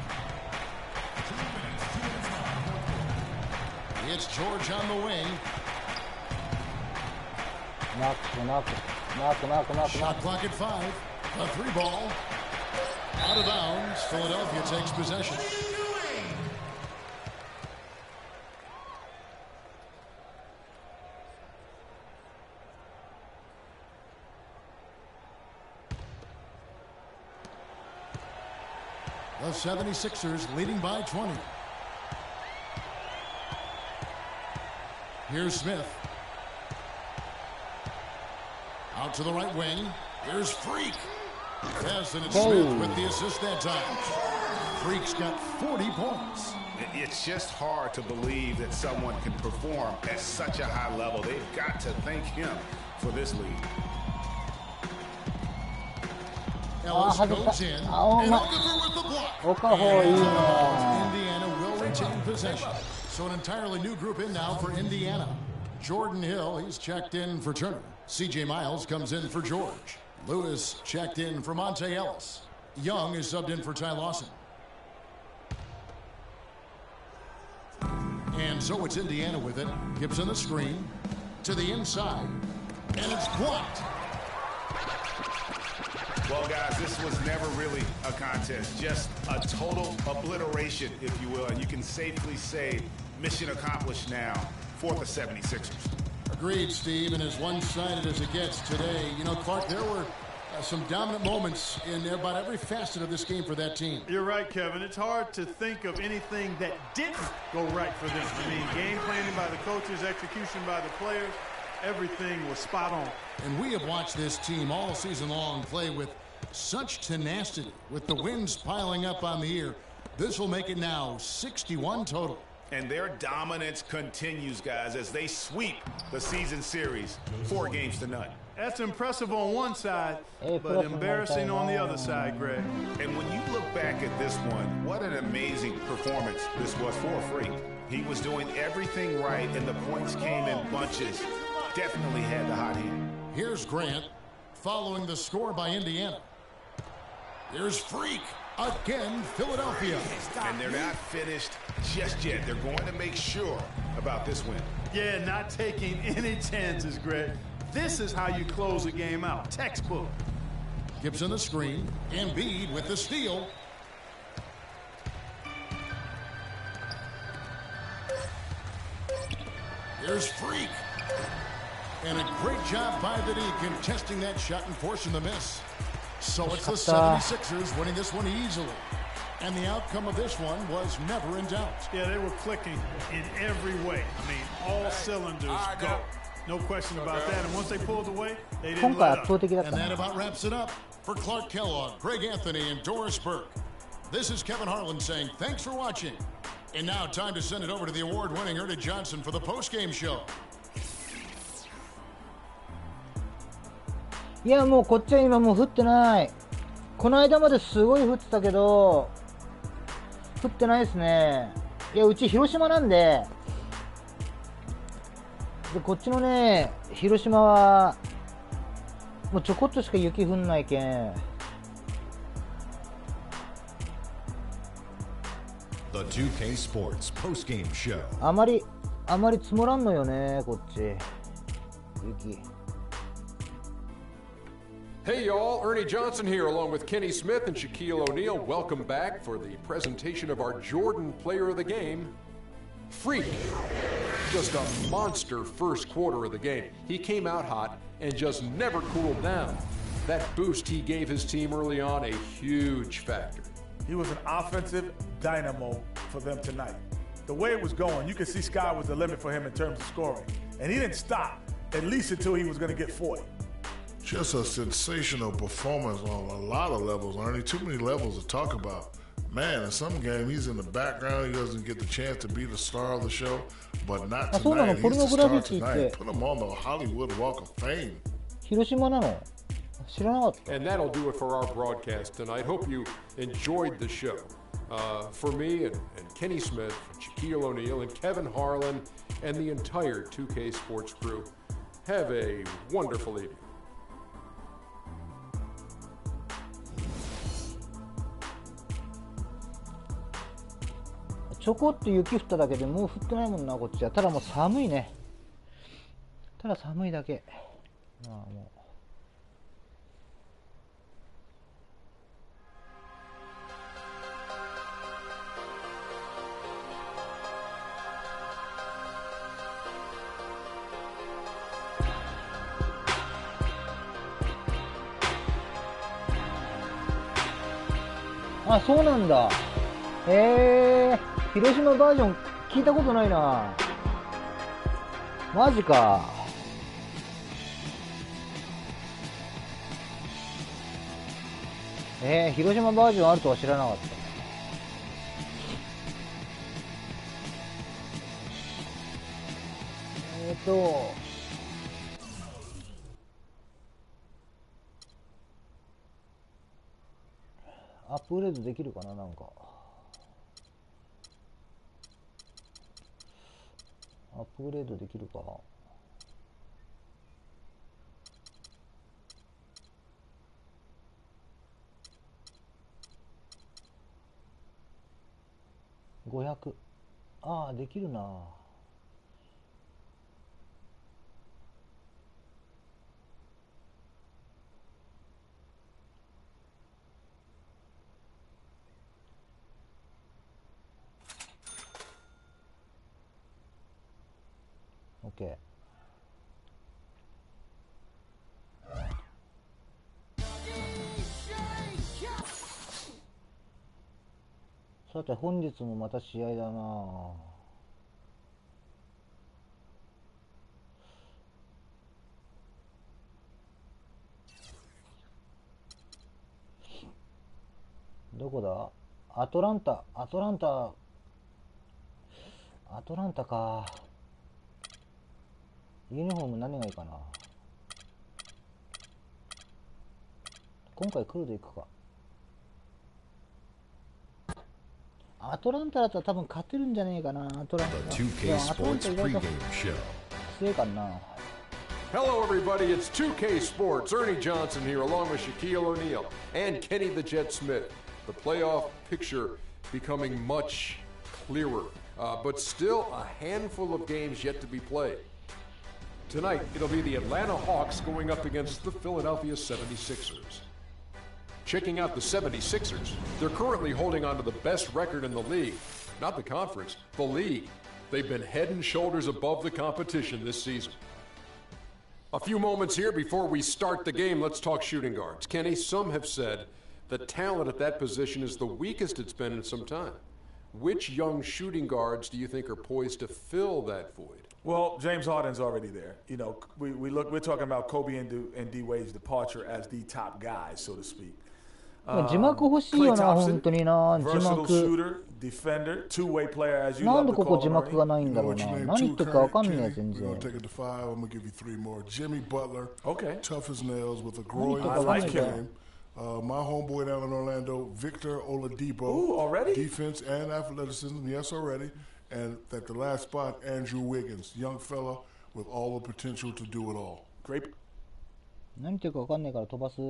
It's George on the wing. Shot clock at 5. A 3-ball. Out of bounds. Philadelphia takes possession. The 76ers leading by 20. Here's Smith. Out to the right wing. Here's Freak. Yes, and it's Smith with the assist that time. Freak's got 40 points. It's just hard to believe that someone can perform at such a high level. They've got to thank him for this lead. Ellis goes in, and Okafor with the block. Indiana will retain possession. So an entirely new group in now for Indiana. Jordan Hill, he's checked in for Turner. C.J. Miles comes in for George. Lewis checked in for Monte Ellis. Young is subbed in for Ty Lawson. And so it's Indiana with it. Gibson the screen to the inside. And it's blocked. Well, guys, this was never really a contest. Just a total obliteration, if you will. And you can safely say mission accomplished now for the 76ers. Agreed, Steve, and as one-sided as it gets today. You know, Clark, there were Some dominant moments in about every facet of this game for that team. You're right, Kevin. It's hard to think of anything that didn't go right for them. I mean, game planning by the coaches, execution by the players, everything was spot on. And we have watched this team all season long play with such tenacity. With the wins piling up on the year, this will make it now 61 total. And their dominance continues, guys, as they sweep the season series 4 games to none. That's impressive on one side, but embarrassing on the other side, Greg. And when you look back at this one, what an amazing performance this was for Freak. He was doing everything right, and the points came in bunches. Definitely had the hot hand. Here's Grant following the score by Indiana. Here's Freak. Again, Philadelphia. And they're not finished just yet. They're going to make sure about this win. Yeah, not taking any chances, Greg. This is how you close a game out. Textbook. Gibson the screen. Embiid with the steal. Here's Freak. And a great job by the D contesting that shot and forcing the miss. So it's the 76ers winning this one easily. And the outcome of this one was never in doubt. Yeah, they were clicking in every way. I mean, all cylinders go. No question about that. And once they pulled away, they didn't let up. And that about wraps it up. For Clark Kellogg, Greg Anthony, and Doris Burke, this is Kevin Harlan saying thanks for watching. And now time to send it over to the award-winning Ernie Johnson for the post-game show. いや、もうこっちは今もう降ってない。この間まですごい降ってたけど、降ってないですね。いや、うち広島なんで、こっちのね、広島はもうちょこっとしか雪降んないけん。The 2K Sports Postgame Show. あまり積もらんのよね、こっち。雪。Hey y'all, Ernie Johnson here along with Kenny Smith and Shaquille O'Neal. Welcome back for the presentation of our Jordan Player of the Game, Freak. Just a monster first quarter of the game. He came out hot and just never cooled down. That boost he gave his team early on, a huge factor. He was an offensive dynamo for them tonight. The way it was going, you could see sky was the limit for him in terms of scoring. And he didn't stop, at least until he was going to get 40. Just a sensational performance on a lot of levels, Ernie. Too many levels to talk about. Man, in some game, he's in the background. He doesn't get the chance to be the star of the show. But not tonight. He's the star tonight. Put him on the Hollywood Walk of Fame. 広島なの？知らなかった。 And that'll do it for our broadcast tonight. Hope you enjoyed the show. For me and Kenny Smith, and Shaquille O'Neal, and Kevin Harlan, and the entire 2K Sports crew, have a wonderful evening. ちょこっと雪降っただけでもう降ってないもんな、こっちは。ただもう寒いね。ただ寒いだけ。まあもう。あ、そうなんだ。広島バージョン聞いたことないな。マジか。広島バージョンあるとは知らなかった。アップグレードできるかな、なんか。アップグレードできるか。500。ああ、できるな。You're さて本日もまた試合だな。どこだ？アトランタか。ユニフォーム何がいいかな。今回クルで行くか。アトランタだったら多分勝てるんじゃねえかな。アトランタ。2K Sports pregame show. 強いかな。Hello, everybody. It's 2K Sports. Ernie Johnson here, along with Shaquille O'Neal and Kenny the Jet Smith. The playoff picture becoming much clearer, but still a handful of games yet to be played. Tonight, it'll be the Atlanta Hawks going up against the Philadelphia 76ers. Checking out the 76ers, they're currently holding on to the best record in the league. Not the conference, the league. They've been head and shoulders above the competition this season. A few moments here before we start the game, let's talk shooting guards. Kenny, some have said the talent at that position is the weakest it's been in some time. Which young shooting guards do you think are poised to fill that void? Well, James Harden's already there. You know, we're talking about Kobe and D Wade's departure as the top guys, so to speak. 字幕欲しいよな、本当にな。字幕。なんでここ字幕がないんだろうな。何言ってるか分かんない全然。Jimmy Butler, tough as nails with a growing game. My homeboy down in Orlando, Victor Oladipo. Ooh, already? Defense and athleticism, yes, already. And at the last spot, Andrew Wiggins, young fella with all the potential to do it all. Great. 何言ってるか分かんないから飛ばす。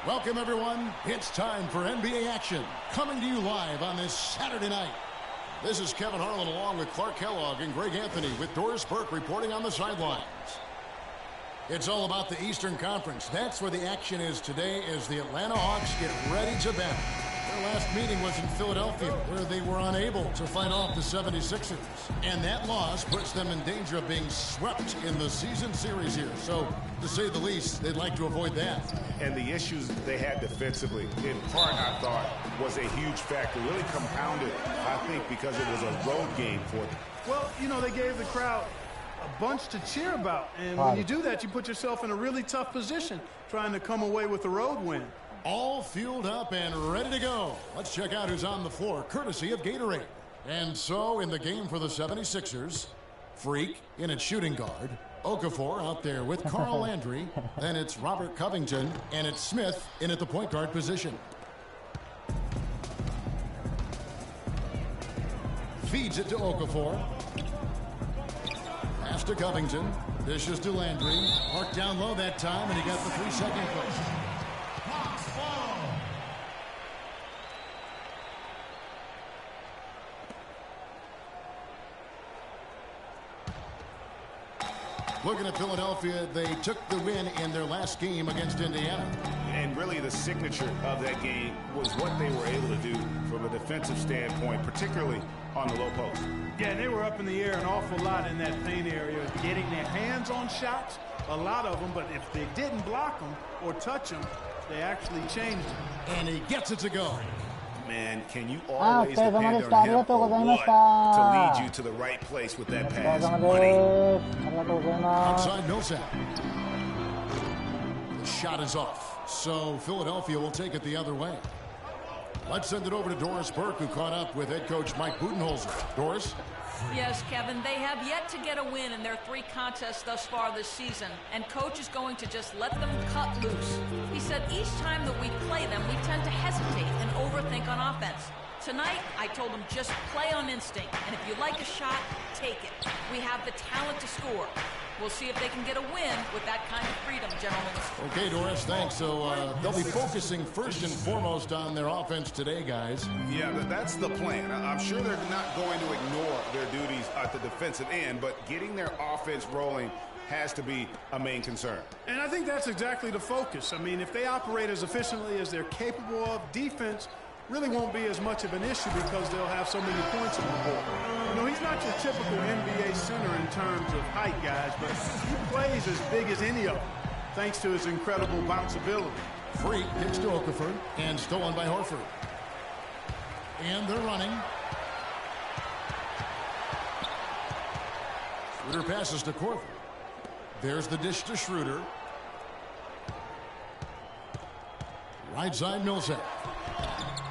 Welcome, everyone. It's time for NBA action, coming to you live on this Saturday night. This is Kevin Harlan along with Clark Kellogg and Greg Anthony with Doris Burke reporting on the sidelines. It's all about the Eastern Conference. That's where the action is today as the Atlanta Hawks get ready to battle. Their last meeting was in Philadelphia, where they were unable to fight off the 76ers. And that loss puts them in danger of being swept in the season series here. So, to say the least, they'd like to avoid that. And the issues they had defensively, in part, I thought, was a huge factor. Really compounded, I think, because it was a road game for them. Well, you know, they gave the crowd a bunch to cheer about. And when you do that, you put yourself in a really tough position trying to come away with a road win. All fueled up and ready to go. Let's check out who's on the floor, courtesy of Gatorade. And so, in the game for the 76ers, Freak in at shooting guard, Okafor out there with Carl Landry, then it's Robert Covington, and it's Smith in at the point guard position. Feeds it to Okafor. Pass to Covington. Dishes to Landry. Marked down low that time, and he got the 3-second push. Looking at Philadelphia, they took the win in their last game against Indiana. And really the signature of that game was what they were able to do from a defensive standpoint, particularly on the low post. Yeah, they were up in the air an awful lot in that paint area, getting their hands on shots, a lot of them, but if they didn't block them or touch them, they actually changed them. And he gets it to go. Man, can you always depend on him for what to lead you to the right place with that pass? Money. Outside Millsap. The shot is off, so Philadelphia will take it the other way. Let's send it over to Doris Burke, who caught up with head coach Mike Budenholzer. Doris? Yes, Kevin, they have yet to get a win in their 3 contests thus far this season, and coach is going to just let them cut loose. He said each time that we play them, we tend to hesitate and overthink on offense. Tonight, I told them just play on instinct, and if you like a shot, take it. We have the talent to score. We'll see if they can get a win with that kind of freedom, gentlemen. Okay, Doris, thanks. So they'll be focusing first and foremost on their offense today, guys. Yeah, that's the plan. I'm sure they're not going to ignore their duties at the defensive end, but getting their offense rolling has to be a main concern. And I think that's exactly the focus. I mean, if they operate as efficiently as they're capable of, defense really won't be as much of an issue because they'll have so many points on the board. You know, he's not your typical NBA center in terms of height, guys, but he plays as big as any of them, thanks to his incredible bounceability. Freak kicks to Okafor and stolen by Horford. And they're running. Schroeder passes to Korver. There's the dish to Schroeder. Right side Millsap.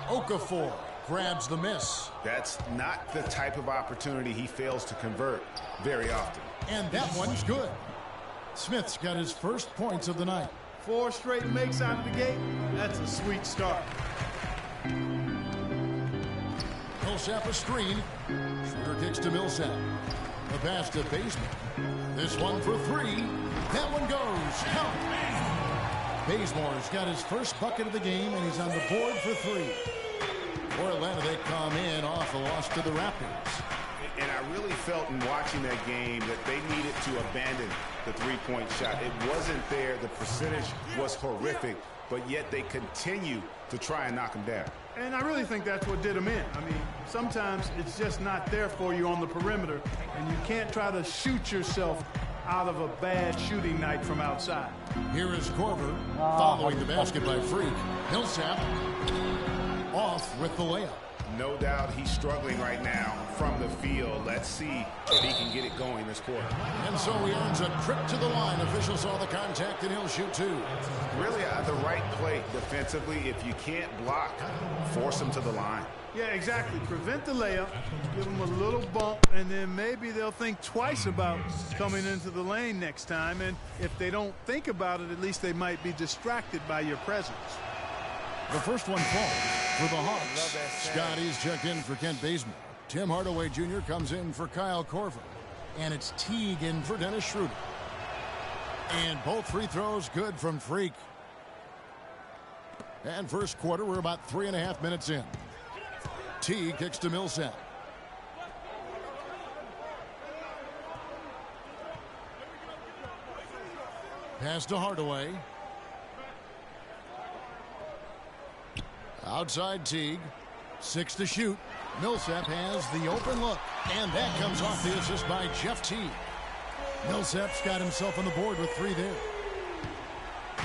Okafor grabs the miss. That's not the type of opportunity he fails to convert very often. And that one's good. Smith's got his first points of the night. 4 straight makes out of the gate. That's a sweet start. Millsap a screen. Schroeder kicks to Millsap. The pass to Bazemore. This one for 3. That one goes. Count. Bazemore's got his first bucket of the game, and he's on the board for 3. For Atlanta, they come in off a loss to the Raptors. And I really felt in watching that game that they needed to abandon the three-point shot. It wasn't there. The percentage was horrific, but yet they continue to try and knock them down. And I really think that's what did them in. I mean, sometimes it's just not there for you on the perimeter, and you can't try to shoot yourself out of a bad shooting night from outside. Here is Korver following the basket by Freak. Millsap off with the layup. No doubt he's struggling right now from the field. Let's see if he can get it going this quarter. And so he earns a trip to the line. Officials saw the contact, and he'll shoot 2. Really the right play defensively. If you can't block, force him to the line. Yeah, exactly. Prevent the layup, give them a little bump, and then maybe they'll think twice about coming into the lane next time. And if they don't think about it, at least they might be distracted by your presence. The first one falls for the Hawks. Scotty's checked in for Kent Bazemore. Tim Hardaway Jr. comes in for Kyle Korver. And it's Teague in for Dennis Schroeder. And both free throws good from Freak. And first quarter, we're about 3.5 minutes in. Teague kicks to Millsap. Pass to Hardaway. Outside Teague. 6 to shoot. Millsap has the open look. And that comes off the assist by Jeff Teague. Millsap's got himself on the board with 3 there.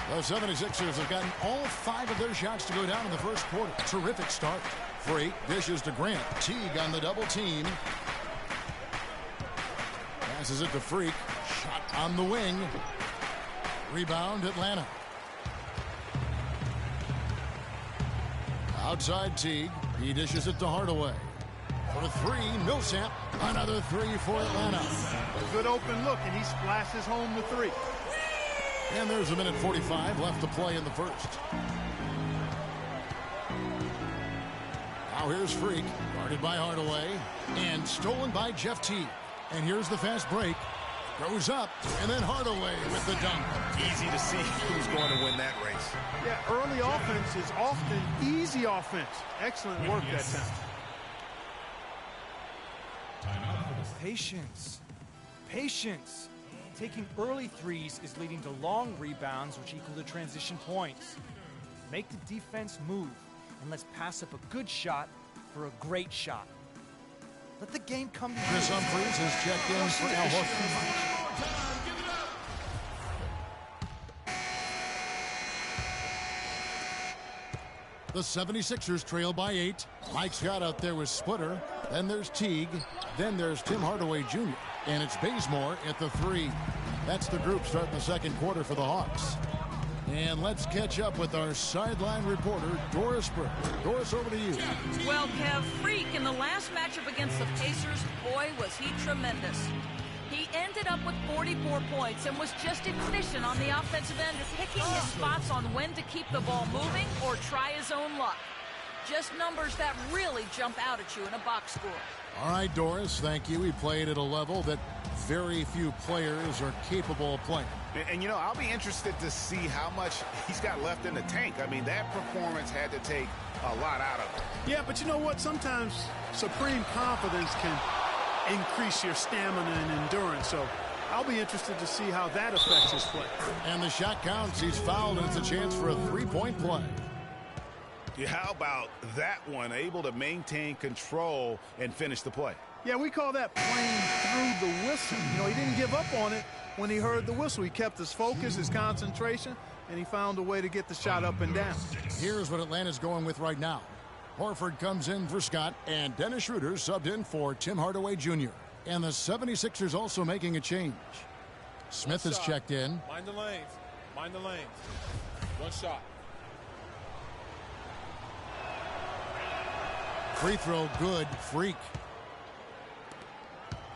The 76ers have gotten all 5 of their shots to go down in the first quarter. Terrific start. Freak dishes to Grant. Teague on the double team. Passes it to Freak. Shot on the wing. Rebound Atlanta. Outside Teague. He dishes it to Hardaway. For 3, Millsap. Another 3 for Atlanta. A good open look, and he splashes home the 3. And there's a minute 45 left to play in the first. Now here's Freak, guarded by Hardaway, and stolen by Jeff Teague. And here's the fast break. Goes up, and then Hardaway with the dunk. Easy to see who's going to win that race. Yeah, early offense is often easy offense. Excellent work that time. Patience. Patience. Taking early threes is leading to long rebounds, which equal to transition points. Make the defense move, and let's pass up a good shot for a great shot. Let the game come to you. Chris Humphries has checked in for Al Horford. The 76ers trail by 8. Mike Scott out there with Splitter. Then there's Teague. Then there's Tim Hardaway Jr. And it's Bazemore at the 3. That's the group starting the second quarter for the Hawks. And let's catch up with our sideline reporter, Doris Burke. Doris, over to you. Well, Kev, Freak in the last matchup against the Pacers, boy, was he tremendous. He ended up with 44 points and was just efficient on the offensive end, picking his spots on when to keep the ball moving or try his own luck. Just numbers that really jump out at you in a box score. All right, Doris, thank you. He played at a level that very few players are capable of playing. And, you know, I'll be interested to see how much he's got left in the tank. I mean, that performance had to take a lot out of him. Yeah, but you know what? Sometimes supreme confidence can increase your stamina and endurance. So I'll be interested to see how that affects his play. And the shot counts. He's fouled, and it's a chance for a three-point play. Yeah, how about that one? Able to maintain control and finish the play. Yeah, we call that playing through the whistle. You know, he didn't give up on it when he heard the whistle. He kept his focus, his concentration, and he found a way to get the shot up and down. Here's what Atlanta's going with right now. Horford comes in for Scott, and Dennis Schroeder subbed in for Tim Hardaway Jr. And the 76ers also making a change. Smith is checked in. Mind the lanes. Mind the lanes. One shot. Free throw good. Freak.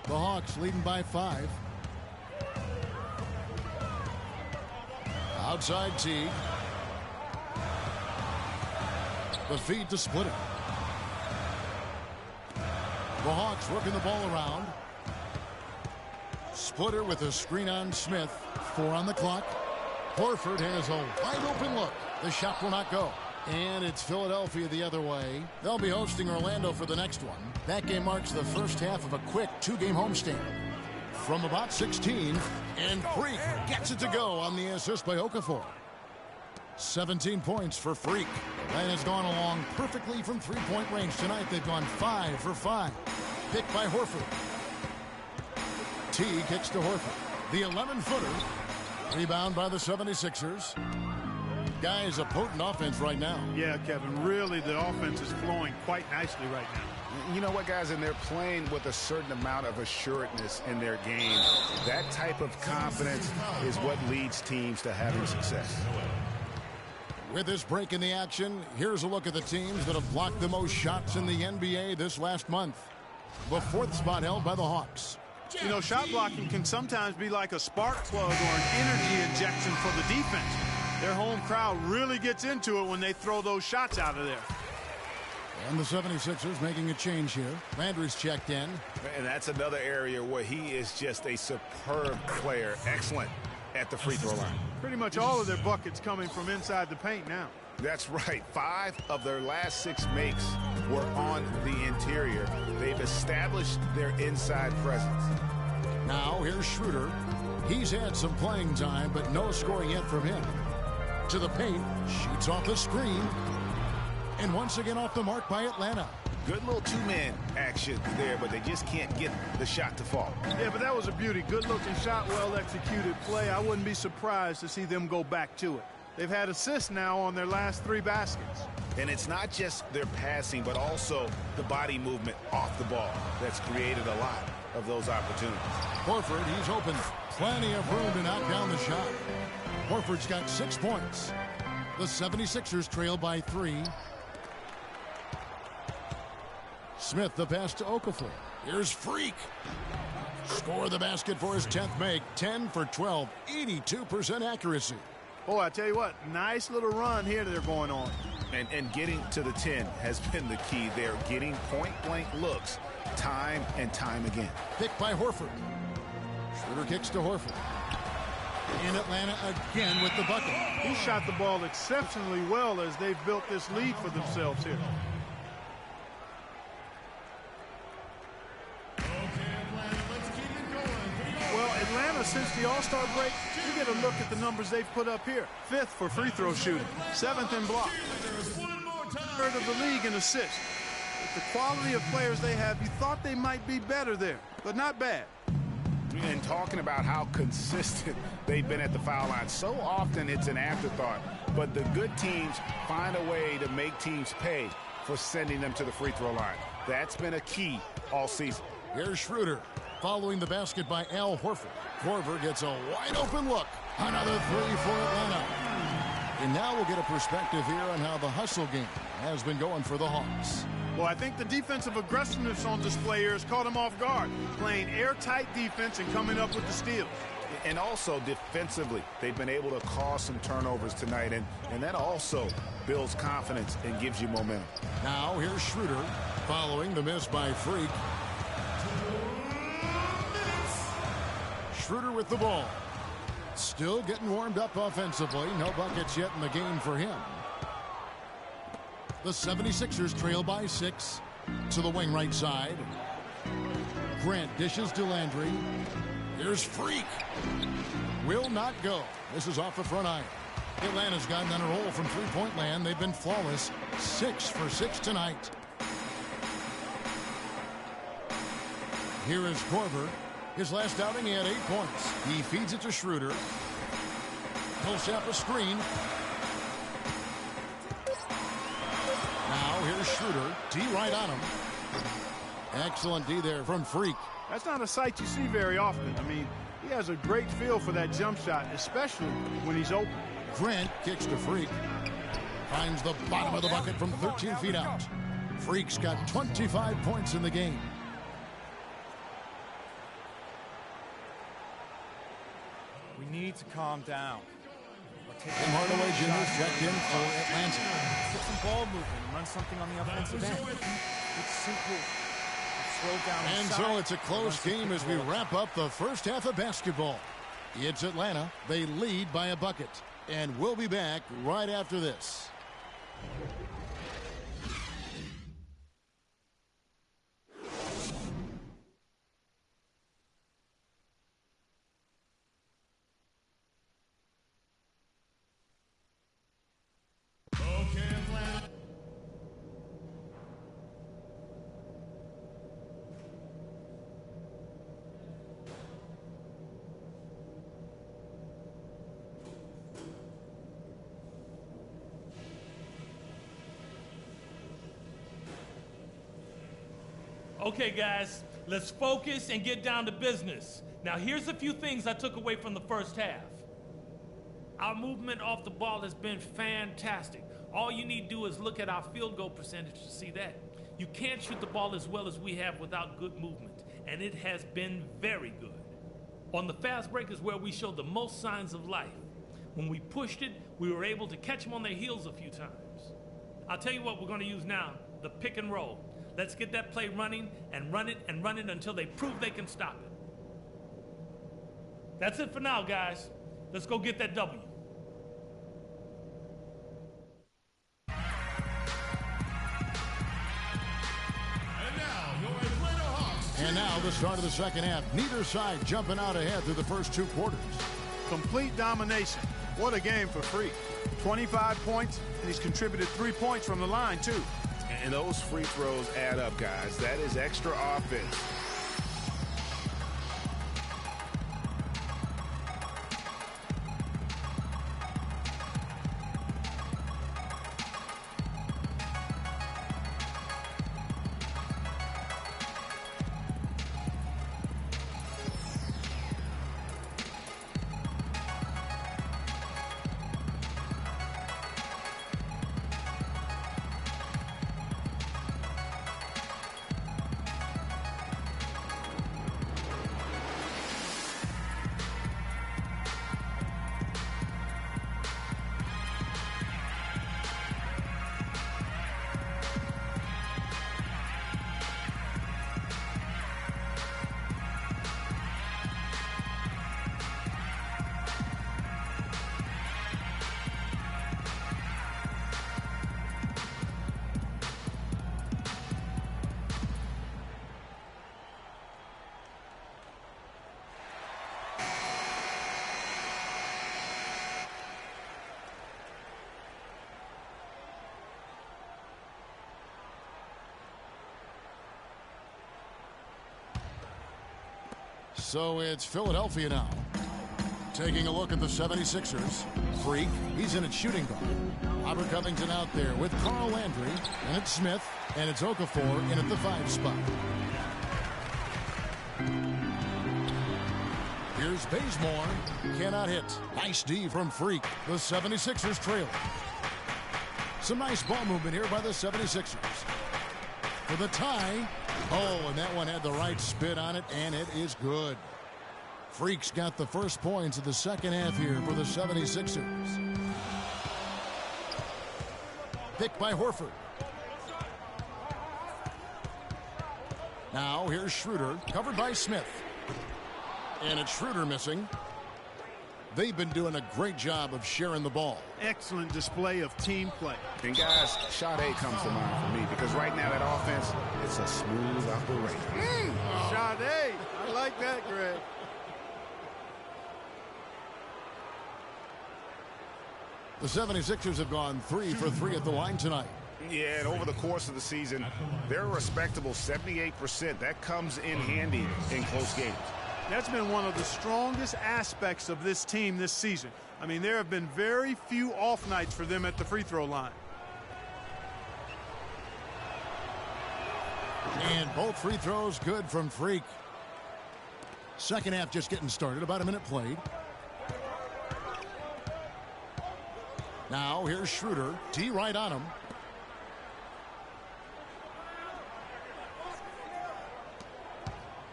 The Hawks leading by 5. Outside Teague. The feed to Splitter. The Hawks working the ball around. Splitter with a screen on Smith. 4 on the clock. Horford has a wide open look. The shot will not go. And it's Philadelphia the other way. They'll be hosting Orlando for the next one. That game marks the first half of a quick 2-game homestand. From about 16, and Freak gets it to go on the assist by Okafor. 17 points for Freak. Atlanta's gone along perfectly from three-point range tonight. They've gone 5 for 5. Picked by Horford. T kicks to Horford. The 11-footer. Rebound by the 76ers. Guys, a potent offense right now. Yeah, Kevin, really the offense is flowing quite nicely right now. You know what, guys, and they're playing with a certain amount of assuredness in their game. That type of confidence is what leads teams to having success. With this break in the action, here's a look at the teams that have blocked the most shots in the NBA this last month. The 4th spot held by the Hawks. You know, shot blocking can sometimes be like a spark plug or an energy injection for the defense. Their home crowd really gets into it when they throw those shots out of there. And the 76ers making a change here. Landry's checked in. And that's another area where he is just a superb player. Excellent at the free throw line. Pretty much all of their buckets coming from inside the paint now. That's right. 5 of their last 6 makes were on the interior. They've established their inside presence. Now here's Schroeder. He's had some playing time, but no scoring yet from him. To the paint, shoots off the screen. And once again off the mark by Atlanta. Good little 2-man action there, but they just can't get the shot to fall. Yeah, but that was a beauty. Good-looking shot, well-executed play. I wouldn't be surprised to see them go back to it. They've had assists now on their last 3 baskets. And it's not just their passing, but also the body movement off the ball that's created a lot of those opportunities. Horford, he's open. Plenty of room to knock down the shot. Horford's got 6 points. The 76ers trail by 3. Smith, the pass to Okafor. Here's Freak. Score the basket for his 10th make. 10 for 12. 82% accuracy. Oh, I tell you what, nice little run here they're going on. And getting to the 10 has been the key. They're getting point-blank looks time and time again. Picked by Horford. Schroeder kicks to Horford. In Atlanta again with the bucket. He shot the ball exceptionally well as they've built this lead for themselves here. Well, Atlanta, since the All-Star break, you get a look at the numbers they've put up here. 5th for free throw shooting, 7th in blocks, 3rd of the league in assists. With the quality of players they have, you thought they might be better there, but not bad. And talking about how consistent they've been at the foul line. So often it's an afterthought, but the good teams find a way to make teams pay for sending them to the free throw line. That's been a key all season. Here's Schroeder following the basket by Al Horford. Korver gets a wide open look. Another 3 for Atlanta. And now we'll get a perspective here on how the hustle game has been going for the Hawks. Well, I think the defensive aggressiveness on display here has caught them off guard, playing airtight defense and coming up with the steals. And also defensively, they've been able to cause some turnovers tonight, and that also builds confidence and gives you momentum. Now here's Schroeder following the miss by Freak. Schroeder with the ball. Still getting warmed up offensively. No buckets yet in the game for him. The 76ers trail by 6 to the wing right side. Grant dishes to Landry. Here's Freak. Will not go. This is off the front iron. Atlanta's gotten on a roll from three-point land. They've been flawless. 6 for 6 tonight. Here is Korver. His last outing, he had 8 points. He feeds it to Schroeder. He'll set up a screen. Now here's Schroeder. D right on him. Excellent D there from Freak. That's not a sight you see very often. I mean, he has a great feel for that jump shot, especially when he's open. Grant kicks to Freak. Finds the bottom of the bucket from 13 feet out. Freak's got 25 points in the game. We need to calm down. Tim Hardaway Jr. checked in for Atlanta. Get some ball movement and run something on the offensive end. It's simple. Slow down. And so it's a close game as we wrap up the first half of basketball. It's Atlanta. They lead by a bucket. And we'll be back right after this. Okay, guys, let's focus and get down to business. Now, here's a few things I took away from the first half. Our movement off the ball has been fantastic. All you need to do is look at our field goal percentage to see that. You can't shoot the ball as well as we have without good movement, and it has been very good. On the fast break is where we showed the most signs of life. When we pushed it, we were able to catch them on their heels a few times. I'll tell you what we're going to use now, the pick and roll. Let's get that play running and run it until they prove they can stop it. That's it for now, guys. Let's go get that W. And now the start of the second half. Neither side jumping out ahead through the first two quarters. Complete domination. What a game for Freak. 25 points, and he's contributed 3 points from the line, too. And those free throws add up, guys. That is extra offense. So it's Philadelphia now. Taking a look at the 76ers. Freak, he's in at shooting guard. Robert Covington out there with Carl Landry, and it's Smith, and it's Okafor in at the 5 spot. Here's Bazemore, cannot hit. Nice D from Freak. The 76ers trail. Some nice ball movement here by the 76ers. For the tie. Oh, and that one had the right spin on it, and it is good. Freak's got the first points of the second half here for the 76ers. Picked by Horford. Now here's Schroeder, covered by Smith. And it's Schroeder missing. They've been doing a great job of sharing the ball. Excellent display of team play. And guys, Shot A comes to mind for me because right now that offense, it's a smooth operation. Shot A. I like that, Greg. The 76ers have gone 3 for 3 at the line tonight. Yeah, and over the course of the season, they're a respectable 78%. That comes in handy in close games. That's been one of the strongest aspects of this team this season. I mean, there have been very few off nights for them at the free throw line. And both free throws good from Freak. Second half just getting started, about a minute played. Now here's Schroeder, T right on him.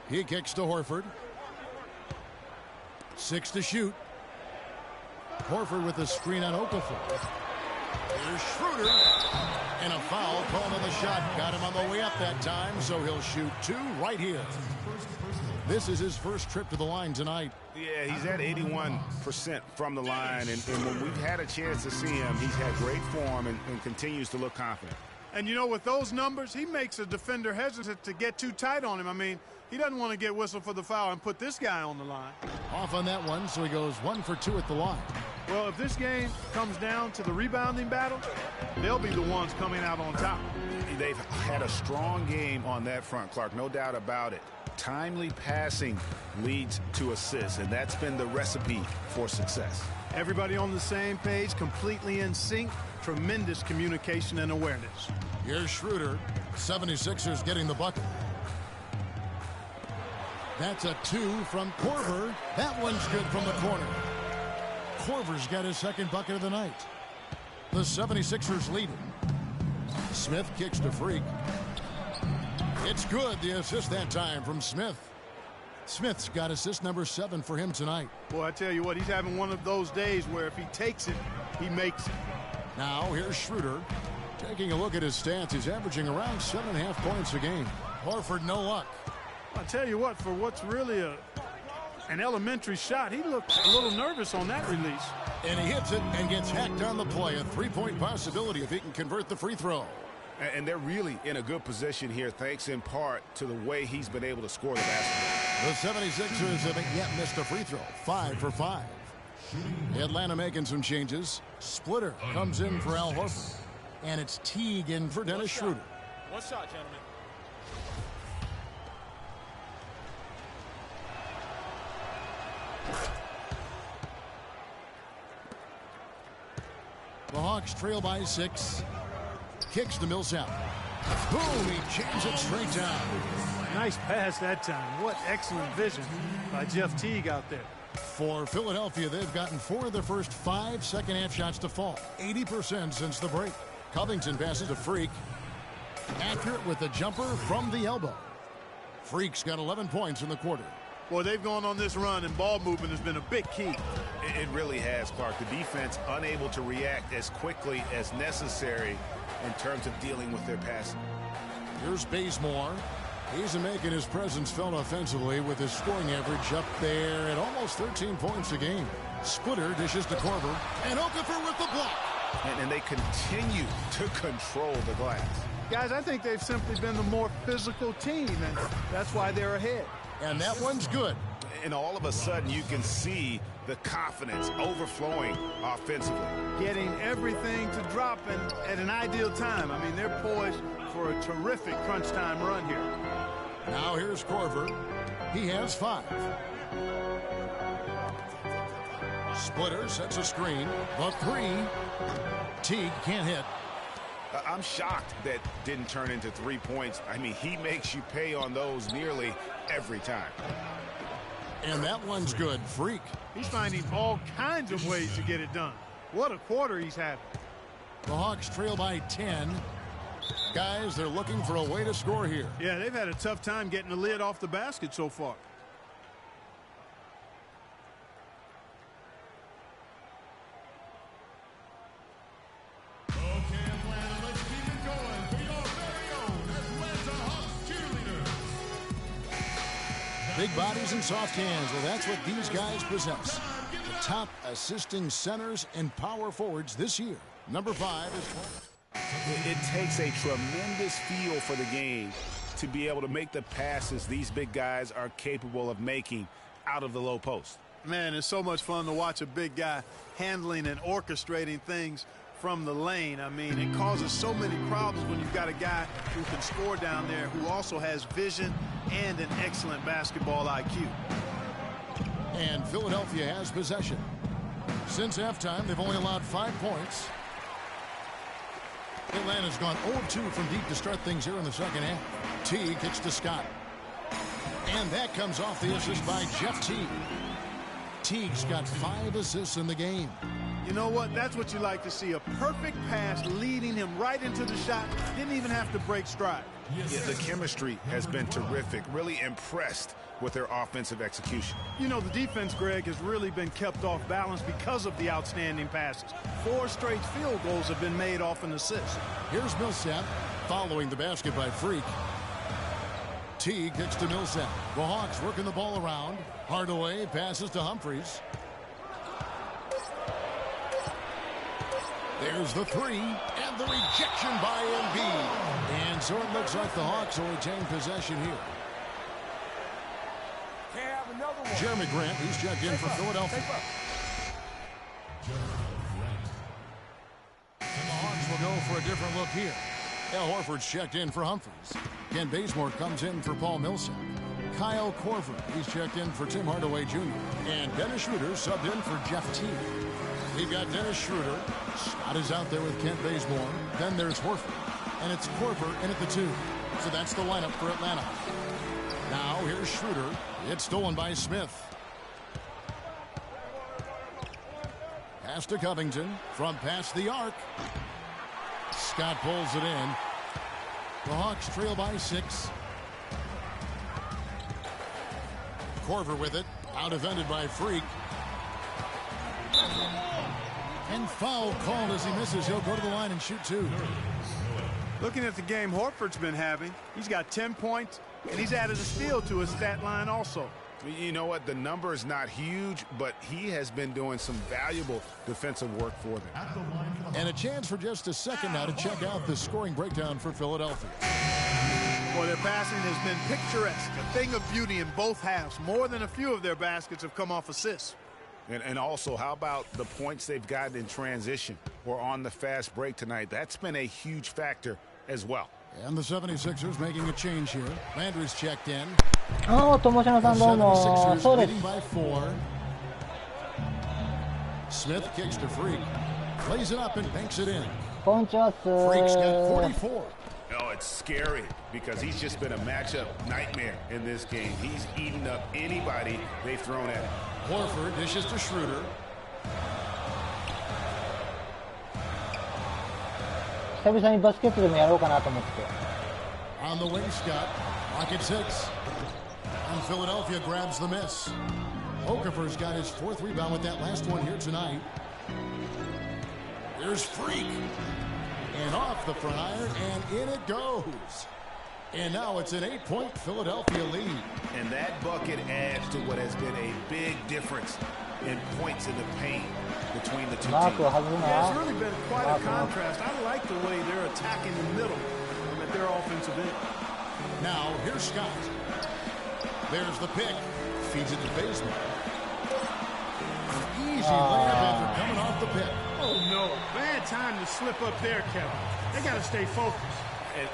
He kicks to Horford. 6 to shoot. Horford with the screen on Okafor. Here's Schroeder. And a foul called on the shot. Got him on the way up that time, so he'll shoot 2 right here. This is his first trip to the line tonight. Yeah, he's at 81% from the line, and when we've had a chance to see him, he's had great form and continues to look confident. And, you know, with those numbers, he makes a defender hesitant to get too tight on him. I mean, he doesn't want to get whistled for the foul and put this guy on the line. Off on that one, so he goes 1 for 2 at the line. Well, if this game comes down to the rebounding battle, they'll be the ones coming out on top. They've had a strong game on that front, Clark, no doubt about it. Timely passing leads to assists, and that's been the recipe for success. Everybody on the same page, completely in sync, tremendous communication and awareness. Here's Schroeder, 76ers getting the bucket. That's a 2 from Korver. That one's good from the corner. Korver's got his second bucket of the night. The 76ers leading. Smith kicks to Freak. It's good, the assist that time from Smith. Smith's got assist number 7 for him tonight. Boy, I tell you what, he's having one of those days where if he takes it, he makes it. Now here's Schroeder. Taking a look at his stats, he's averaging around 7.5 points a game. Horford, no luck. I tell you what, for what's really an elementary shot, he looked a little nervous on that release. And he hits it and gets hacked on the play. A 3-point possibility if he can convert the free throw. And they're really in a good position here, thanks in part to the way he's been able to score the basketball. The 76ers haven't yet missed a free throw. 5 for 5. Atlanta making some changes. Splitter comes in for Al Horford. And it's Teague in for Dennis Schroeder. One shot, gentlemen. The Hawks trail by 6. Kicks to Millsap. Boom, he jams it straight down. Nice pass that time. What excellent vision by Jeff Teague out there. For Philadelphia, they've gotten 4 of their first 5 second-half shots to fall. 80% since the break. Covington passes to Freak. Accurate with the jumper from the elbow. Freak's got 11 points in the quarter. Boy, they've gone on this run, and ball movement has been a big key. It really has, Clark. The defense unable to react as quickly as necessary in terms of dealing with their passing. Here's Bazemore. He's making his presence felt offensively with his scoring average up there at almost 13 points a game. Splitter dishes to Korver, and Okafor with the block. And they continue to control the glass. Guys, I think they've simply been the more physical team, and that's why they're ahead. And that one's good. And all of a sudden, you can see the confidence overflowing offensively. Getting everything to drop at an ideal time. I mean, they're poised for a terrific crunch time run here. Now here's Korver. He has 5. Splitter sets a screen. The 3. Teague can't hit. I'm shocked that didn't turn into 3 points. I mean, he makes you pay on those nearly every time. And that one's good. Freak. He's finding all kinds of ways to get it done. What a quarter he's having. The Hawks trail by 10. Guys, they're looking for a way to score here. Yeah, they've had a tough time getting the lid off the basket so far. Big bodies and soft hands. Well, that's what these guys possess. The top assisting centers and power forwards this year. Number 5 is... It takes a tremendous feel for the game to be able to make the passes these big guys are capable of making out of the low post. Man, it's so much fun to watch a big guy handling and orchestrating things from the lane. I mean, it causes so many problems when you've got a guy who can score down there who also has vision and an excellent basketball IQ. And Philadelphia has possession. Since halftime, they've only allowed 5 points. Atlanta's gone 0-2 from deep to start things here in the second half. Teague kicks to Scott. And that comes off the assist by Jeff Teague. Teague's got 5 assists in the game. You know what? That's what you like to see. A perfect pass leading him right into the shot. Didn't even have to break stride. Yeah, the chemistry has been terrific. Really impressed with their offensive execution. You know, the defense, Greg, has really been kept off balance because of the outstanding passes. 4 straight field goals have been made off an assist. Here's Millsap following the basket by Freak. Teague kicks to Millsap. The Hawks working the ball around. Hardaway passes to Humphries. There's the 3 and the rejection by Embiid. And so it looks like the Hawks will retain possession here. Jeremy Grant, he's checked in for Philadelphia. And the Hawks will go for a different look here. Al Horford's checked in for Humphries. Ken Bazemore comes in for Paul Millsap. Kyle Korver, he's checked in for Tim Hardaway Jr. And Dennis Schroeder subbed in for Jeff Teague. We've got Dennis Schroeder. Scott is out there with Kent Bazemore. Then there's Horford. And it's Korver in at the 2. So that's the lineup for Atlanta. Now here's Schroeder. It's stolen by Smith. Pass to Covington from past the arc. Scott pulls it in. The Hawks trail by 6. Korver with it. Out defended by Freak. And foul called as he misses. He'll go to the line and shoot 2. Looking at the game Horford's been having, he's got 10 points, and he's added a steal to his stat line also. You know what? The number is not huge, but he has been doing some valuable defensive work for them. And a chance for just a second now to check out the scoring breakdown for Philadelphia. Boy, their passing has been picturesque, a thing of beauty in both halves. More than a few of their baskets have come off assists. And also, how about the points they've gotten in transition or on the fast break tonight? That's been a huge factor as well. And the 76ers making a change here. Landry's checked in. Oh, 友島さんどうも。そうです。leading by 4. Smith kicks to Freak. Plays it up and banks it in. こんにちは。Freak's got 44. Oh, it's scary because he's just been a matchup nightmare in this game. He's eating up anybody they've thrown at him. Horford dishes to Schroeder. 久々にバスケットでもやろうかなと思って。On the wing, Scott. Pocket 6. And Philadelphia grabs the miss. Okafor's got his 4th rebound with that last one here tonight. Here's Freak. And off the front iron, and in it goes. And now it's an 8-point Philadelphia lead. And that bucket adds to what has been a big difference in points in the paint between the two teams. Yeah, it's really been quite a contrast. I like the way they're attacking the middle at their offensive end. Now, here's Scott. There's the pick. Feeds it to Bazemore. Easy layup after coming off the pick. Oh, no. Bad time to slip up there, Kevin. They got to stay focused.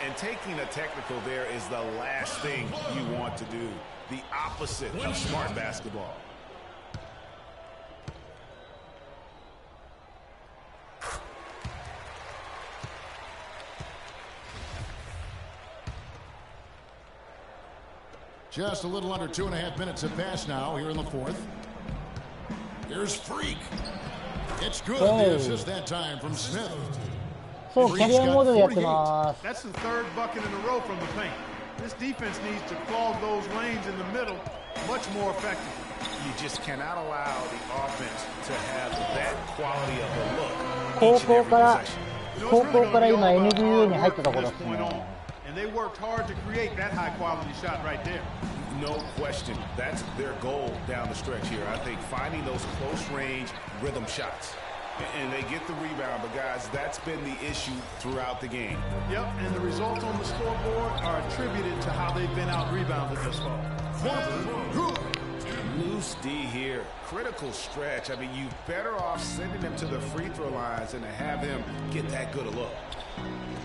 And taking a technical there is the last thing you want to do. The opposite of smart basketball. Just a little under 2.5 minutes have passed now here in the 4th. Here's Freak. It's good. The assist that time from Smith. そう、キャリアモードでやってます。 That's the 3rd bucket in a row from the paint. This defense needs to clog those lanes in the middle much more effectively. You just cannot allow the offense to have that quality of a look. 高校から今 NBA に入ったところですね。 And they worked hard to create that high quality shot right there. No question. That's their goal down the stretch here. I think finding those close range rhythm shots. And they get the rebound, but guys, that's been the issue throughout the game. Yep, and the results on the scoreboard are attributed to how they've been out-rebounded this far. Loose D here. Critical stretch. I mean, you better off sending them to the free throw lines than to have him get that good a look.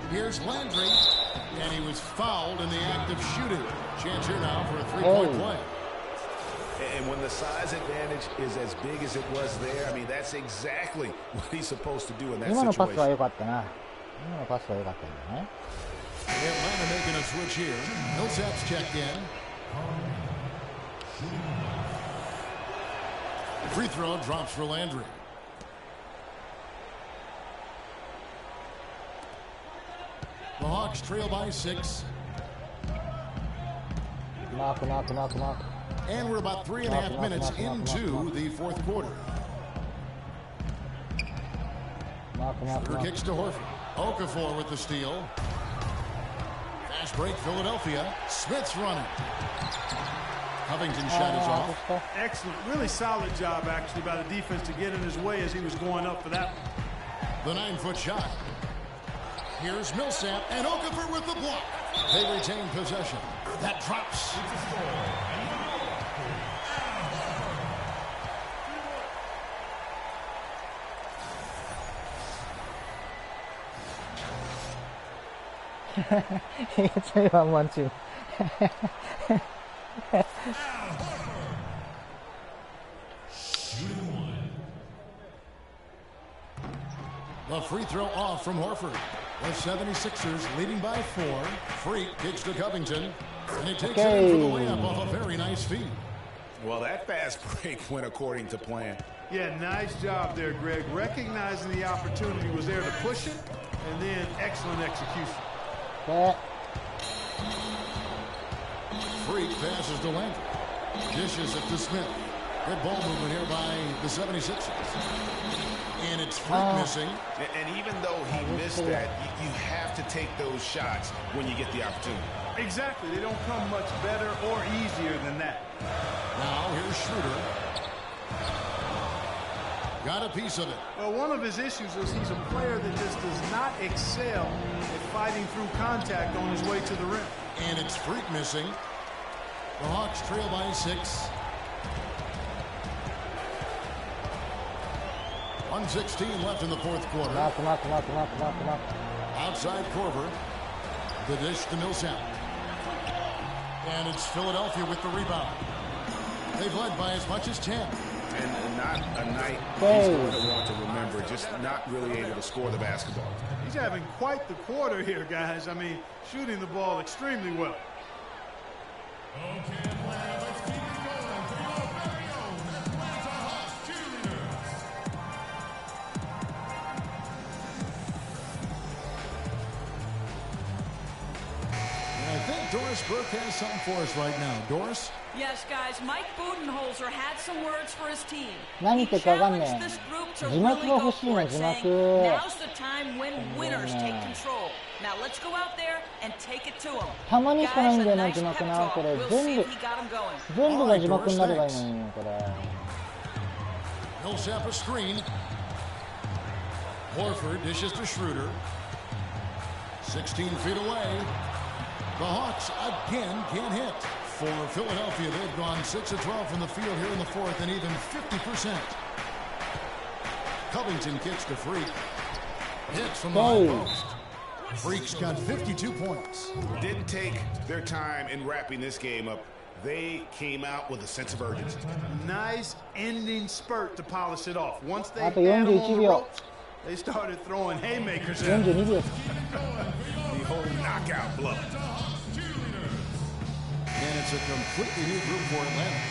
Here's Landry, and he was fouled in the act of shooting. Chance here now for a 3-point play. And when the size advantage is as big as it was there, I mean, that's exactly what he's supposed to do in that 今のパスは situation. 良かったな。今のパスは良かったんだね。Atlanta making a switch here. Millsap's checked in. Free throw drops for Landry. The Hawks trail by 6. Mark. And we're about 3.5 minutes into the fourth quarter. Schroeder kicks to Horford. Okafor with the steal. Fast break, Philadelphia. Smith's running. Covington shot is off. Excellent. Really solid job, actually, by the defense to get in his way as he was going up for that one. The 9-foot shot. Here's Millsap and Okafor with the block. They retain possession. That drops. It's a 1-1-2. The free throw off from Horford. The 76ers leading by 4. Freak kicks to Covington. And he takes it in for the layup off a very nice feed. Well, that fast break went according to plan. Yeah, nice job there, Greg. Recognizing the opportunity was there to push it, and then excellent execution. Freak passes to Landry. Dishes it to Smith. Good ball movement here by the 76ers. And it's Freak missing. And even though he missed that, you have to take those shots when you get the opportunity. Exactly. They don't come much better or easier than that. Now here's Schroeder. Got a piece of it. Well, one of his issues is he's a player that just does not excel at fighting through contact on his way to the rim. And it's Freak missing. The Hawks trail by 6. 1:16 left in the fourth quarter. Outside Korver. The dish to Millsap. And it's Philadelphia with the rebound. They've led by as much as 10. And not a night he's going to want to remember, just not really able to score the basketball. He's having quite the quarter here, guys. I mean, shooting the ball extremely well. Okay, let's keep it going for your very own Atlanta Hawks cheerleaders. And I think Doris Burke has something for us right now. Doris? Yes, guys, Mike Budenholzer had some words for his team. 何言ってるかわかんねえ。字幕が欲しいな、字幕。 Now's the time when winners take control. Now let's go out there and take it to them. たまにしかないんだよな、字幕な。これ全部が字幕になればいいのに、これ。Millsap a screen. Horford dishes to Schroeder. 16 feet away. The Hawks again can't hit. For Philadelphia, they've gone 6 of 12 from the field here in the fourth and even 50%. Covington kicks to Freak. Hits from the high post. Freak's got 52 points. Didn't take their time in wrapping this game up. They came out with a sense of urgency. Nice ending spurt to polish it off. Once they あと41秒。 they started throwing haymakers at 42秒。 The whole knockout blow. And it's a completely new group for Atlanta.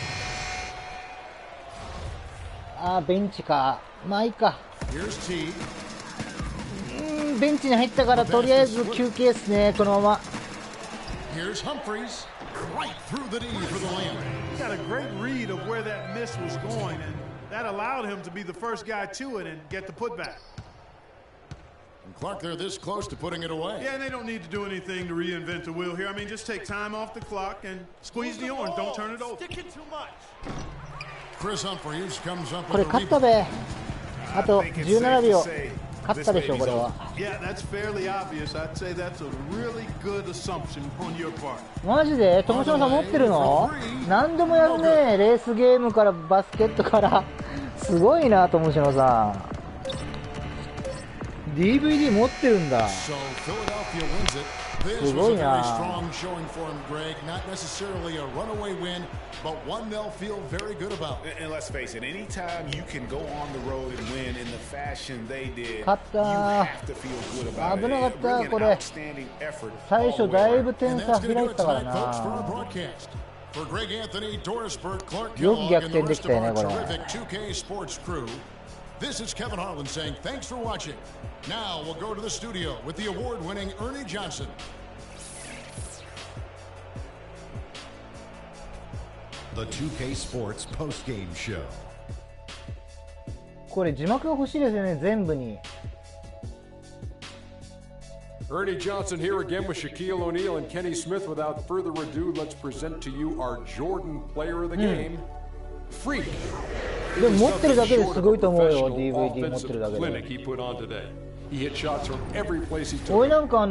あー、ベンチか。まあいいか。Here's T. ベンチに入ったからとりあえず休憩ですね、このまま。Here's Humphries. Right through the knee for the layup. He got a great read of where that miss was going, and that allowed him to be the first guy to it and get the putback. And Clark, they're this close to putting it away. Yeah, and they don't need to do anything to reinvent the wheel here. I mean, just take time off the clock and squeeze the orange. Don't turn it over. Stick it too much. Chris Humphries comes up これ with 勝 a ったべ。あと17秒。勝ったでしょ、これは。Yeah, that's fairly obvious. I'd say that's a really good assumption on your part. マジで友島さん持ってるの？何でもやるね。レースゲームからバスケットから。すごいな、友島さん。DVD 持ってるんだ。So Philadelphia wins it. This was a very strong showing for him, Greg. Not necessarily a runaway win, but one they'll feel very good about. And let's face it, anytime you can go on the road and win in the fashion they did, you 勝った have to feel good about 危なか it. った Really こ an れ outstanding effort 最 all 初 the way だい around. ぶ点 And 差 that's 開 going い to て do た it から tonight, folks, for our な broadcast. For Greg Anthony, Dorisberg, Clark よく Kellogg, 逆 and the 転で rest き of たよね our これ terrific 2K Sports crew, this is Kevin Harlan saying thanks for watching. Now we'll go to the studio with the award-winning Ernie Johnson. The 2K Sports postgame show. これ字幕が欲しいですよね全部に Ernie Johnson here again with Shaquille O'Neal and Kenny Smith. Without further ado, let's present to you our Jordan Player of the Game, Freak. でも持ってるだけですごいと思うよ DVD 持ってるだけで He put on today. He hit shots from every place he took. 俺なんか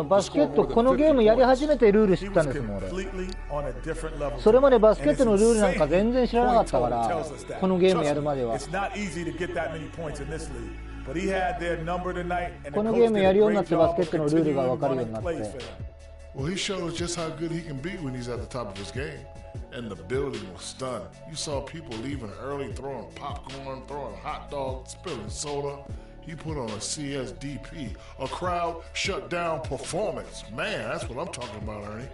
バスケットこのゲームやり始めてルール知ったんですもん俺それまでバスケットのルールなんか全然知らなかったからこのゲームやるまではこのゲームやるようになってバスケットのルールが分かるようになって Well, he showed us just how good he can be when he's at the top of his game. And the building was stunned. You saw people leaving early, throwing popcorn, throwing hot dogs, spilling soda. He put on a CSDP, a crowd shut down performance. Man, that's what I'm talking about, Ernie.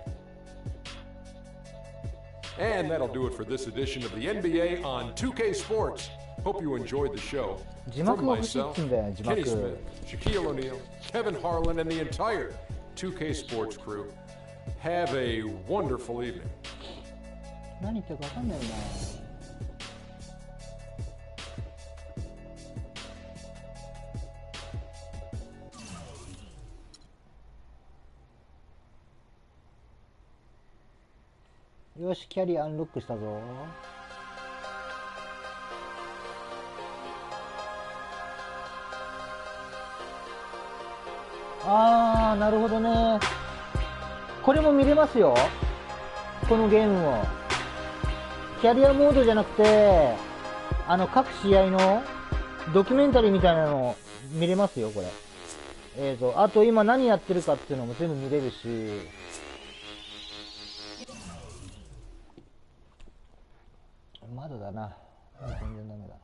And that'll do it for this edition of the NBA on 2K Sports. Hope you enjoyed the show. From myself, Kenny Smith, Shaquille O'Neal, Kevin Harlan, and the entire 2K Sports crew, have a wonderful evening. 何言ってるか分かんないなよしキャリアアンロックしたぞあーなるほどねこれも見れますよこのゲームもキャリアモードじゃなくて各試合のドキュメンタリーみたいなの見れますよこれあと今何やってるかっていうのも全部見れるしまだだな全然ダメだ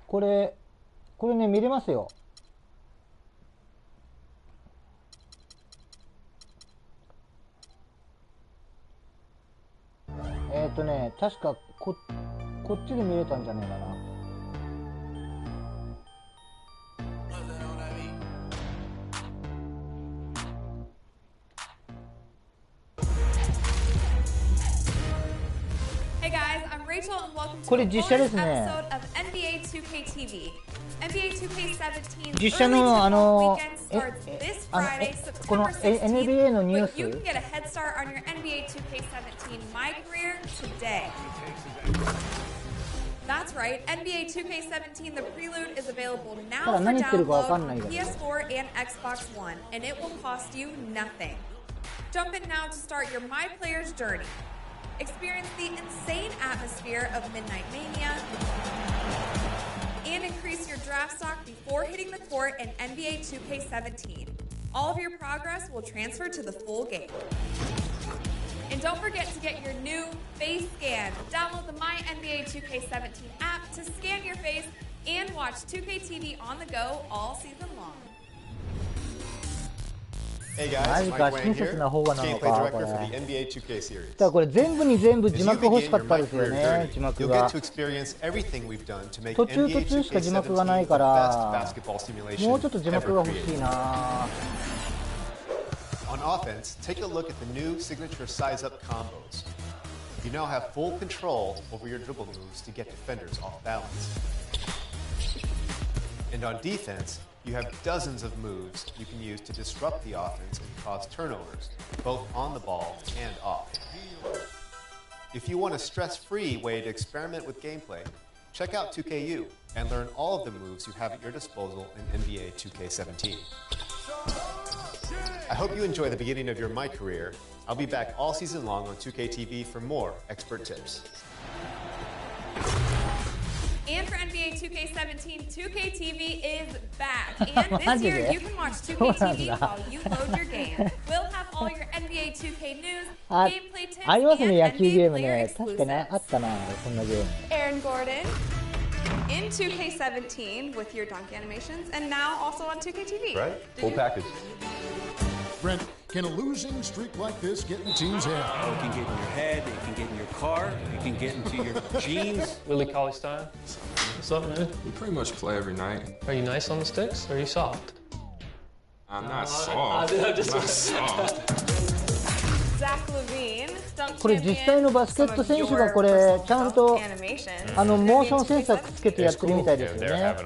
これね見れますよ確かこっちで見れたんじゃねえかなこれ実写ですね実写のこの NBA のニュースThat's right, NBA 2K17 The Prelude is available now for download on PS4 and Xbox One, and it will cost you nothing. Jump in now to start your My Player's journey. Experience the insane atmosphere of Midnight Mania, and increase your draft stock before hitting the court in NBA 2K17. All of your progress will transfer to the full game. And don't forget to get your new face scan. Download the My NBA 2K17 app to scan your face and watch 2K TV on the go all season long. Hey guys, Mike Wang here, gameplay director for the NBA 2K series. だからこれ全部に全部字幕欲しかったですよね字幕が You'll get to experience everything we've done to make 途中 NBA しか字幕がない 2K17 か the ら best basketball simulation もうちょっと字幕が ever 欲しい created. な On offense, take a look at the new signature size-up combos. You now have full control over your dribble moves to get defenders off balance. And on defense, you have dozens of moves you can use to disrupt the offense and cause turnovers, both on the ball and off. If you want a stress-free way to experiment with gameplay, check out 2KU and learn all of the moves you have at your disposal in NBA 2K17. I hope you enjoy the beginning of your My career. I'll be back all season long on 2K TV for more expert tips. And for NBA 2K17, 2K TV is back. And this year, you can watch 2K TV while you load your game. We'll have all your NBA 2K news, gameplay tips, and NBA player exclusives. Aaron Gordon in 2K17 with your dunk animations, and now also on 2K TV. Right, full package. Brent, can a losing streak like this get in the team's head? Oh, it can get in your head, it can get in your car, it can get into your jeans. Willie Cauley style. What's up, man? We pretty much play every night. Are you nice on the sticks, or are you soft? I'm not soft. I'm not soft. Zach Levine, dunk これ実際のバスケット選手がこれちゃんとモーションセンサーつけてやってるみたいですよね。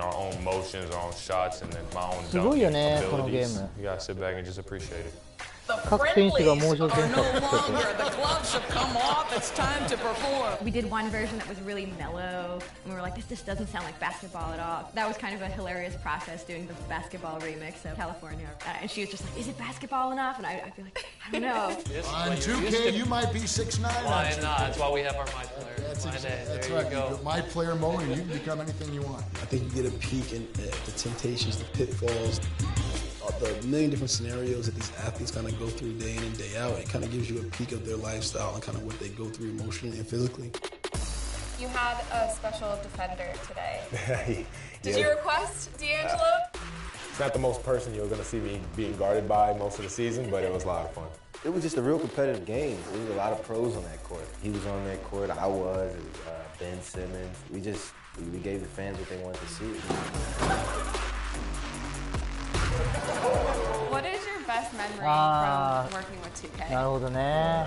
すごいよねこのゲーム。各選手がモーションセンサーつけて。 We did one version that was really mellow, and we were like, this just doesn't sound like basketball at all. That was kind of a hilarious process doing the basketball remix of California. And she was just like, is it basketball enough? And I'd be like, I don't know. On 2K, you might be 6'9". Why not? That's why we have our My Player. That's right. You go My Player mode, and you can become anything you want. I think you get a peek at the temptations, the pitfalls, the million different scenarios that these athletes kind of go through day in and day out. It kind of gives you a peek of their lifestyle and kind of what they go through emotionally and physically. You had a special defender today. Did you request D'Angelo? It's not the most person you're going to see me being guarded by most of the season, but it was a lot of fun. It was just a real competitive game. There was a lot of pros on that court. He was on that court, I was, Ben Simmons. We gave the fans what they wanted to see. What is your best memory from working with 2K? なるほどね。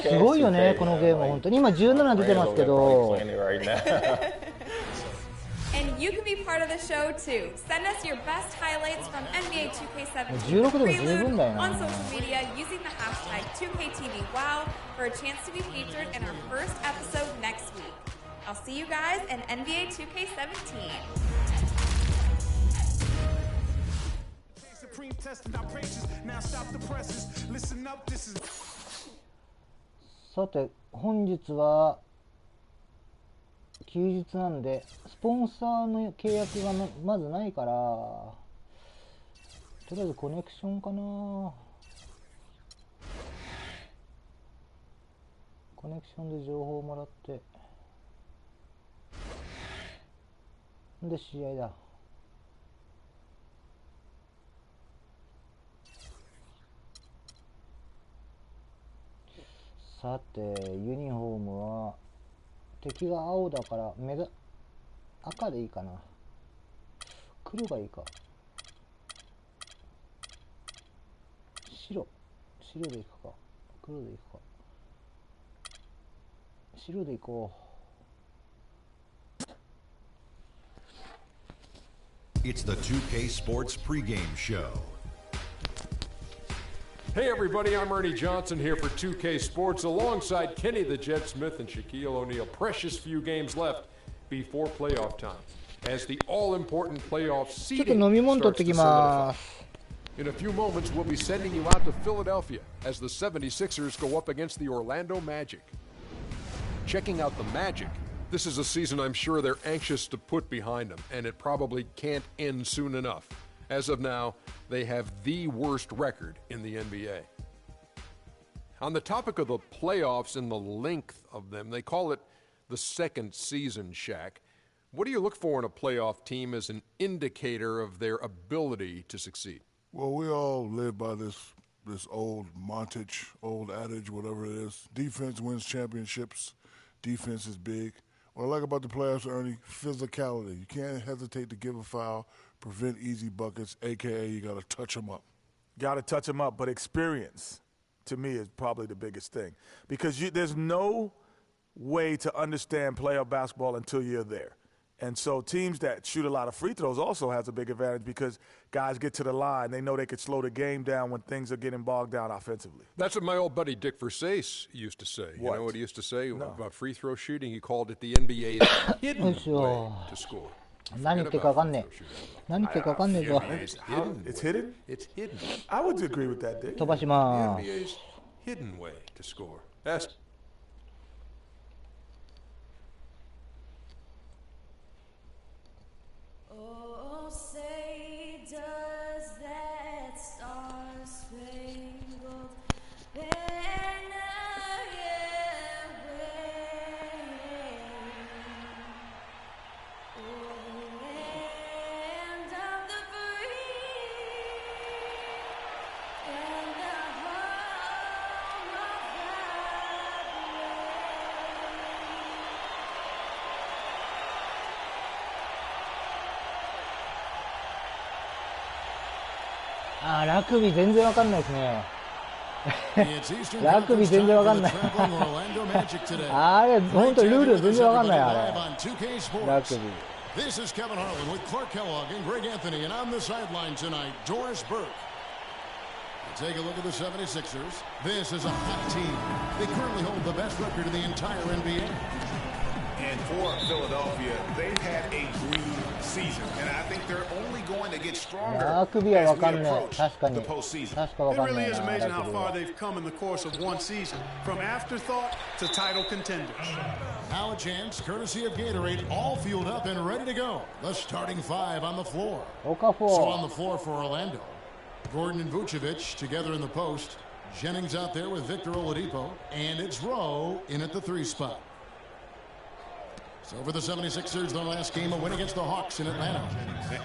すごいよねこのゲーム本当に今17出てますけど。And you can be part of the show too. Send us your best highlights from NBA 2K17 Prelude on social media using the hashtag 2KTVWow for a chance to be featured in our first episode next week. I'll see you guys in NBA 2K17. Now stop the presses. Listen up, this is さて本日は休日なんでスポンサーの契約がまずないからとりあえずコネクションかな。コネクションで情報をもらってで試合だ。さてユニフォームは敵が青だから赤でいいかな。黒がいいか。白でいくか。黒でいくか。白でいこう。It's the 2K Sports pregame show. Hey everybody, I'm Ernie Johnson here for 2K Sports alongside Kenny the Jet Smith and Shaquille O'Neal. Precious few games left before playoff time as the all-important playoff seeding starts to solidify. In a few moments, we'll be sending you out to Philadelphia as the 76ers go up against the Orlando Magic. Checking out the Magic, this is a season I'm sure they're anxious to put behind them, and it probably can't end soon enough. As of now, they have the worst record in the NBA. On the topic of the playoffs and the length of them, they call it the second season, Shaq. What do you look for in a playoff team as an indicator of their ability to succeed? Well, we all live by this old montage, old adage, whatever it is. Defense wins championships. Defense is big. What I like about the playoffs, Ernie, physicality. You can't hesitate to give a foul, prevent easy buckets, a.k.a. you got to touch them up. Got to touch them up, but experience, to me, is probably the biggest thing. Because there's no way to understand playoff basketball until you're there. And so teams that shoot a lot of free throws also has a big advantage because guys get to the line. They know they could slow the game down when things are getting bogged down offensively. That's what my old buddy Dick Versace used to say. What? You know what he used to say about free throw shooting? He called it the NBA's hidden way to score. 何言ってるか分かんねえ。何言ってるか分かんねえぞ。It's hidden? It's hidden. I would agree with that, Dick. 飛ばしまーす。The NBA's hidden way to score. That's あ、ラグビー全然わかんないですね。ラグビー全然わかんない。あれ、本当ルール全然わかんない、あれ。ラグビー。This is Kevin Harlan with Clark Kellogg and Greg Anthony, and on the sideline tonight, Doris Burke. Take a look at the 76ers. This is a hot team. They currently hold the best record in the entire NBA. And for Philadelphia, they've had a dream season, and I think they're only going to get stronger as we approach the postseason. It really is amazing how far they've come in the course of one season, from afterthought to title contenders. Now a chance, courtesy of Gatorade, all fueled up and ready to go. The starting five on the floor. So on the floor for Orlando, Gordon and Vucevic together in the post. Jennings out there with Victor Oladipo, and it's Rowe in at the 3 spot. So for the 76ers, their last game, a win against the Hawks in Atlanta.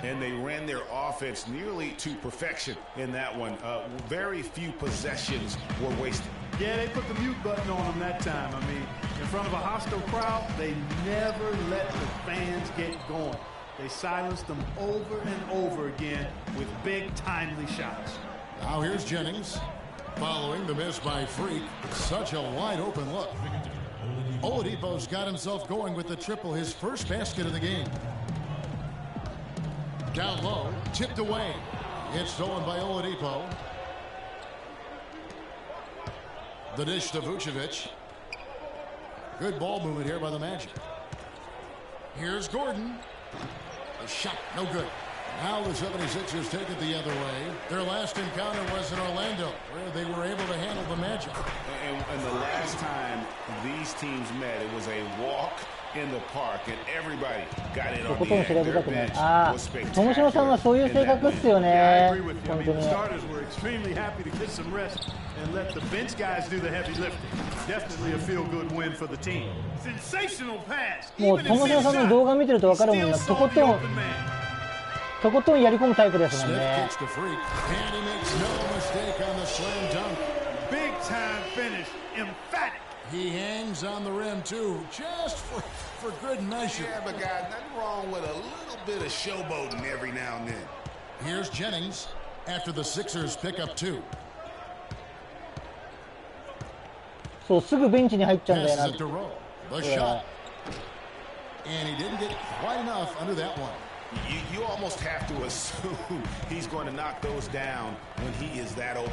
And they ran their offense nearly to perfection in that one. Very few possessions were wasted. Yeah, they put the mute button on them that time. I mean, in front of a hostile crowd, they never let the fans get going. They silenced them over and over again with big, timely shots. Now here's Jennings. Following the miss by Freak. Such a wide-open look. Oladipo's got himself going with the triple, his first basket of the game. Down low, tipped away. It's stolen by Oladipo. The dish to Vucevic. Good ball movement here by the Magic. Here's Gordon. The shot, no good. Now the 76ers take it the other way. Their last encounter was in Orlando, where they were able to handle the Magic. And the last time these teams met, it was a walk in the park, and everybody got it on the end. Their bench was spectacular. 友篠さんはそういう性格っすよね。本当に。Starters were extremely happy to get some rest and let the bench guys do the heavy lifting. Definitely a feel-good win for the team. Sensational pass. もう友篠さんの動画見てると分かるもんな。とことんやり込むタイプですもんね。Big time finish, emphatic. He hangs on the rim too, just for good measure. Yeah, but guys, nothing wrong with a little bit of showboating every now and then. Here's Jennings after the Sixers pick up 2. そうすぐベンチに入っちゃうんだよな。The shot, and he didn't get quite enough under that one. You almost have to assume he's going to knock those down when he is that open.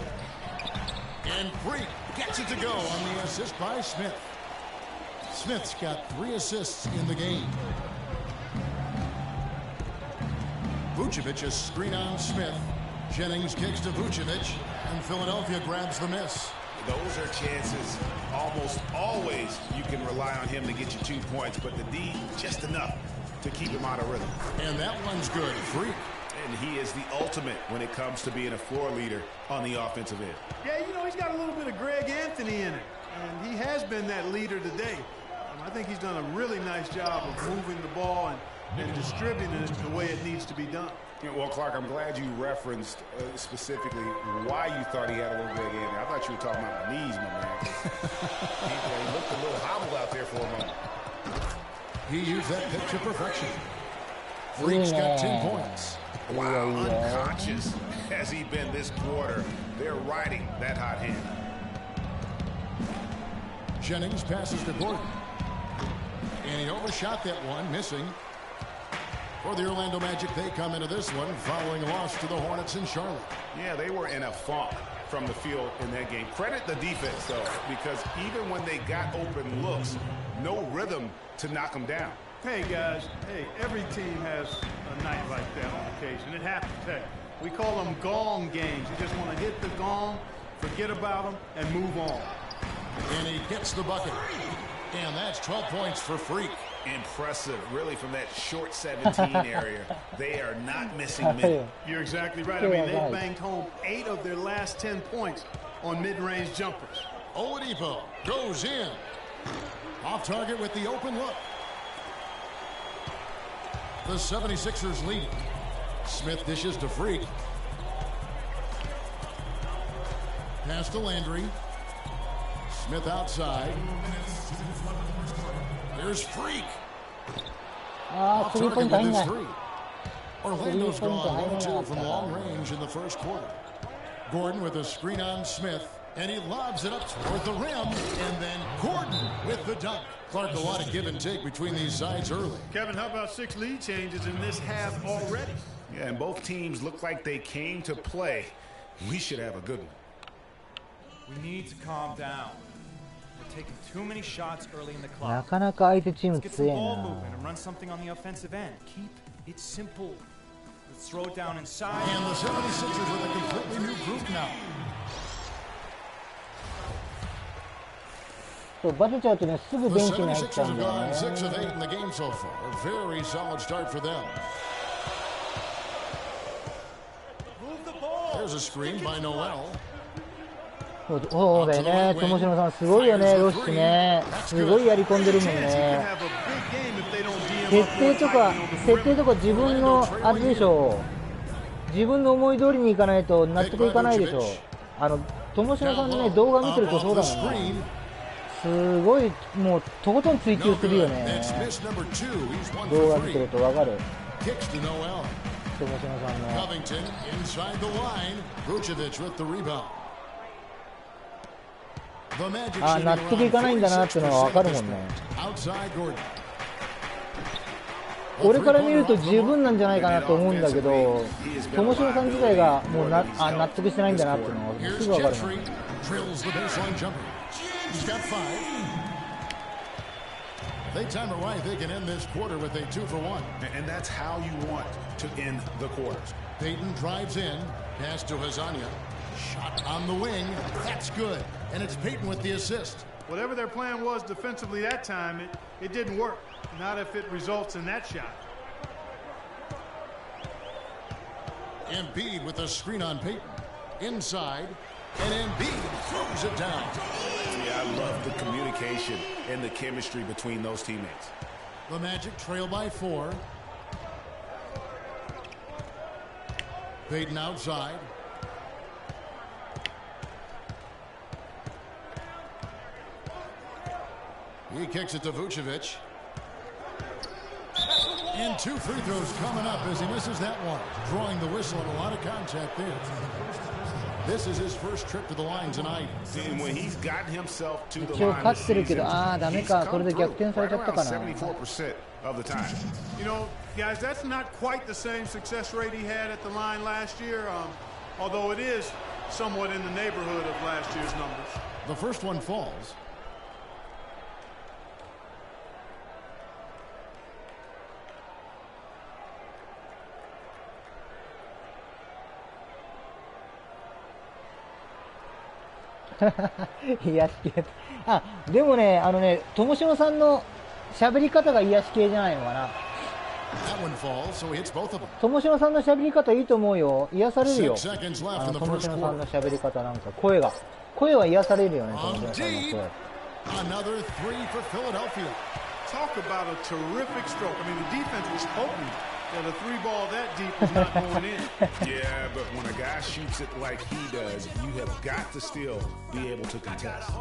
And Freak gets it to go on the assist by Smith. Smith's got 3 assists in the game. Vucevic is screen on Smith. Jennings kicks to Vucevic, and Philadelphia grabs the miss. Those are chances almost always you can rely on him to get you 2 points, but the D just enough to keep him out of rhythm. And that one's good. Freak. And he is the ultimate when it comes to being a floor leader on the offensive end. Yeah, you know, he's got a little bit of Greg Anthony in it. And he has been that leader today. I think he's done a really nice job of moving the ball and distributing it the way it needs to be done. Well, Clark, I'm glad you referenced specifically why you thought he had a little Greg Anthony. I thought you were talking about my knees, my man. He looked a little hobbled out there for a moment. He used that pitch to perfection. Freak's got 10 points. Wow, unconscious has he been this quarter. They're riding that hot hand. Jennings passes to Gordon. And he overshot that one, missing. For the Orlando Magic, they come into this one following a loss to the Hornets in Charlotte. Yeah, they were in a funk from the field in that game. Credit the defense, though, because even when they got open looks, no rhythm to knock them down. Hey, guys, every team has a night like that on occasion. It happens. Hey, we call them gong games. You just want to hit the gong, forget about them, and move on. And he gets the bucket. And that's 12 points for Freak. Impressive, really, from that short 17 area. They are not missing mid. You're exactly right. I mean, they banged home 8 of their last 10 points on mid-range jumpers. Oladipo goes in. Off target with the open look. The 76ers lead. Smith dishes to Freak. Pass to Landry. Smith outside. Here's Freak. Off target with his 3. Orlando's gone 1-2 from long range in the first quarter. Gordon with a screen on Smith, and he lobs it up toward the rim, and then Gordon with the dunk. Clark, a lot of give and take between these sides early. Kevin, how about 6 lead changes in this half already? Yeah, and both teams look like they came to play. We should have a good one. We need to calm down. We're taking too many shots early in the clock. なかなか相手チーム Let's get 強 the い ball な。 moving and run something on the offensive end. Keep it simple. Let's throw it down inside. And the 76ers with a completely new group now. そうバテちゃうとねすぐ The ベンチに入っちゃ 76ers うん have だよ gone ね。 6 of 8 in the game so far. A very solid start for them. There's a screen by Noel. そうだよね、友篠さん、すごいよね、ロッシね、すごいやり込んでるもんね、設定とか自分のあれでしょう、自分の思い通りにいかないと納得いかないでしょう、友篠さんのね、動画見てるとそうだもんね、すごい、もうとことん追求するよね、動画見てると分かる、友篠さんの。あ、納得いかないんだなっていうのは分かるもんね。俺から見ると十分なんじゃないかなと思うんだけど、友篠さん自体がもう納得してないんだなっていうのはすぐ分かるもん。They time it right. They can end this quarter with a 2-for-1. And that's how you want to end the quarters. Peyton drives in. Pass to Hazania. Shot on the wing. That's good. And it's Peyton with the assist. Whatever their plan was defensively that time, it didn't work. Not if it results in that shot. Embiid with a screen on Peyton. Inside. And Embiid throws it down. Yeah, I love the communication and the chemistry between those teammates. The Magic trail by 4. Peyton outside. He kicks it to Vucevic. And 2 free throws coming up as he misses that one. Drawing the whistle and a lot of contact there. This is his first trip to the line tonight. And when he's gotten himself to the 一応 line 勝 this ってるけ season, ど、ダメか、これで逆転されちゃったかな。 74% of the time. You know, guys, that's not quite the same success rate he had at the line last year, although it is somewhat in the neighborhood of last year's numbers. The first one falls. 癒し系。でもね、友篠さんの喋り方が癒し系じゃないのかな。友篠さんの喋り方いいと思うよ。癒されるよ。友篠さんの喋り方なんか声は癒されるよね。友篠さんの声。Another 3 for Philadelphia. Talk about a terrific stroke. I mean, the defense was hoping that a 3-ball that deep was not going in. Yeah, but when a guy shoots it like he does, you have got to still be able to contest.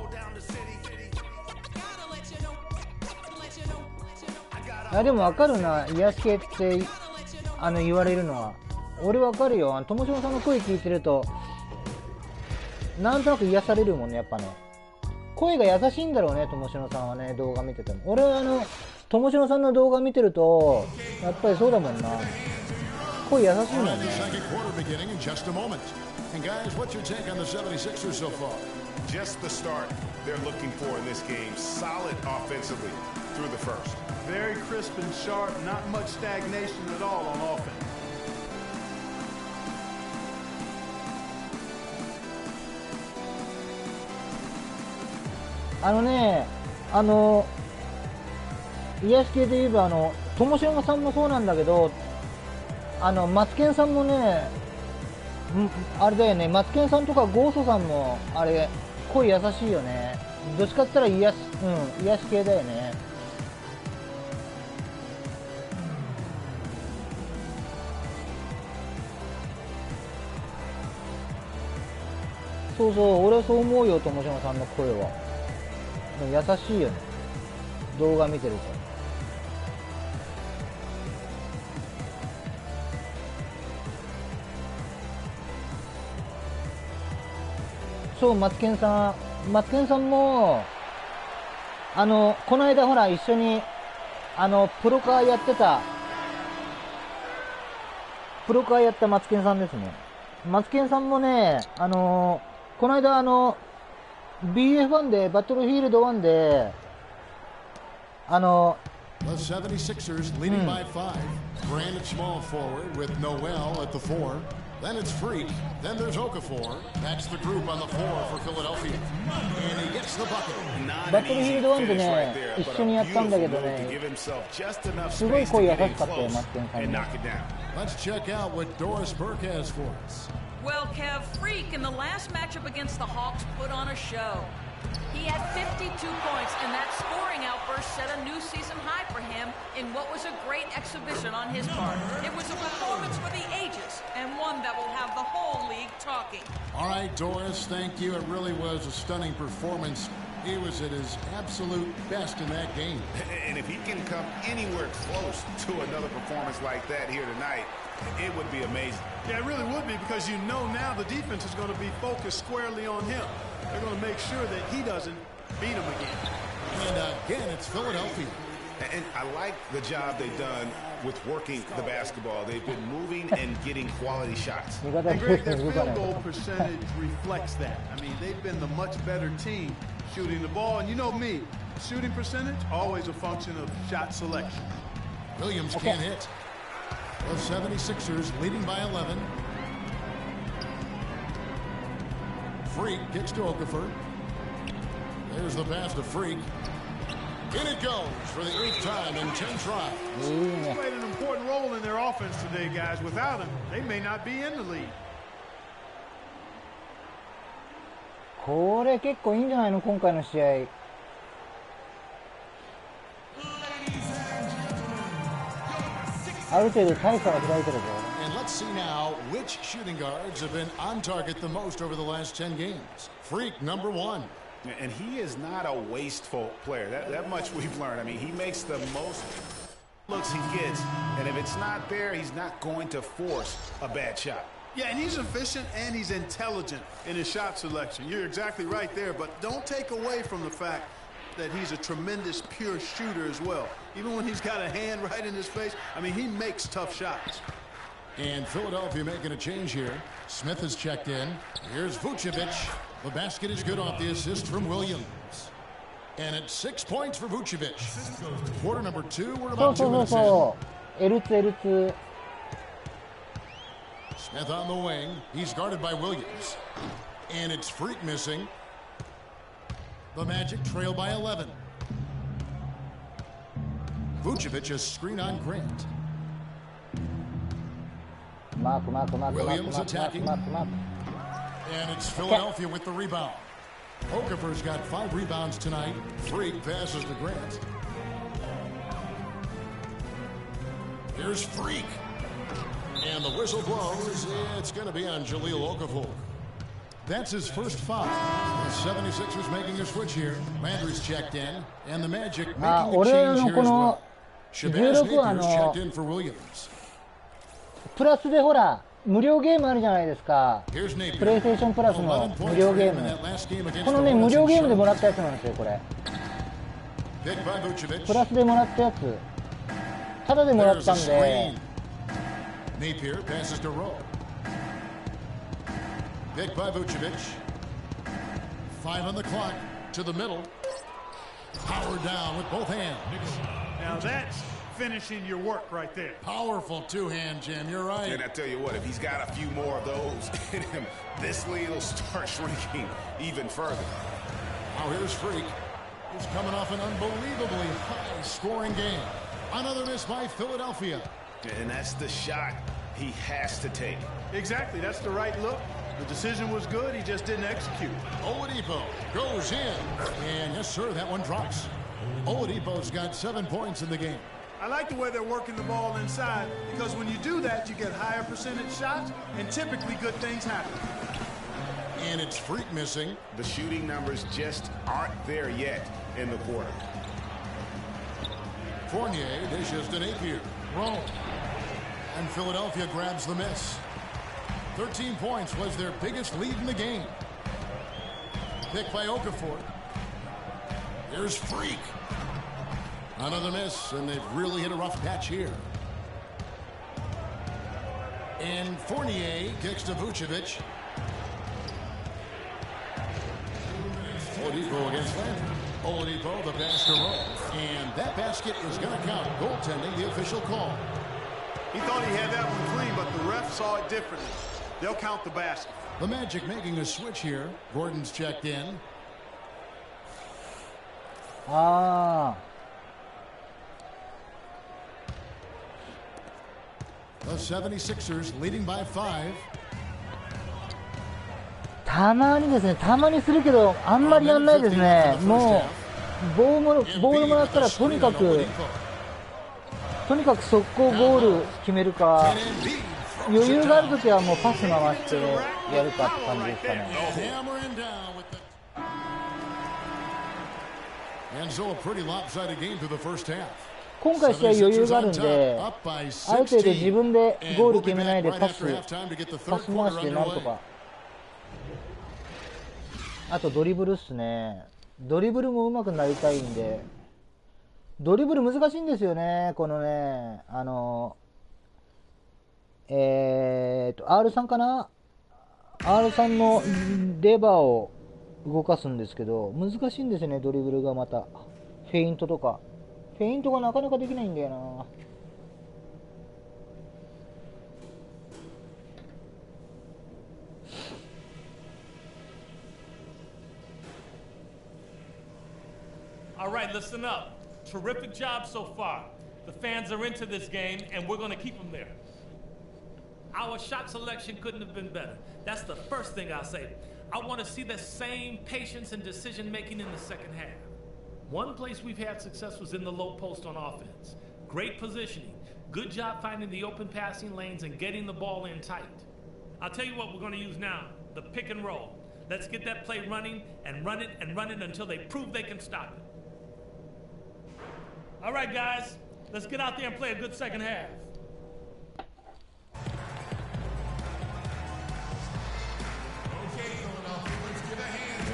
でも分かるな、癒し系って言われるのは。俺分かるよ。友篠さんの声聞いてるとなんとなく癒されるもんね、やっぱね。声が優しいんだろうね、友篠さんはね、動画見てても。俺は友篠さんの動画見てるとやっぱりそうだもんな。声優しいもんね。And guys, what's your take on the 76ers so far? Just the start they're looking for in this game. Solid offensively through the first. Very crisp and sharp, not much stagnation at all on offense. 癒し系で言えば友篠さんもそうなんだけど、マツケンさんもね、あれだよね、マツケンさんとかゴーストさんもあれ声優しいよね。どっちかって言ったら癒し系だよね。そうそう、俺はそう思うよ、友篠さんの声は。優しいよね、動画見てると。そう、マツケンさんも、この間ほら、一緒に、プロカーやったマツケンさんですね。マツケンさんもね、この間BF1 で、バトルフィールド1で、The 76ers leading by 5. Brandon small forward with Noel at the 4. Then it's Freak. Then there's Okafor. That's the group on the 4 for Philadelphia. And he gets the bucket. バトルフィールド1でね、一緒にやったんだけどね、すごい声優しかったよ、マツケンさんに。Let's check out what Doris Burke has for us. Well, Kev, Freak in the last matchup against the Hawks put on a show. He had 52 points, and that scoring outburst set a new season high for him in what was a great exhibition on his part. It was a performance for the ages, and one that will have the whole league talking. All right, Doris, thank you. It really was a stunning performance. He was at his absolute best in that game. And if he can come anywhere close to another performance like that here tonight, it would be amazing. Yeah, it really would be, because you know now the defense is going to be focused squarely on him. They're going to make sure that he doesn't beat him again. And again, it's Philadelphia. And I like the job they've done with working the basketball. They've been moving and getting quality shots. And Greg, their field goal percentage reflects that. I mean, they've been the much better team shooting the ball. And you know me, shooting percentage, always a function of shot selection. Williams can't hit. The 76ers leading by 11. Freak kicks to Okafor. There's the pass to Freak. In it goes for the 8th time in 10 tries. He's played an important role in their offense today, guys. Without him, they may not be in the lead. これ結構いいんじゃないの、今回の試合。ある程度大差は開いてるぞ。And let's see now which shooting guards have been on target the most over the last 10 games. Freak, number 1. And he is not a wasteful player. That much we've learned. I mean, he makes the most looks he gets, and if it's not there, he's not going to force a bad shot. Yeah, and he's efficient and he's intelligent in his shot selection. You're exactly right there, but don't take away from the fact that he's a tremendous pure shooter as well. Even when he's got a hand right in his face, I mean, he makes tough shots. And Philadelphia making a change here. Smith has checked in. Here's Vucevic. The basket is good off the assist from Williams. And it's 6 points for Vucevic. Quarter number 2, we're about 2 minutes in. L2。Smith on the wing. He's guarded by Williams. And it's Freak missing. The Magic trail by 11. Vucevic a screen on Grant. Williams attacking. And it's Philadelphia with the rebound. Okafor's got 5 rebounds tonight. Freak passes to Grant. Here's Freak. And the whistle blows. It's going to be on Jahlil Okafor. That's his first foul. The 76ers making a switch here. Landry's checked in. And the Magic making a change here as well. Shabazz Napier's checked in for Williams. プラスでほら、無料ゲームあるじゃないですか。プレイステーションプラスの無料ゲーム。このね、無料ゲームでもらったやつなんですよ、これ。プラスでもらったやつ。タダでもらったんで。Napier passes to Rowe. Picked by Vucevic. 5 on the clock to the middle. Power down with both hands. Now that's finishing your work right there. Powerful two-hand jam, you're right. And I tell you what, if he's got a few more of those in him, this lead will start shrinking even further. Now here's Freak. He's coming off an unbelievably high-scoring game. Another miss by Philadelphia. And that's the shot he has to take. Exactly, that's the right look. The decision was good, he just didn't execute. Oladipo goes in. And yes, sir, that one drops. Oladipo's got 7 points in the game. I like the way they're working the ball inside, because when you do that, you get higher percentage shots, and typically good things happen. And it's Freak missing. The shooting numbers just aren't there yet in the quarter. Fournier dishes to Napier. Rowe. And Philadelphia grabs the miss. 13 points was their biggest lead in the game. pick by Okafor. Here's Freak. Another miss, and they've really hit a rough patch here. And Fournier kicks to Vucevic. Oladipo against Landry. Oladipo, the pass to Rowe. And that basket is going to count. Goaltending, the official call. He thought he had that one clean, but the ref saw it differently. They'll count the basket. The Magic making a switch here. Gordon's checked in. The 76ers leading by 5. たまにですね、たまにするけど、あんまりやんないですね。もう、ボールもらったらとにかく速攻ゴール決めるか、余裕があるときはもうパス回してやるかって感じですかね。今回試合余裕があるんで、ある程度自分でゴール決めないでパス回してなんとか。あとドリブルっすね。ドリブルも上手くなりたいんで、ドリブル難しいんですよね。このね、R3 かな ?R3 のレバーを動かすんですけど、難しいんですよね、ドリブルがまた。フェイントとか。フェイントがなかなかできないんだよな。All right, listen up. Terrific job so far. The fans are into this game, and we're going to keep them there. Our shot selection couldn't have been better. That's the first thing I'll say. I want to see the same patience and decision-making in the second half. One place we've had success was in the low post on offense. Great positioning. Good job finding the open passing lanes and getting the ball in tight. I'll tell you what we're going to use now, the pick and roll. Let's get that play running and run it until they prove they can stop it. All right, guys, let's get out there and play a good second half.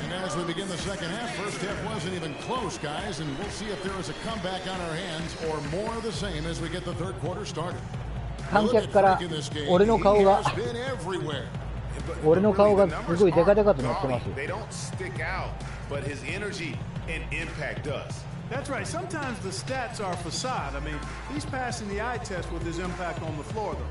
And as we begin the second half, first half wasn't even close, guys, and we'll see if there is a comeback on our hands or more of the same as we get the third quarter started. 観客から俺の顔がすごいデカデカと乗ってます。That's right. Sometimes the stats are facade. I mean, he's passing the eye test with his impact on the floor, though.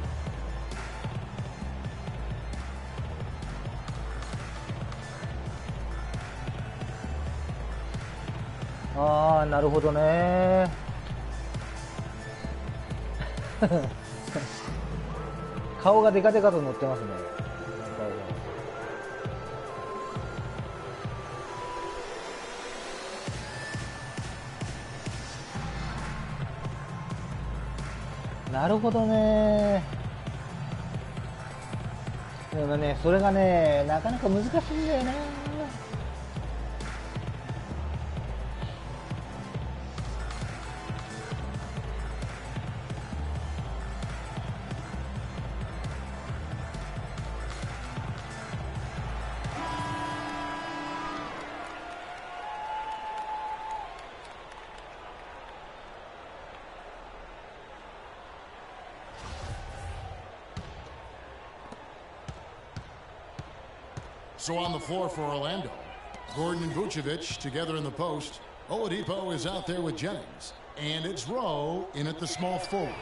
ああ、なるほどね。顔がデカデカと乗ってますね。なるほどね。でもね、それがね、なかなか難しいんだよな。So on the floor for Orlando, Gordon and Vucevic together in the post. Oladipo is out there with Jennings. And it's Rowe in at the small forward.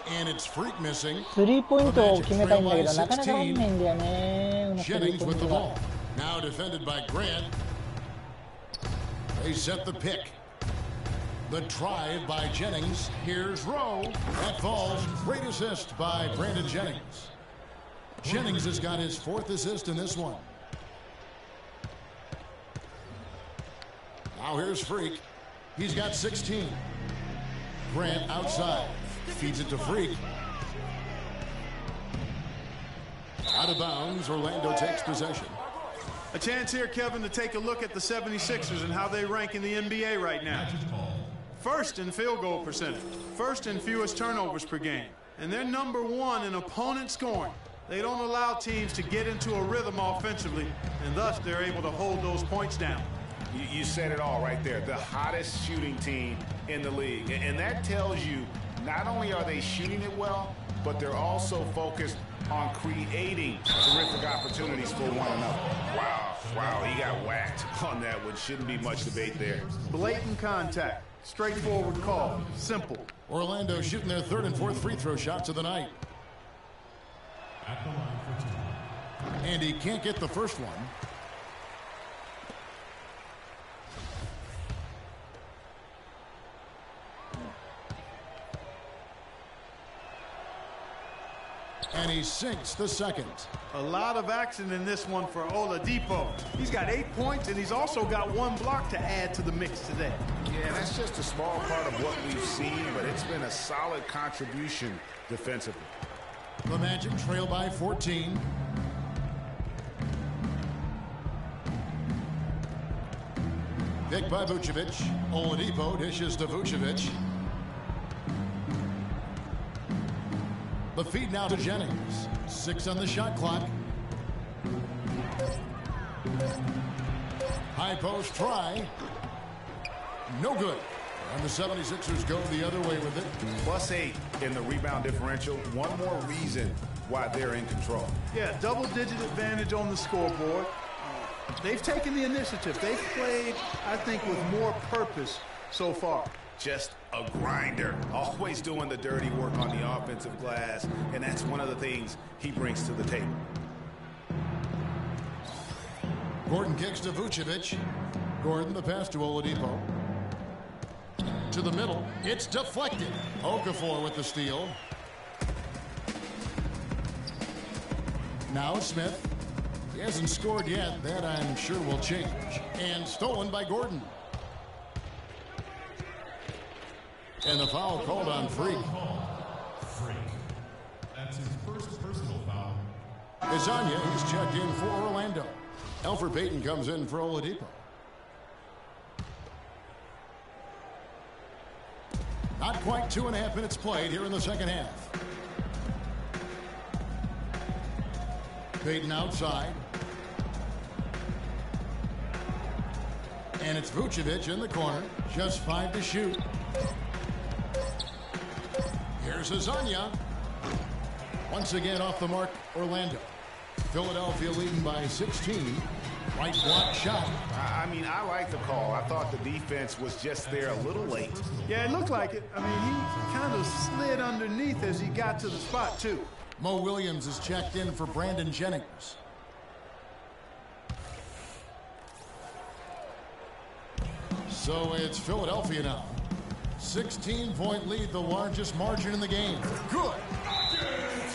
And it's Freak missing. スリーポイントを決めたいんだけど、なかなか入んないんだよね。 Jennings with the ball. Now defended by Grant. They set the pick. The drive by Jennings. Here's Rowe. That falls. Great assist by Brandon Jennings. Jennings has got his 4th assist in this one. Now here's Freak. He's got 16. Grant outside. Feeds it to Freak. Out of bounds, Orlando takes possession. A chance here, Kevin, to take a look at the 76ers and how they rank in the NBA right now. First in field goal percentage. First in fewest turnovers per game. And they're #1 in opponent scoring. They don't allow teams to get into a rhythm offensively, and thus they're able to hold those points down. You said it all right there. The hottest shooting team in the league. And that tells you not only are they shooting it well, but they're also focused on creating terrific opportunities for one another. Wow, he got whacked on that one. Shouldn't be much debate there. Blatant contact. Straightforward call. Simple. Orlando shooting their third and fourth free throw shots of the night. And he can't get the first one. And he sinks the second. A lot of action in this one for Oladipo. He's got 8 points, and he's also got 1 block to add to the mix today. Yeah, that's just a small part of what we've seen, but it's been a solid contribution defensively. The Magic trail by 14. Picked by Vucevic. Oladipo dishes to Vucevic. The feed now to Jennings. 6 on the shot clock. High post try. No good. And the 76ers go the other way with it. +8 in the rebound differential. One more reason why they're in control. Yeah, double-digit advantage on the scoreboard. They've taken the initiative. They've played, I think, with more purpose so far. Just a grinder, always doing the dirty work on the offensive glass, and that's one of the things he brings to the table. Gordon kicks to Vucevic. Gordon the pass to Oladipo. To the middle, it's deflected. Okafor with the steal. Now Smith. He hasn't scored yet. That I'm sure will change. And stolen by Gordon. And the foul called on Freak. That's his first personal foul. Azania, he's checked in for Orlando. Elfrid Payton comes in for Oladipo. Not quite 2.5 minutes played here in the second half. Payton outside. And it's Vucevic in the corner. Just 5 to shoot. Here's Azania. Once again off the mark, Orlando. Philadelphia leading by 16. Right block shot. I mean, I like the call. I thought the defense was just there a little late. Yeah, it looked like it. I mean, he kind of slid underneath as he got to the spot, too. Mo Williams is checked in for Brandon Jennings. So it's Philadelphia now. 16-point lead, the largest margin in the game. Good.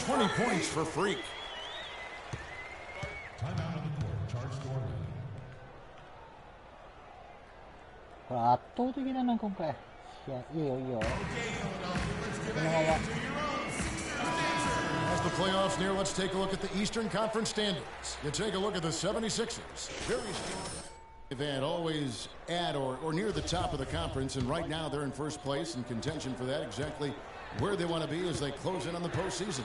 20 points for Freak. Timeout on the court. Charge to Orlando. これ圧倒的だな今回。いや、いいよいいよ。このまま。As the playoffs near, let's take a look at the Eastern Conference standings. You take a look at the 76ers. Very strong. They've had always at or near the top of the conference, and right now they're in first place in contention for that, exactly where they want to be as they close in on the postseason.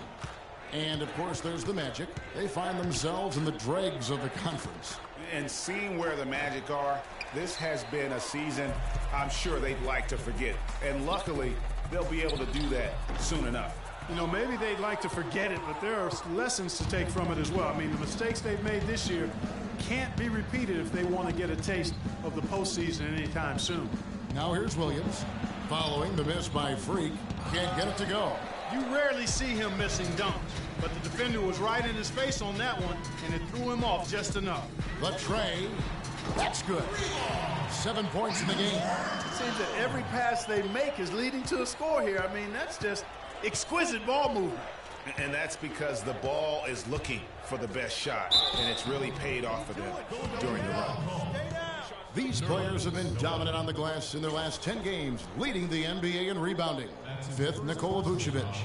And, of course, there's the Magic. They find themselves in the dregs of the conference. And seeing where the Magic are, this has been a season I'm sure they'd like to forget. And luckily, they'll be able to do that soon enough. You know, maybe they'd like to forget it, but there are lessons to take from it as well. I mean, the mistakes they've made this year can't be repeated if they want to get a taste of the postseason anytime soon. Now here's Williams. Following the miss by Freak. Can't get it to go. You rarely see him missing dunks, but the defender was right in his face on that one, and it threw him off just enough. The tray. That's good. 7 points in the game. It seems that every pass they make is leading to a score here. I mean, that's just exquisite ball movement. And that's because the ball is looking for the best shot, and it's really paid off for them during the run. These players have been dominant on the glass in their last 10 games, leading the NBA in rebounding. Fifth, Nikola Vucevic.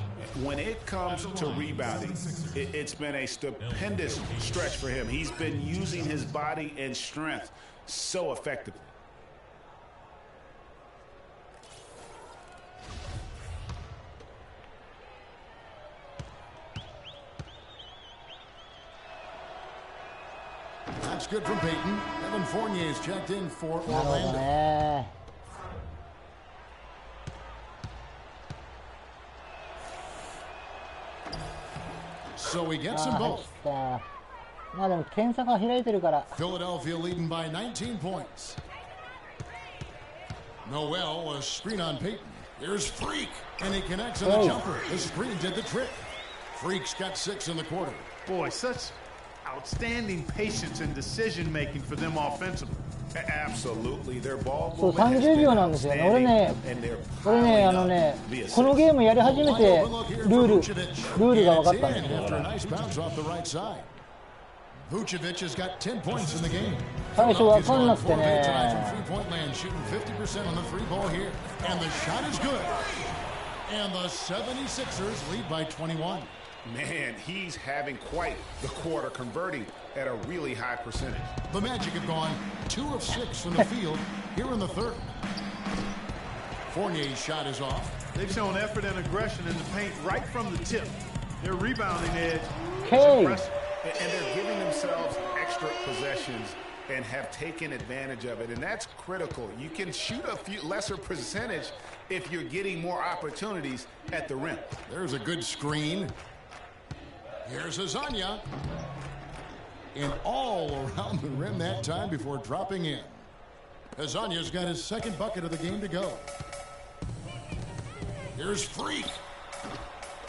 When it comes to rebounding, it's been a stupendous stretch for him. He's been using his body and strength so effectively. shot's good from Peyton. Evan Fournier's checked in for Orlando. So he gets them both. Philadelphia leading by 19 points. Noel, a screen on Peyton. Here's Freak, and he connects on the jumper. The screen did the trick. Freak's got 6 in the quarter. Boy, such outstanding patience and decision-making for them offensively. Absolutely. Their ball そう、30秒なんですよね。俺ね、このゲームやり始めてルールが分かったんですよ。Vucevic has got 10 points in the game. 最初分かんなくてね。 Three-point land, shooting 50% on the three ball here, and the shot is good. And the 76ers lead by 21. Man, he's having quite the quarter, converting at a really high percentage. The Magic have gone 2 of 6 from the field here in the third. Fournier's shot is off. They've shown effort and aggression in the paint right from the tip. Their rebounding edge is impressive. And they're giving themselves extra possessions and have taken advantage of it. And that's critical. You can shoot a few lesser percentage if you're getting more opportunities at the rim. There's a good screen. Here's Azania. And all around the rim that time before dropping in. Azania's got his second bucket of the game to go. Here's Freak.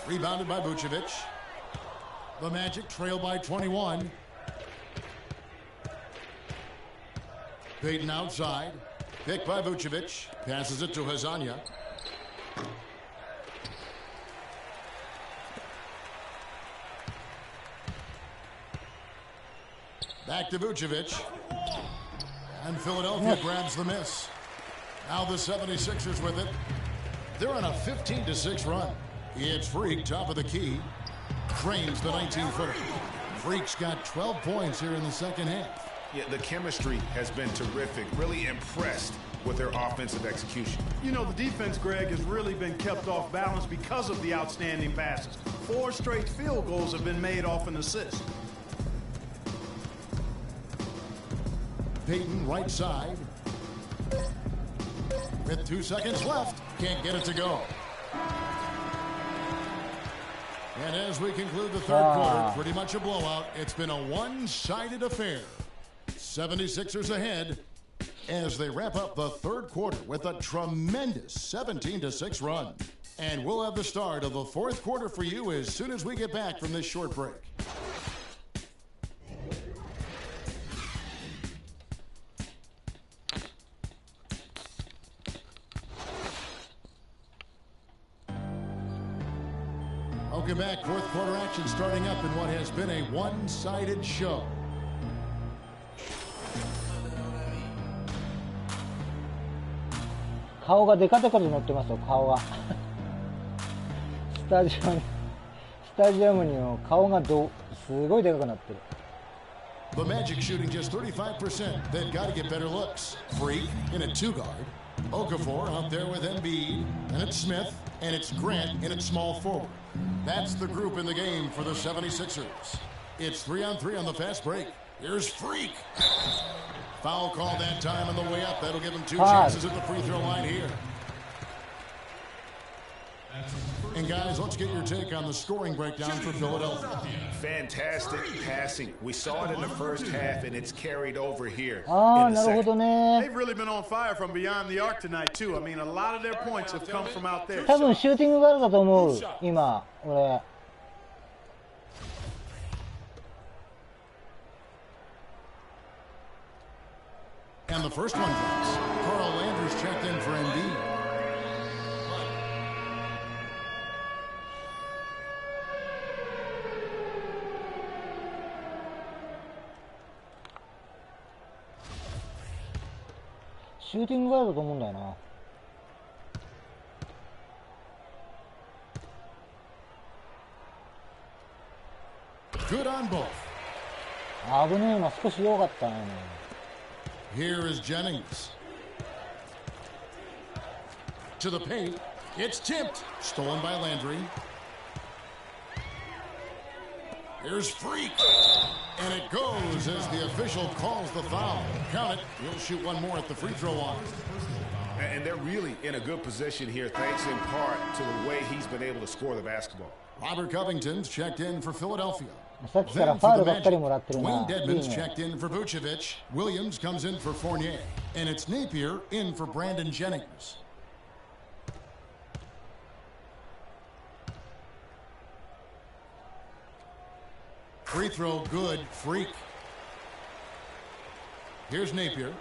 Rebounded by Vucevic. The Magic trail by 21. Peyton outside. Picked by Vucevic. Passes it to Hazania. Back to Vucevic. And Philadelphia grabs the miss. Now the 76ers with it. They're on a 15-6 run. It's Freak, top of the key. Drains the 19-footer. Freak's got 12 points here in the second half. Yeah, the chemistry has been terrific. Really impressed with their offensive execution. You know, the defense, Greg, has really been kept off balance because of the outstanding passes. 4 straight field goals have been made off an assist. Peyton right side. With 2 seconds left. Can't get it to go. And as we conclude the third quarter, pretty much a blowout. It's been a one-sided affair. 76ers ahead as they wrap up the third quarter with a tremendous 17-6 run. And we'll have the start of the fourth quarter for you as soon as we get back from this short break. Welcome back. Fourth quarter action starting up in what has been a one-sided show.顔がデカデカに乗ってますよ、顔が。スタジアムにも顔がすごいデカくなってる。The Magic shooting just 35%. They've got to get better looks. Freak in a 2-guard. Okafor out there with Embiid, and it's Smith, and it's Grant in its small forward. That's the group in the game for the 76ers. It's 3-on-3 on the fast break. Here's Freak. Foul call that time on the way up. That'll give him 2 chances at the free throw line here. And guys, let's get your take on the scoring breakdown for Philadelphia. Fantastic passing. We saw it in the first half, and it's carried over here. They've really been on fire from beyond the arc tonight, too. I mean, a lot of their points have come from out there. 多分シューティングがあるかと思う、今、俺。And the first one drops. Carl Landers checked in for Embiid.シューティングガードだと思うんだよな。Good on both. 危ねえな、少し弱かったね。Here is Jennings. To the paint. It's tipped. Stolen by Landry. Here's Freak. And it goes as the official calls the foul. Count it. He'll shoot one more at the free throw line. And they're really in a good position here, thanks in part to the way he's been able to score the basketball. Robert Covington's checked in for Philadelphia. さっきからファウルばっかりもらってるな。 Dwayne Dedman's checked in for Vucevic. Williams comes in for Fournier. And it's Napier in for Brandon Jennings. Free throw good. Freak. Here's Napier.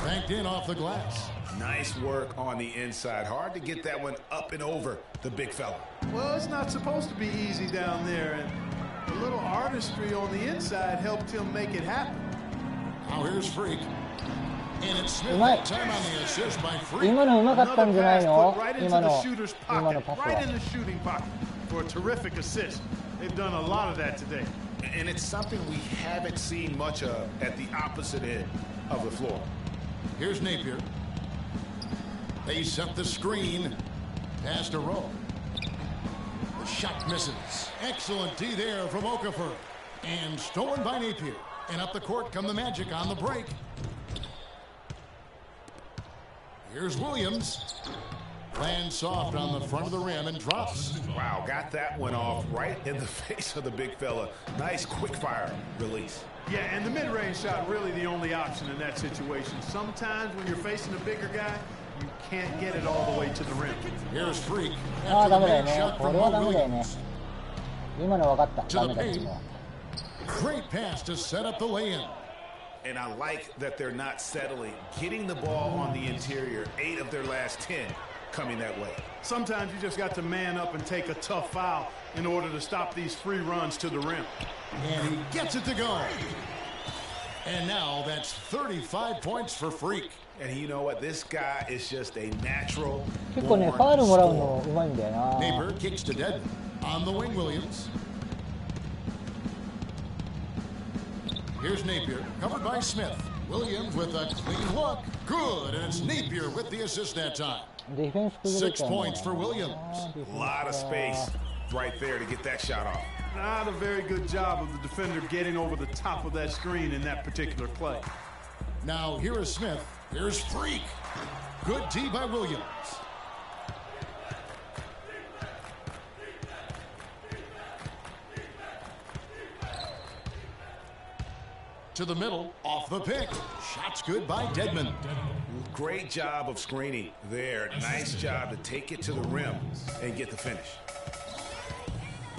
Banked in off the glass. Nice work on the inside. Hard to get that one up and over the big fella. Well, it's not supposed to be easy down there, and a little artistry on the inside helped him make it happen. Now here's Freak. And it's Smith that time on the assist by Freak. 今のうまかったんじゃないの？ Right into the shooter's pocket, right in the shooting pocket for a terrific assist. They've done a lot of that today. And it's something we haven't seen much of at the opposite end of the floor. Here's Napier. They set the screen. Pass to Rowe. The shot misses. Excellent D there from Okafor. And stolen by Napier. And up the court come the Magic on the break. Here's Williams. Lands soft on the front of the rim and drops. Wow, got that one off right in the face of the big fella. Nice quick fire release. Yeah, and the mid-range shot really the only option in that situation. Sometimes when you're facing a bigger guy, you can't get it all the way to the rim. Here's Freak. ああ、ダメだよね。これはダメだよね。今の分かった。ダメだよ。 Great pass to set up the lay-in. And I like that they're not settling. Getting the ball on the interior, 8 of their last 10 coming that way. Sometimes you just got to man up and take a tough foul in order to stop these free runs to the rim. And he gets it to go. And now that's 35 points for Freak. And you know what? This guy is just a natural. 結構ね、ファウルもらうのうまいんだよな。 Napier kicks to Dedman. On the wing, Williams. Here's Napier, covered by Smith. Williams with a clean look. Good, and it's Napier with the assist that time. 6 points for Williams. A lot of space right there to get that shot off. Not a very good job of the defender getting over the top of that screen in that particular play. Now here is Smith. Here's Freak. Good D by Williams. To the middle, off the pick. Shots good by Dedman. Great job of screening there. Nice job to take it to the rim and get the finish.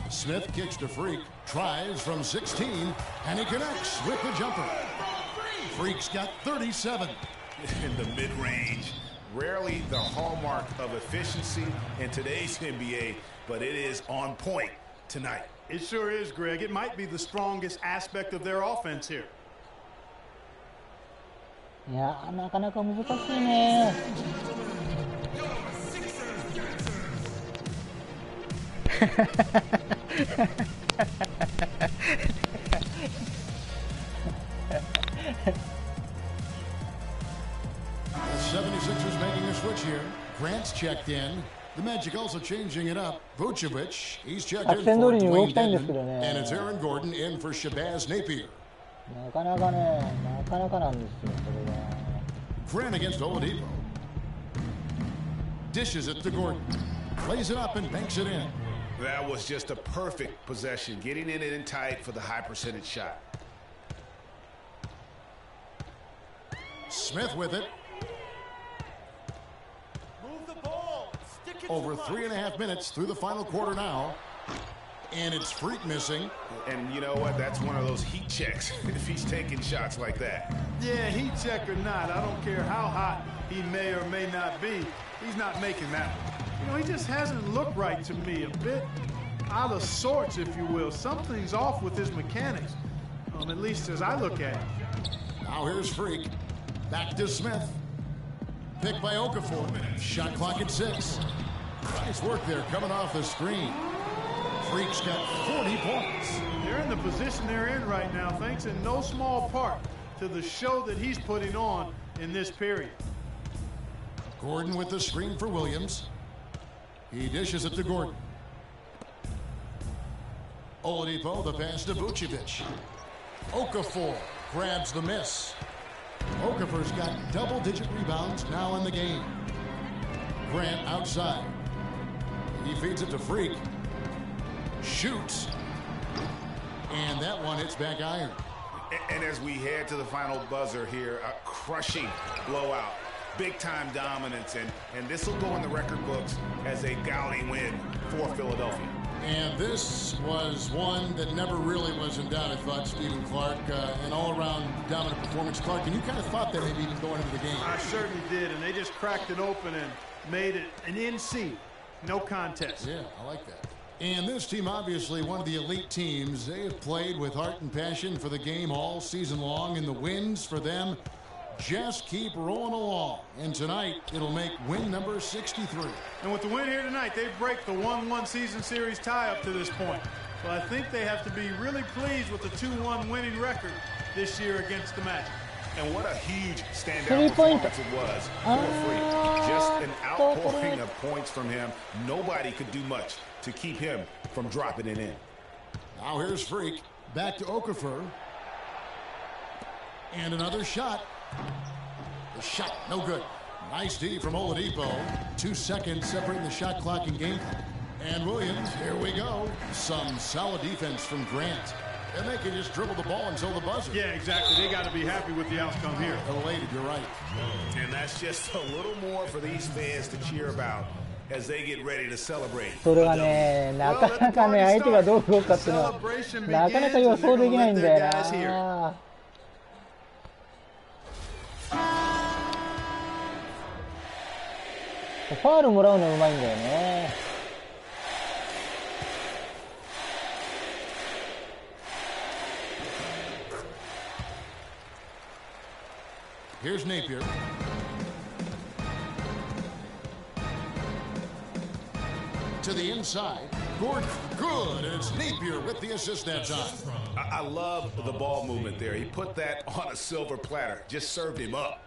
Smith kicks to Freak, tries from 16, and he connects with the jumper. Freak's got 37. In the mid-range, rarely the hallmark of efficiency in today's NBA, but it is on point tonight. It sure is, Greg. It might be the strongest aspect of their offense here. いや、なかなか難しいね。The 76ers making a switch here. Grant's checked in. The Magic also changing it up. Vucevic, he's checked in for Dwayne Dedman, and it's Aaron Gordon in for Shabazz Napier. なかなかね、なかなかなんですよ、これは。Grant against Oladipo. Dishes it to Gordon. Plays it up and banks it in. That was just a perfect possession, getting it in tight for the high percentage shot. Smith with it. Over 3.5 minutes through the final quarter now. And it's Freak missing. And you know what? That's one of those heat checks if he's taking shots like that. Yeah, heat check or not, I don't care how hot he may or may not be. He's not making that one. You know, he just hasn't looked right to me. A bit out of sorts, if you will. Something's off with his mechanics, at least as I look at it. Now here's Freak. Back to Smith. Picked by Okafor. Shot clock at 6. Nice work there coming off the screen. Freak's got 40 points. They're in the position they're in right now, thanks in no small part to the show that he's putting on in this period. Gordon with the screen for Williams. He dishes it to Gordon. Oladipo, the pass to Vucevic. Okafor grabs the miss. Okafor's got double-digit rebounds now in the game. Grant outside. He feeds it to Freak. Shoots. And that one hits back iron. And as we head to the final buzzer here, a crushing blowout. Big-time dominance, and this will go in the record books as a gaudy win for Philadelphia. And this was one that never really was in doubt, I thought, Stephen Clark. An all-around dominant performance. Clark, and you kind of thought that maybe even going into the game. I certainly did, and they just cracked it open and made it an NC. No contest. Yeah, I like that. And this team, obviously one of the elite teams. They have played with heart and passion for the game all season long, and the wins for them just keep rolling along. And tonight, it'll make win number 63. And with the win here tonight, they break the 1-1 season series tie up to this point. So I think they have to be really pleased with the 2-1 winning record this year against the Magic. And what a huge standout performance it was for Freak. Just an outpouring of points from him. Nobody could do much to keep him from dropping it in. Now here's Freak. Back to Okafor. And another shot. The shot, no good. Nice D from Oladipo. 2 seconds separating the shot clock and game clock. And Williams, here we go. Some solid defense from Grant. And they can just dribble the ball until the buzzer. Yeah, exactly. They got to be happy with the outcome here. Elated, you're right. And that's just a little more for these fans to cheer about as they get ready to celebrate. それがね、なかなかね、相手がどう動くかっていうのはなかなか予想できないんだよな。ファウルもらうのうまいんだよね。Here's Napier. To the inside. Gordon, good. And it's Napier with the assist that time. I love the ball movement there. He put that on a silver platter. Just served him up.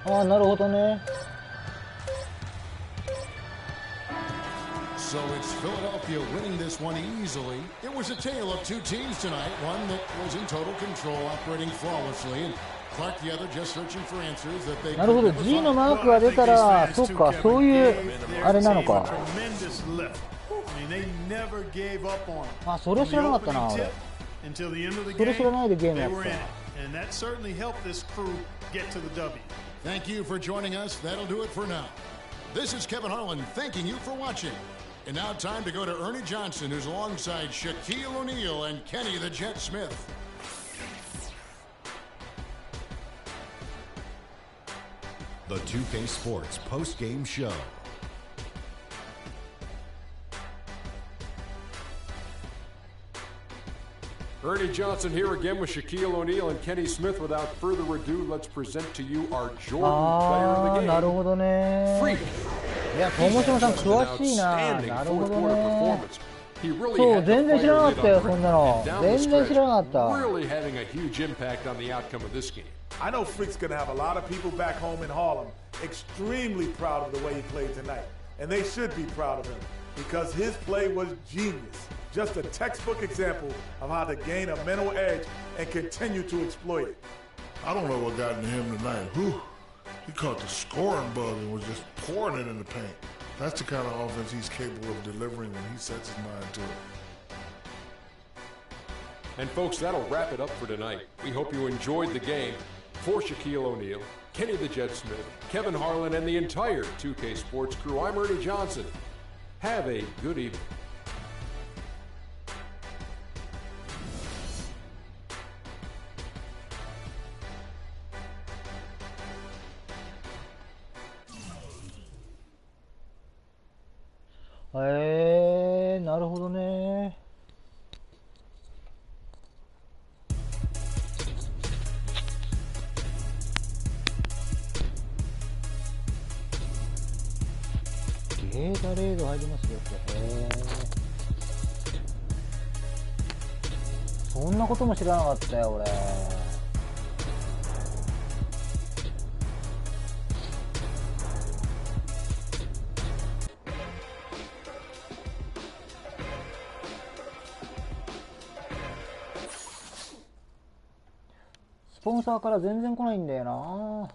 ああ、なるほどね。So it's Philadelphia winning this one easily. It was a tale of two teams tonight. One that was in total control, operating flawlessly. And Clark, the other, just searching for answers that they なるほど、G のマークが出たら、そっか、そういうあれなのか。あ、それ知らなかったな、俺。それ知らないでゲームやってた。Thank you for joining us. That'll do it for now. This is Kevin Harlan thanking you for watching. And now time to go to Ernie Johnson, who's alongside Shaquille O'Neal and Kenny the Jet Smith. The 2K Sports post-game show. Ernie Johnson here again with Shaquille O'Neal and Kenny Smith. Without further ado, let's present to you our Jordan player of the game. なるほどね。 Freak. いや、友島さん詳しいな。なるほどね。そう、全然知らなかったよ、そんなの。全然知らなかった。Really having a huge impact on the outcome of this game. I know Freak's going to have a lot of people back home in Harlem extremely proud of the way he played tonight. And they should be proud of him because his play was genius. Just a textbook example of how to gain a mental edge and continue to exploit it. I don't know what got into him tonight. Whew. He caught the scoring bug and was just pouring it in the paint. That's the kind of offense he's capable of delivering when he sets his mind to it. And folks, that'll wrap it up for tonight. We hope you enjoyed the game. For Shaquille O'Neal, Kenny the Jet Smith, Kevin Harlan, and the entire 2K Sports crew, I'm Ernie Johnson. Have a good evening. Hey, なるほどね。ゲータレード入りますよって。へー。そんなことも知らなかったよ、俺。ポンサーから全然来ないんだよな。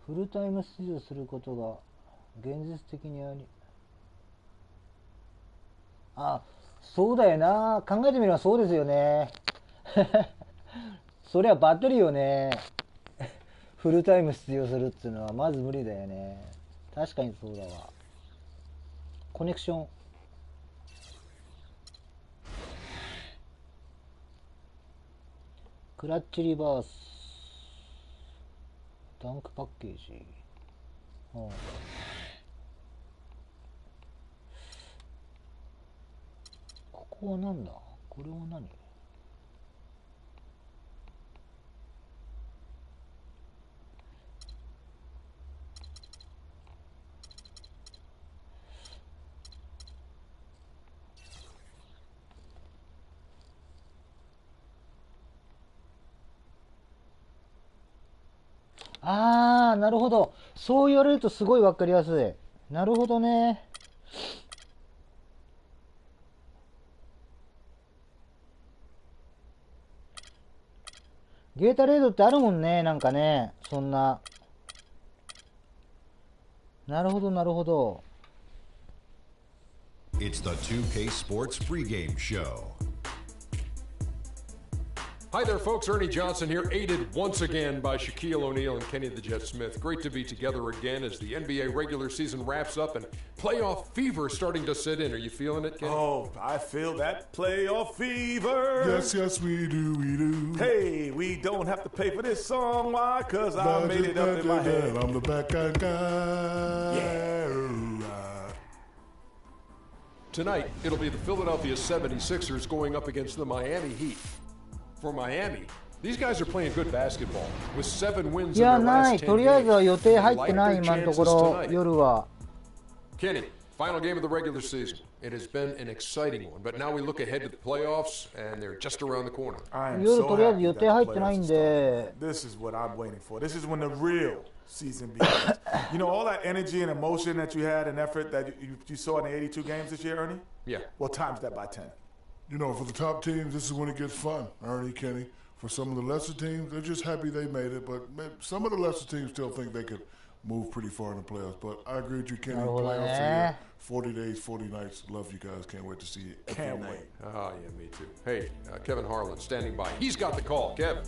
フルタイム出場することが現実的にあり、あ、そうだよな。考えてみればそうですよね。そりゃバッテリーよね。フルタイム出場するっていうのはまず無理だよね。確かにそうだわ。コネクション。クラッチリバース。ダンクパッケージ。ここはなんだ？これは何？あー、なるほど。そう言われるとすごいわかりやすい。なるほどね。ゲータレードってあるもんね、なんかね。そんな。なるほど、なるほど。It's the 2K Sports pregame show. Hi there, folks. Ernie Johnson here, aided once again by Shaquille O'Neal and Kenny the Jet Smith. Great to be together again as the NBA regular season wraps up and playoff fever starting to set in. Are you feeling it, Kenny? Oh, I feel that playoff fever. Yes, yes, we do, we do. Hey, we don't have to pay for this song. Why? Because I made it up in my head. I'm the back guy. Yeah. Tonight, it'll be the Philadelphia 76ers going up against the Miami Heat. For Miami, these guys are playing good basketball with 7 wins in their last 10 games. とりあえずは予定入ってない今のところ夜は。Kenny, final game of the regular season. It has been an exciting one, but now we look ahead to the playoffs and they're just around the corner. 夜とりあえず予定入ってないんで。This is what I'm waiting for. This is when the real season begins. You know, all that energy and emotion that you had and effort that you saw in the 82 games this year, Ernie? Yeah. Well, times that by 10. You know, for the top teams, this is when it gets fun, Ernie, Kenny. For some of the lesser teams, they're just happy they made it, but some of the lesser teams still think they could move pretty far in the playoffs. But I agree with you, Kenny. Playoffs are here. 40 days, 40 nights. Love you guys. Can't wait to see it. Can't wait. Oh, yeah, me too. Hey, Kevin Harlan standing by. He's got the call. Kevin.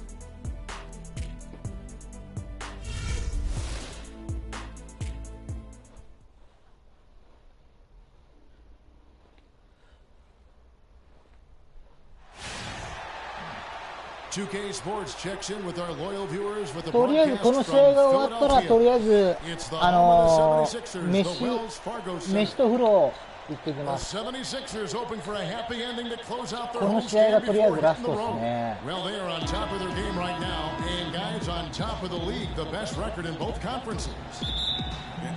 Toりあえずこの試合が終わったらとりあえず飯と風呂行ってきます。この試合がとりあえずラストですね。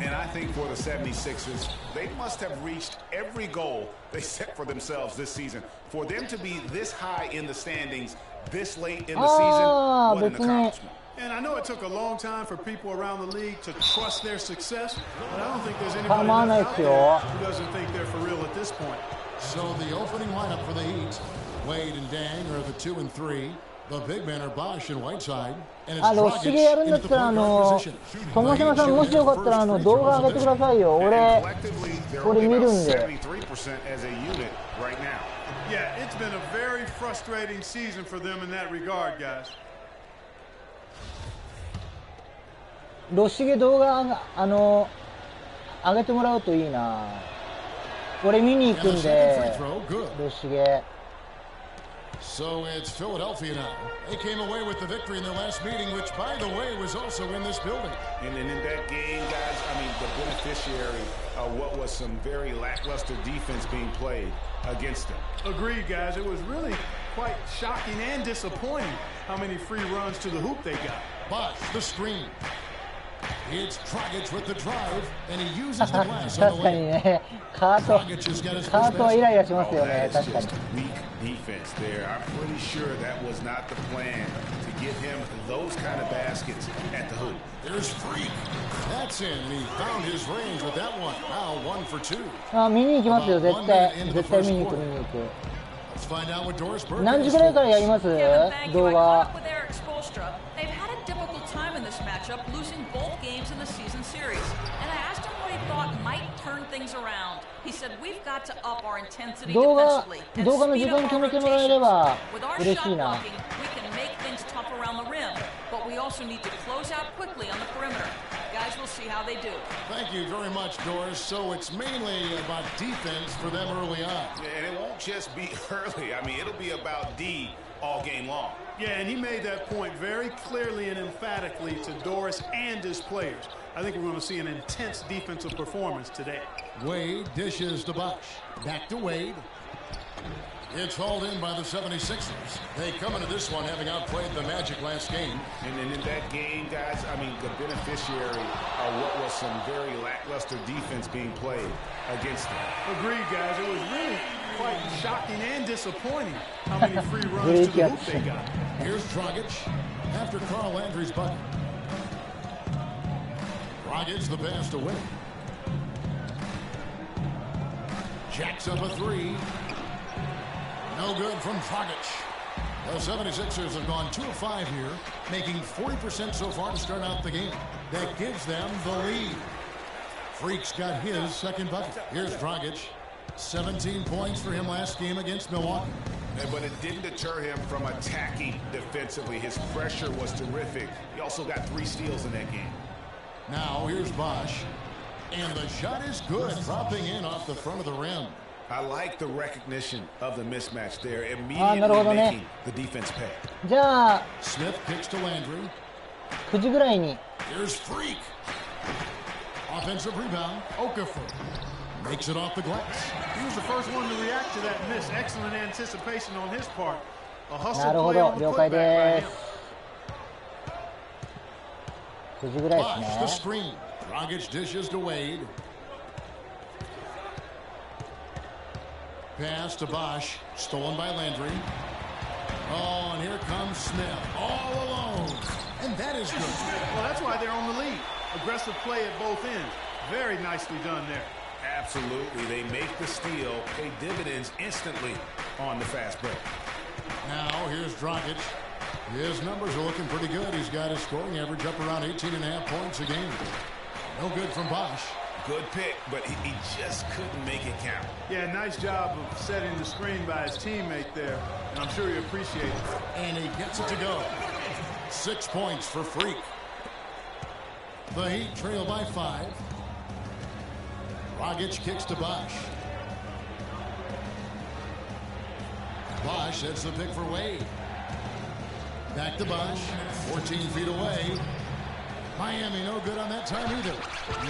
And I think for the 76ers, they must have reached every goal they set for themselves this season. For them to be this high in the standings this late in the season, what an accomplishment. And I know it took a long time for people around the league to trust their success, but I don't think there's anybody out there who doesn't think they're for real at this point. So the opening lineup for the Heat, Wade and Dang are the 2 and 3. The big men are Bosch and Whiteside. ロッシゲやるんだったら友島さんもしよかったら動画上げてくださいよ。俺見るんで。Yeah, it's been a very frustrating season for them in that regard, guys. ロッシゲ動画上げてもらうといいな。俺見に行くんでロッシゲ。So it's Philadelphia now. They came away with the victory in their last meeting, which, by the way, was also in this building. And in that game, guys, I mean, the beneficiary of what was some very lackluster defense being played against them. Agreed, guys. It was really quite shocking and disappointing how many free runs to the hoop they got. But the screen. It's Dragic with the drive, and he uses the glass on the way. カートはイライラしますよね。確かに。Weak defense there. I'm pretty sure that was not the plan to get him those kind of baskets at the hoop. There's Freak. That's in. He found his range with that one. Now 1 for 2. 見に行きますよ。絶対見に行く。Let's find out what Doris Burke 何時ぐらいからやります？ Kevin, thank you. 動 I caught 画 up with Eric Spoelstra. They've had a difficult time in this matchup, losing both games in the season series. And I asked him what he thought might turn things around. He said we've got to up our intensity 動画 defensively and 動画の時 speed 間 up 決 our めてもらえれ rotations. ば With our 嬉し shot いな。 blocking, we can make things tough around the rim, but we also need to close out quickly on the perimeter. Guys, we'll see how they do. Thank you very much, Doris. So it's mainly about defense for them early on. Yeah, and it won't just be early. I mean, it'll be about D all game long. Yeah, and he made that point very clearly and emphatically to Doris and his players. I think we're going to see an intense defensive performance today. Wade dishes to Bosch. Back to Wade. It's hauled in by the 76ers. They come into this one having outplayed the Magic last game. And in that game, guys, I mean, the beneficiary of what was some very lackluster defense being played against them. Agreed, guys. It was really quite shocking and disappointing how many free runs to the hoop they got. Here's Dragic after Carl Landry's bucket. Dragic the pass to Wade. Jacks up a three. No good from Dragic. The 76ers have gone 2 of 5 here, making 40% so far to start out the game. That gives them the lead. Freak's got his second bucket. Here's Dragic. 17 points for him last game against Milwaukee. But it didn't deter him from attacking defensively. His pressure was terrific. He also got 3 steals in that game. Now here's Bosch. And the shot is good, dropping in off the front of the rim. I like the recognition of the mismatch there, immediately making the defense pay. じゃあ Smith kicks to Landry. 9時ぐらいに Here's Freak. Offensive rebound. Okafor makes it off the glass. He was the first one to react to that miss. Excellent anticipation on his part. A hustle なるほ play ど on the 了解 putback で by す him. 9時ぐらい Bosch で the すね screen. Dragic dishes to Wade. Pass to Bosch. Stolen by Landry. Oh, and here comes Smith. All alone. And that is good. Well, that's why they're on the lead. Aggressive play at both ends. Very nicely done there. Absolutely. They make the steal, pay dividends instantly on the fast break. Now here's Dragic. His numbers are looking pretty good. He's got his scoring average up around 18.5 points a game. No good from Bosch. Good pick, but he just couldn't make it count. Yeah, nice job of setting the screen by his teammate there, and I'm sure he appreciates it. And he gets it to go. 6 points for Freak. The Heat trail by 5. Dragic kicks to Bosch. Bosch hits the pick for Wade. Back to Bosch, 14 feet away. Miami no good on that time either.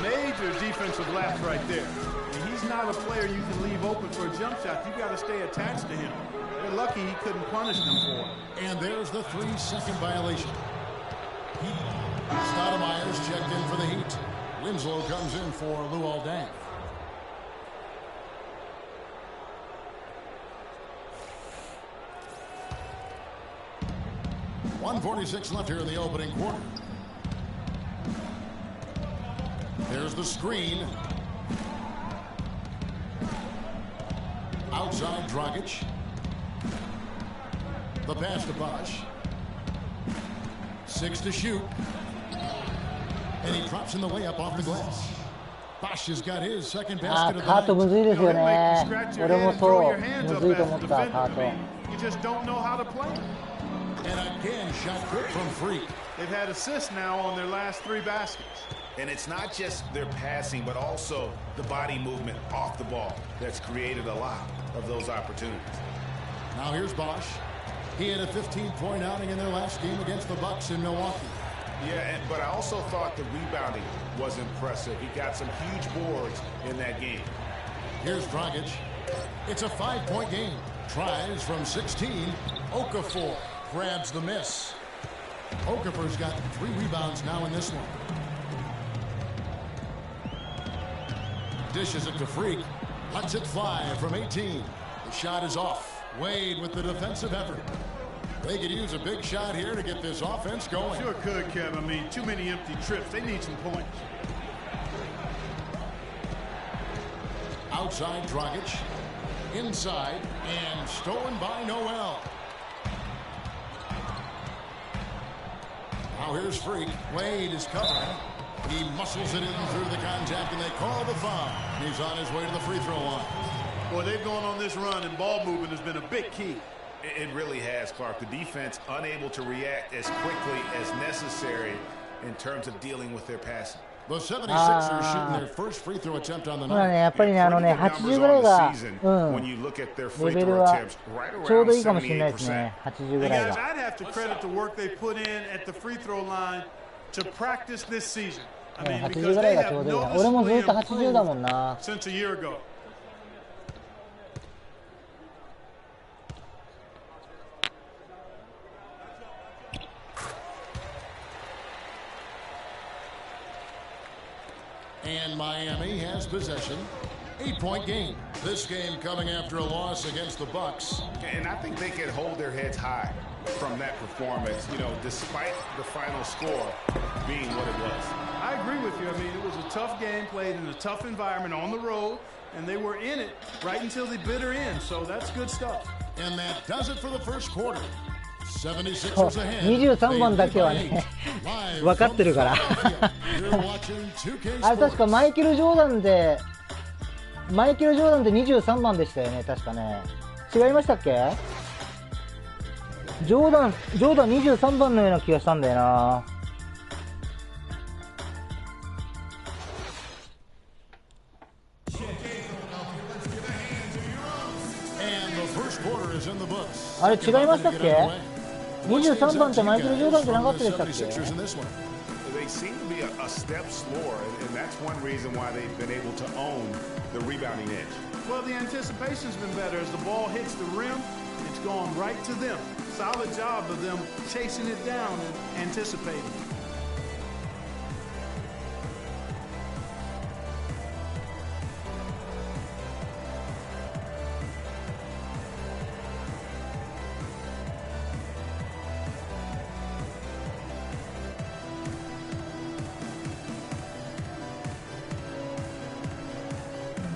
Major defensive lapse right there. And he's not a player you can leave open for a jump shot. You got to stay attached to him. They're lucky he couldn't punish them for it. And there's the 3-second violation. Stoudemire's checked in for the Heat. Winslow comes in for Luol Deng. .146 left here in the opening quarter. There's the screen. Outside Dragic. The pass to Bosch. 6 to shoot. And he drops in the layup off the glass. Bosch has got his second basket of the カートむずいですよ night. ね俺もそうむずいと思ったカート You just don't know how to play. And again, shot good from Freak. They've had assists now on their last 3 baskets. And it's not just their passing, but also the body movement off the ball that's created a lot of those opportunities. Now here's Bosch. He had a 15-point outing in their last game against the Bucks in Milwaukee. Yeah, but I also thought the rebounding was impressive. He got some huge boards in that game. Here's Dragic. It's a 5-point game. Tries from 16. Okafor grabs the miss. Okafor's got 3 rebounds now in this one. Dishes it to Freak. Lets it fly from 18. The shot is off. Wade with the defensive effort. They could use a big shot here to get this offense going. Sure could, Kev. I mean, too many empty trips. They need some points. Outside Dragic. inside and stolen by Noel. Now here's Freak. Wade is covering. He muscles it in through the contact, and they call the foul. He's on his way to the free throw line. Boy, they've gone on this run, and ball movement has been a big key. It really has, Clark. The defense unable to react as quickly as necessary in terms of dealing with their passing. The 76ers shooting their first free throw attempt on the ほらね、や night. っぱりね、80ぐらいが、レベルはちょうどいいかもしれないですね、80ぐらいが。I'd have to credit the work they put in at the free throw line to practice this season. I mean, because they have noticeably improved since a year ago. And Miami has possession. 8-point game. This game coming after a loss against the Bucks. And I think they can hold their heads high from that performance, you know, despite the final score being what it was. I agree with you. I mean, it was a tough game played in a tough environment on the road, and they were in it right until the bitter end, so that's good stuff. And that does it for the first quarter. 76ers ahead. 23番だけはね分かってるからあれ確かマイケル・ジョーダンで23番でしたよね、確かね。違いましたっけ？ジョーダン23番のような気がしたんだよな。あれ違いましたっけ？23番ってマイケル・ジョーダンじゃなかったでしたっけ？ They seem to be a step slower, and that's one reason why they've been able to own the rebounding edge. Well, the anticipation's been better. As the ball hits the rim, it's gone right to them. Solid job of them chasing it down and anticipating.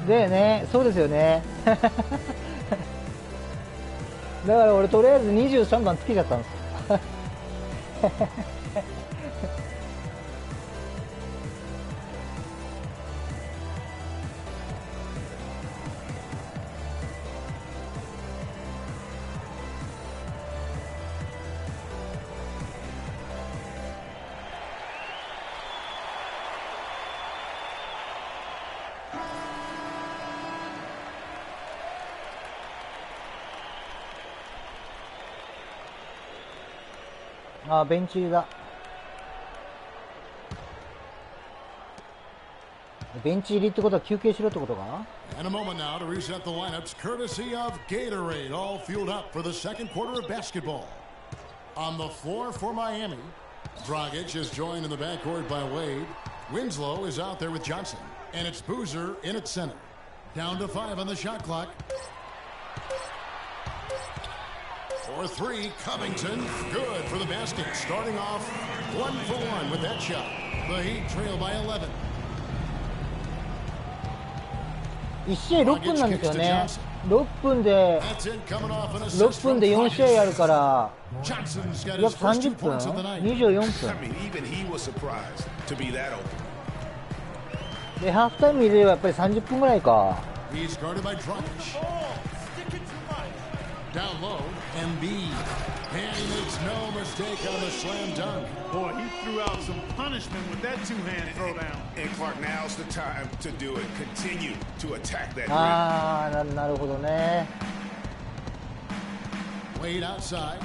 でね、そうですよねだから俺とりあえず23番つけちゃったんですあ、ベンチ入りだ。ベンチ入りってことは休憩しろってことか？ And a moment now to reset the lineups courtesy of Gatorade, all fueled up for the second quarter of basketball. On the floor for Miami, Dragic is joined in the backcourt by Wade. Winslow is out there with Johnson, and it's Boozer in at center. Down to 5 on the shot clock. For 3, Covington, good for the basket. Starting off 1 for 1 with that shot. The Heat trail by 11. 1試合6分なんですよね。6分で4試合あるから約30分24分でハーフタイム入れればやっぱり30分ぐらいか。Down low, Embiid, and he makes no mistake on the slam dunk. Boy, he threw out some punishment with that two-hand throwdown. And Clark, now's the time to do it. Continue to attack that rim. ああ、なるほどね。Wade outside.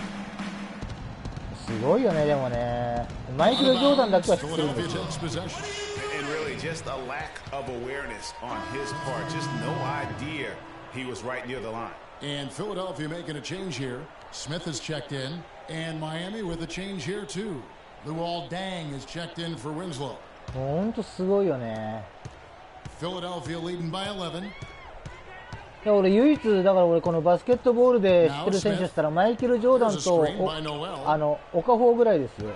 すごいよね、でもね。マイケル・ジョーダンだけは知ってるんですよ。And really, just a lack of awareness on his part. Just no idea he was right near the line. And Philadelphia making a change here. Smith has checked in, and Miami with a change here too. Luol Deng is checked in for Winslow. 本当すごいよね。Philadelphia leading by 11. 俺唯一だから俺このバスケットボールで知ってる選手だったらマイケル・ジョーダンとオカフォーぐらいですよ。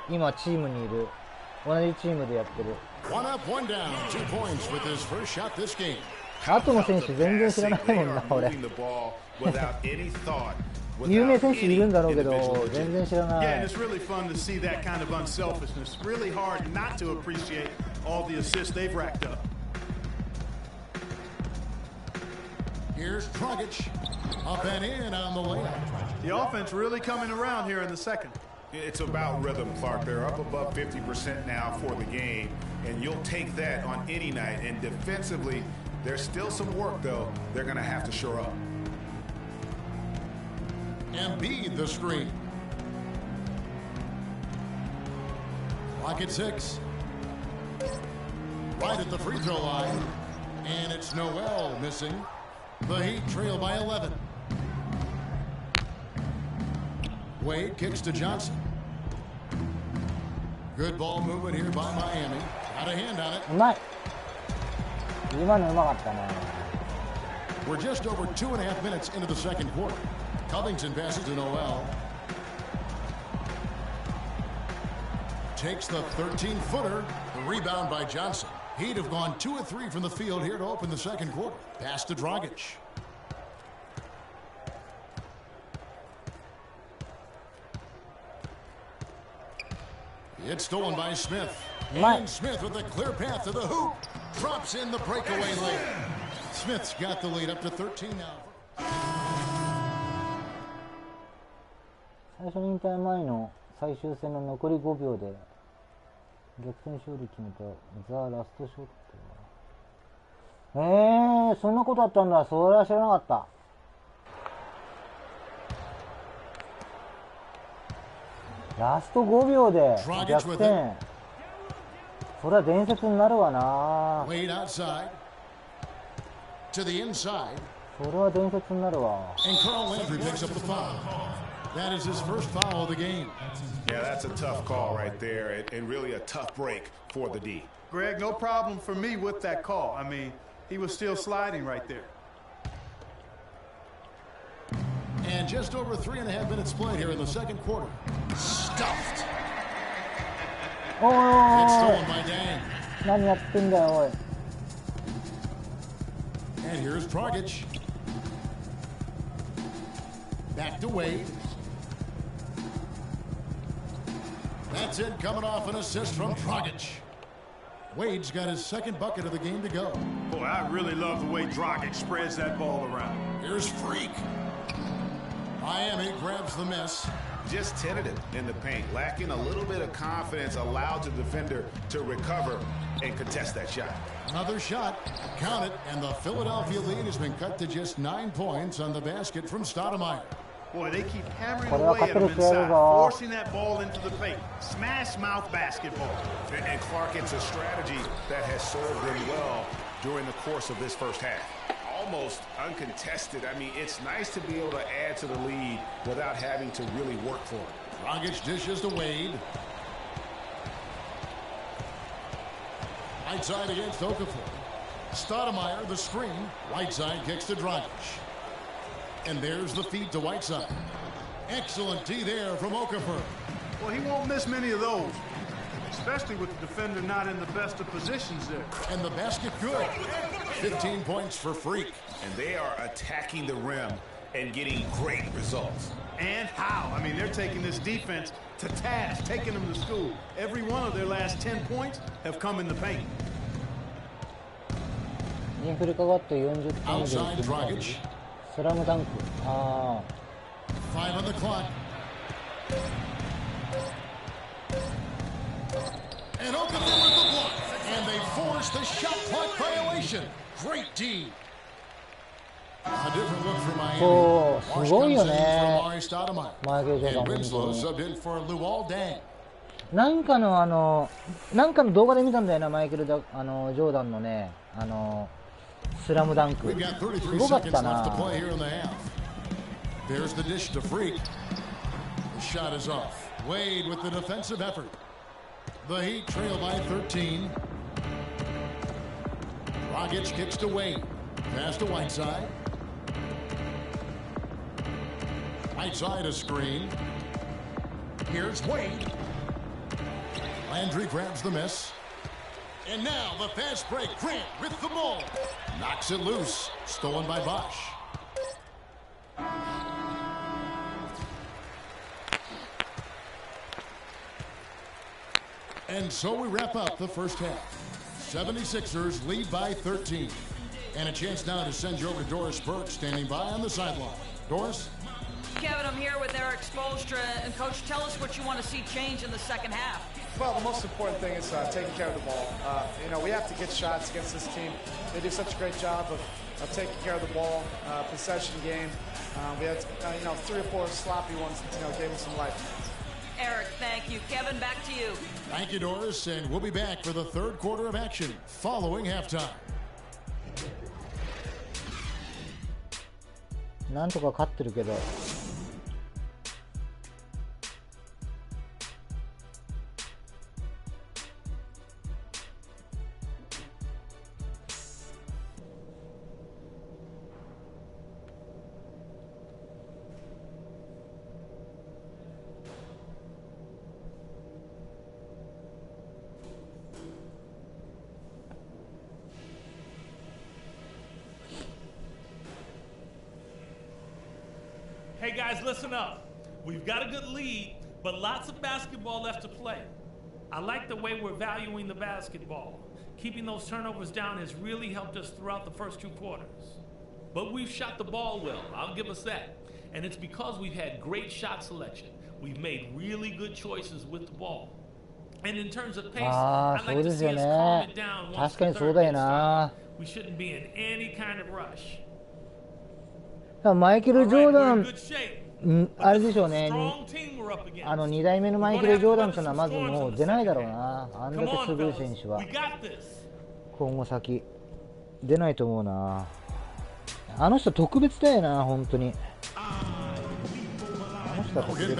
今チームにいる同じチームでやってる。One up, one down, 2 points with his first shot this game. あとの選手全然知らないもんな俺有名選手いるんだろうけど全然知らない。 Yeah, and it's really fun to see that kind of unselfishness. Really hard not to appreciate all the assists they've racked up. Here's Dragic, up and in on the layup. The offense really coming around here in the second. It's about rhythm, Clark. They're up above 50% now for the game, and you'll take that on any night. And defensively, there's still some work, though, they're going to have to shore up. Embiid the screen. Clock at 6. Right at the free throw line. And it's Noel missing. The Heat trail by 11. Wade kicks to Johnson. Good ball movement here by Miami. Got a hand on it. うまい。今のうまかったね。 We're just over 2.5 minutes into the second quarter. Covington passes to Noel. Takes the 13-footer. The rebound by Johnson. He'd have gone 2 of 3 from the field here to open the second quarter. Pass to Dragic. It's stolen by Smith. And Smith with a clear path to the hoop. Drops in the breakaway layup. Smith's got the lead up to 13 now. 最初引退前の最終戦の残り5秒で逆転勝利決めたザ・ラストショット。そんなことあったんだ。それは知らなかった。ラスト5秒で逆転。それは伝説になるわな。それは伝説になるわ。That is his first foul of the game. Yeah, that's a tough call right there, and really a tough break for the D. Greg, no problem for me with that call. I mean, he was still sliding right there. And just over 3.5 minutes played here in the second quarter. Stuffed. It's stolen by Dang. 何やってんだよ、おい。And here's Dragic. Back to Wade. That's it, coming off an assist from Dragic. Wade's got his second bucket of the game to go. Boy, I really love the way Dragic spreads that ball around. Here's Freak. Miami grabs the miss. Just tentative in the paint, lacking a little bit of confidence, allowed the defender to recover and contest that shot. Another shot, count it, and the Philadelphia lead has been cut to just 9 points on the basket from Stoudemire. Boy, they keep hammering away at him inside, forcing that ball into the paint. Smash mouth basketball. And Clark, it's a strategy that has served them well during the course of this first half. Almost uncontested. I mean, it's nice to be able to add to the lead without having to really work for it. Dragic dishes to Wade. Right side against Okafor. Stoudemire, the screen. Right side kicks to Dragic. And there's the feed to Whiteside. Excellent D there from Okafor. Well, he won't miss many of those, especially with the defender not in the best of positions there. And the basket good. 15 points for Freak. And they are attacking the rim and getting great results. And how? I mean, they're taking this defense to task, taking them to school. Every one of their last 10 points have come in the paint. インフルかかって40点以上 Outside Dragic. スラムダンク。ああ。5 on the clock. And Okafor with the block. And they force the shot clock violation. Great D. A different look for Miami. そう、すごいよね。マイケル・ジョーダン、本当に。なんかの動画で見たんだよな、マイケル・ジョーダンのね、スラムダンク。すごかったな。There's the dish to Freak. The shot is off. Wade with the defensive effort. The Heat trail by 13. Dragic kicks to Wade. Pass to Whiteside. Whiteside a screen. Here's Wade. Landry grabs the miss. And now the fast break. Grant with the ball. Knocks it loose. Stolen by Bosch. And so we wrap up the first half. 76ers lead by 13. And a chance now to send you over to Doris Burke, standing by on the sideline. Doris? Kevin, I'm here with Eric Spoelstra. And, Coach, tell us what you want to see change in the second half. Well, the most important thing is taking care of the ball. We have to get shots against this team. They do such a great job of taking care of the ball, possession game. We had, 3 or 4 sloppy ones that, gave us some life. Eric, thank you. Kevin, back to you. Thank you, Doris, and we'll be back for the third quarter of action following halftime. なんとか勝ってるけど。Hey guys, listen up. We've got a good lead, but lots of basketball left to play. I like the way we're valuing the basketball. Keeping those turnovers down has really helped us throughout the first 2 quarters. But we've shot the ball well, I'll give us that. And it's because we've had great shot selection. We've made really good choices with the ball. And in terms of pace, I'd like to see us calm it down once the third gets started. We shouldn't be in any kind of rush. マイケル・ジョーダン、あれでしょうね、2代目のマイケル・ジョーダンというのはまずもう出ないだろうな、あんだけすごい選手は。今後先、出ないと思うな。あの人特別だよな、本当に。あの人は特別。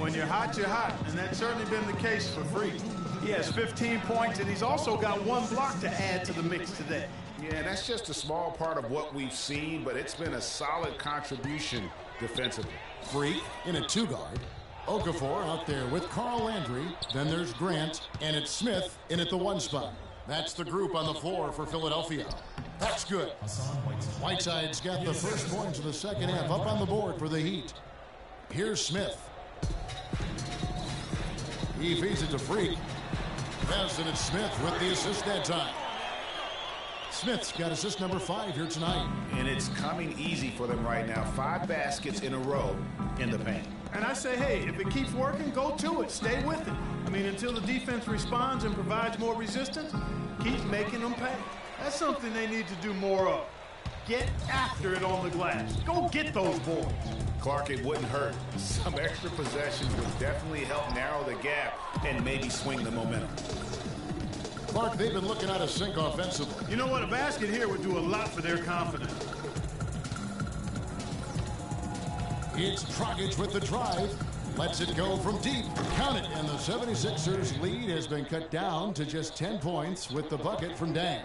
When you're hot, you're hot, and that's certainly been the case for Freak. He has 15 points, and he's also got 1 block to add to the mix today. Yeah, that's just a small part of what we've seen, but it's been a solid contribution defensively. Freak in a 2-guard. Okafor out there with Carl Landry. Then there's Grant, and it's Smith in at the 1 spot. That's the group on the floor for Philadelphia. That's good. Whiteside's got the first points of the second half up on the board for the Heat. Here's Smith. He feeds it to Freak. Yes, and it's Smith with the assist that time. Smith's got assist number 5 here tonight. And it's coming easy for them right now. 5 baskets in a row in the paint. And I say, hey, if it keeps working, go to it. Stay with it. I mean, until the defense responds and provides more resistance, keep making them pay. That's something they need to do more of. Get after it on the glass. Go get those boards. Clark, it wouldn't hurt. Some extra possessions would definitely help narrow the gap and maybe swing the momentum. Clark, they've been looking out of sync offensively. You know what? A basket here would do a lot for their confidence. It's Dragic with the drive. Lets it go from deep. Count it. And the 76ers lead has been cut down to just 10 points with the bucket from Dang.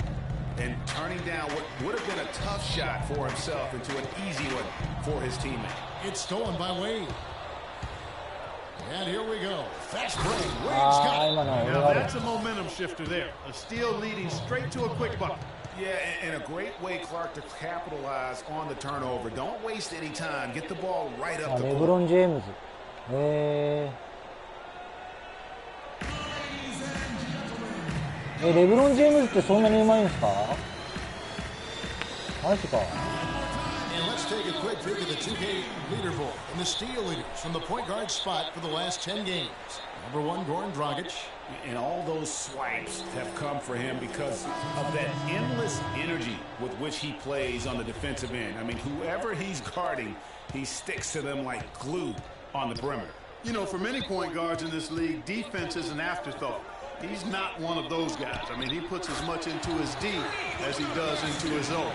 And turning down what would have been a tough shot for himself into an easy one for his teammate. It's stolen by Wade. And here we go. Fast break. Wade's got it. Now that's a momentum shifter there. A steal leading straight to a quick bucket. Yeah, and a great way, Clark, to capitalize on the turnover. Don't waste any time. Get the ball right up the court. レブロン・ジェームズ。レブロン・ジェームズってそんなにうまいんですか？マジか。And let's take a quick look at the 2K leaderboard and the steal leaders from the point guard spot for the last 10 games. Number 1, Goran Dragic. And all those swipes have come for him because of that endless energy with which he plays on the defensive end. I mean, whoever he's guarding, he sticks to them like glue on the perimeter. You know, for many point guards in this league, defense is an afterthought. He's not one of those guys. I mean, he puts as much into his D as he does into his O.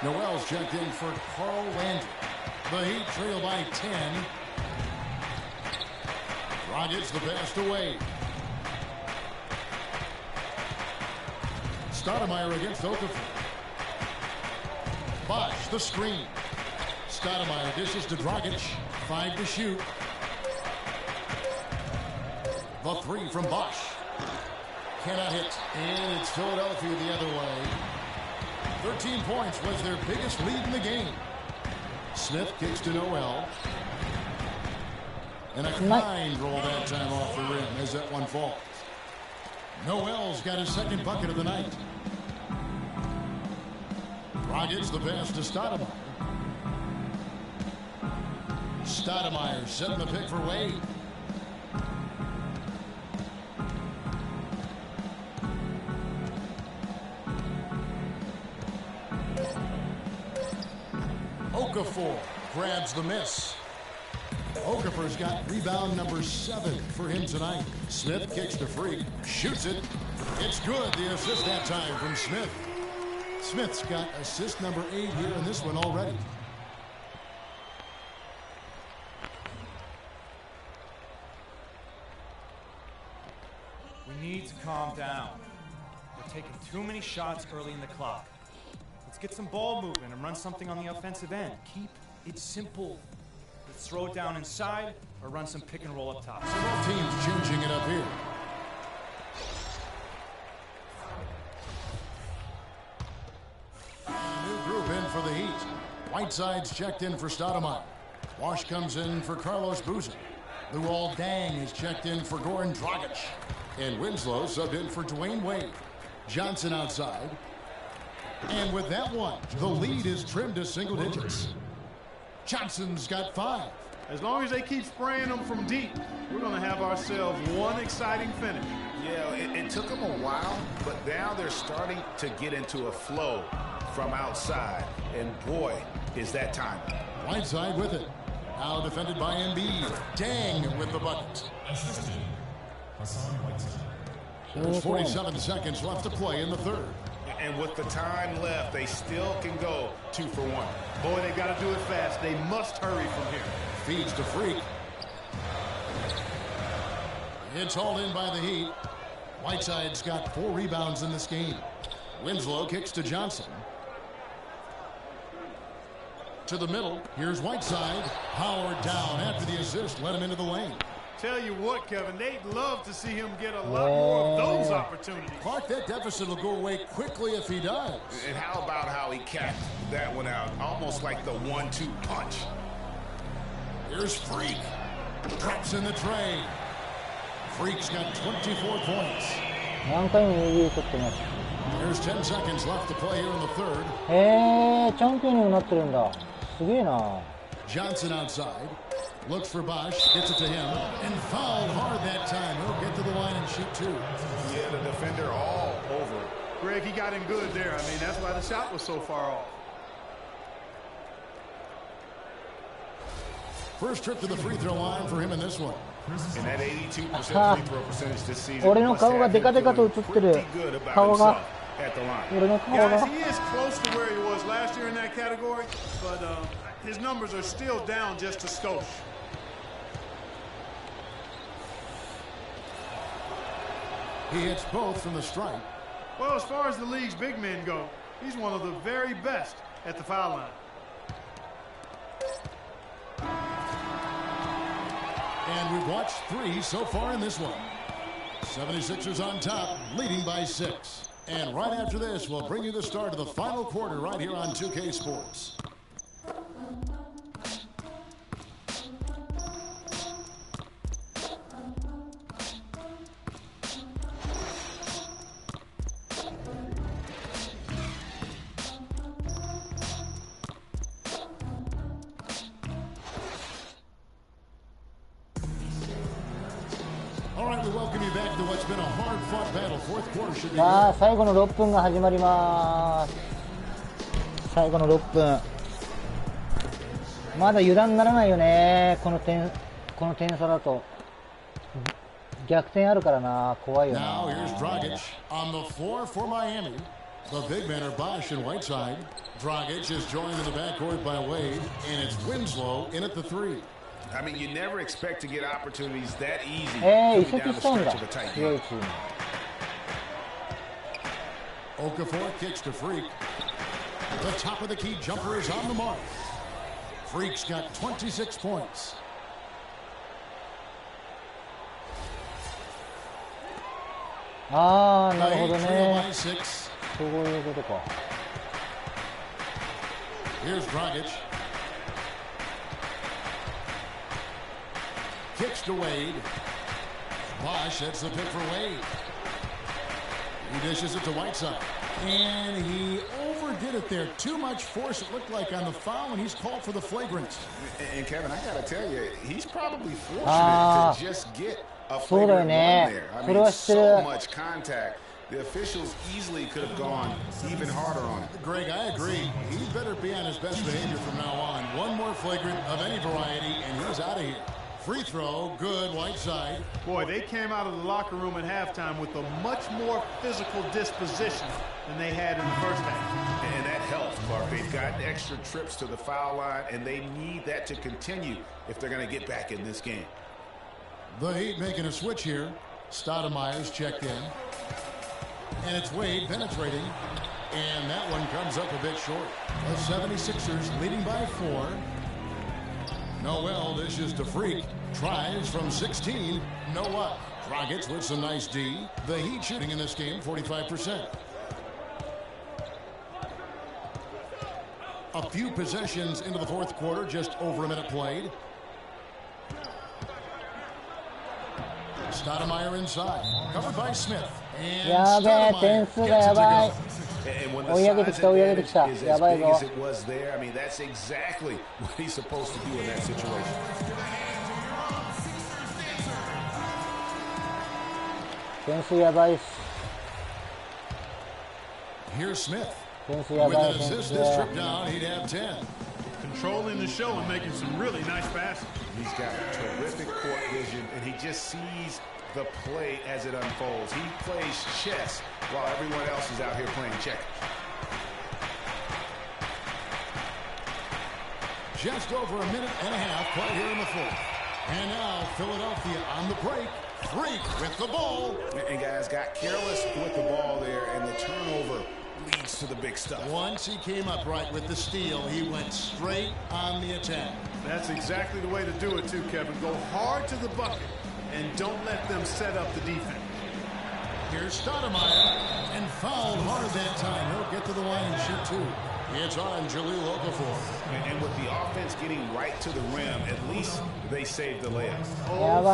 Noel's checked in for Carl Landry. The Heat trail by 10. Dragic the pass to Wade. Stoudemire against Okafor. Bosch the screen. Stoudemire dishes to Dragic. 5 to shoot. The three from Bosch. Cannot hit. And it's Philadelphia the other way. 13 points was their biggest lead in the game. Smith kicks to Noel. And a kind roll that time off the rim as that one falls. Noel's got his second bucket of the night. Dragic the pass to Stoudemire. Stoudemire setting the pick for Wade. Okafor grabs the miss. Okafor's got rebound number 7 for him tonight. Smith kicks to Freak, shoots it. It's good. The assist that time from Smith. Smith's got assist number 8 here in this one already. We need to calm down. We're taking too many shots early in the clock. Let's get some ball movement and run something on the offensive end. Keep it simple. Let's throw it down inside or run some pick and roll up top. So both teams changing it up here. New group in for the Heat. Whiteside's checked in for Stoudemire. Wash comes in for Carlos Boozer. Luol Deng is checked in for Goran Dragic. And Winslow subbed in for Dwayne Wade. Johnson outside. And with that one, the lead is trimmed to single digits. Johnson's got 5. As long as they keep spraying them from deep, we're going to have ourselves one exciting finish. Yeah, it took them a while, but now they're starting to get into a flow from outside. And boy, is that time. Whiteside with it. Now defended by Embiid. Deng with the bucket. There's 47 seconds left to play in the third. And with the time left, they still can go 2 for 1. Boy, they got to do it fast. They must hurry from here. Feeds to Freak. It's hauled in by the Heat. Whiteside's got 4 rebounds in this game. Winslow kicks to Johnson. To the middle. Here's Whiteside. Howard down after the assist. Let him into the lane. Tell you what, Kevin, they'd love to see him get a lot more of those opportunities. Clark, that deficit will go away quickly if he does. And how about how he capped that one out? Almost like the 1-2 punch. Here's Freak. Drops in the tray. Freak's got 24 points. There's 10 seconds left to play here in the third. Johnson outside. Looks for Bosch, gets it to him, and fouled hard that time. He'll get to the line and shoot 2. Yeah, the defender all over it. Greg, he got in good there. I mean, that's why the shot was so far off. First trip to the free throw line for him in this one. And that 82% free throw percentage this season. 俺の顔がデカデカと映ってる。顔が。俺の顔が。 Guys, he is close to where he was last year in that category, but his numbers are still down just a skosh. He hits both from the stripe. Well, as far as the league's big men go, he's one of the very best at the foul line. And we've watched 3 so far in this one. 76ers on top, leading by 6. And right after this, we'll bring you the start of the final quarter right here on 2K Sports. Fourth さあ最後の6分が始まります。最後の6分。まだ油断ならないよね。この点差だと逆転あるからな。怖いよな。Now here's Dragic on the floor for Miami. The big men are Bosch and Whiteside. Dragic is joined in the backcourt by Wade, and it's Winslow in at the 3. I mean, you never expect to get opportunities that easy. 移籍したんだ。強いチーム。Okafor kicks to Freak. The top of the key jumper is on the mark. Freak's got 26 points. ああ、なるほどね。そういうことか。Here's Dragic. Kicks to Wade. Bosh sets the pick for Wade. He dishes it to Whiteside. And he overdid it there. Too much force, it looked like, on the foul, and he's called for the flagrant. And Kevin, I got to tell you, he's probably fortunate to just get a flagrant one there. I mean, so much contact. The officials easily could have gone even harder on it. Greg, I agree. He better be on his best behavior from now on. One more flagrant of any variety, and he's out of here. Free throw, good, Whiteside. Boy, they came out of the locker room at halftime with a much more physical disposition than they had in the first half. And that helps, Clark. They've gotten extra trips to the foul line, and they need that to continue if they're going to get back in this game. The Heat making a switch here. Stoudemire's checked in. And it's Wade penetrating. And that one comes up a bit short. The 76ers leading by 4. Noel dishes to Freak. Tries from 16. No luck. Dragic with some nice D. The Heat shooting in this game 45%. A few possessions into the fourth quarter. Just over a minute played. Stoudemire inside. Covered by Smith. And Stoudemire And when the size advantage is as big as it was there, I mean, that's exactly what he's supposed to do in that situation. Here's Smith. With an assist this trip down, he'd have 10. Controlling the show and making some really nice passes. He's got terrific court vision, and he just sees the play as it unfolds. He plays chess while everyone else is out here playing checkers. Just over a minute and a half play here in the fourth. And now Philadelphia on the break. Freak with the ball. And guys got careless with the ball there, and the turnover leads to the big stuff. Once he came upright with the steal, he went straight on the attack. That's exactly the way to do it too, Kevin. Go hard to the bucket and don't let them set up the defense. Here's Stoudemire, and fouled hard that time. He'll get to the line and shoot two. It's on Jahlil Okafor. And with the offense getting right to the rim, at least they saved the layup. Old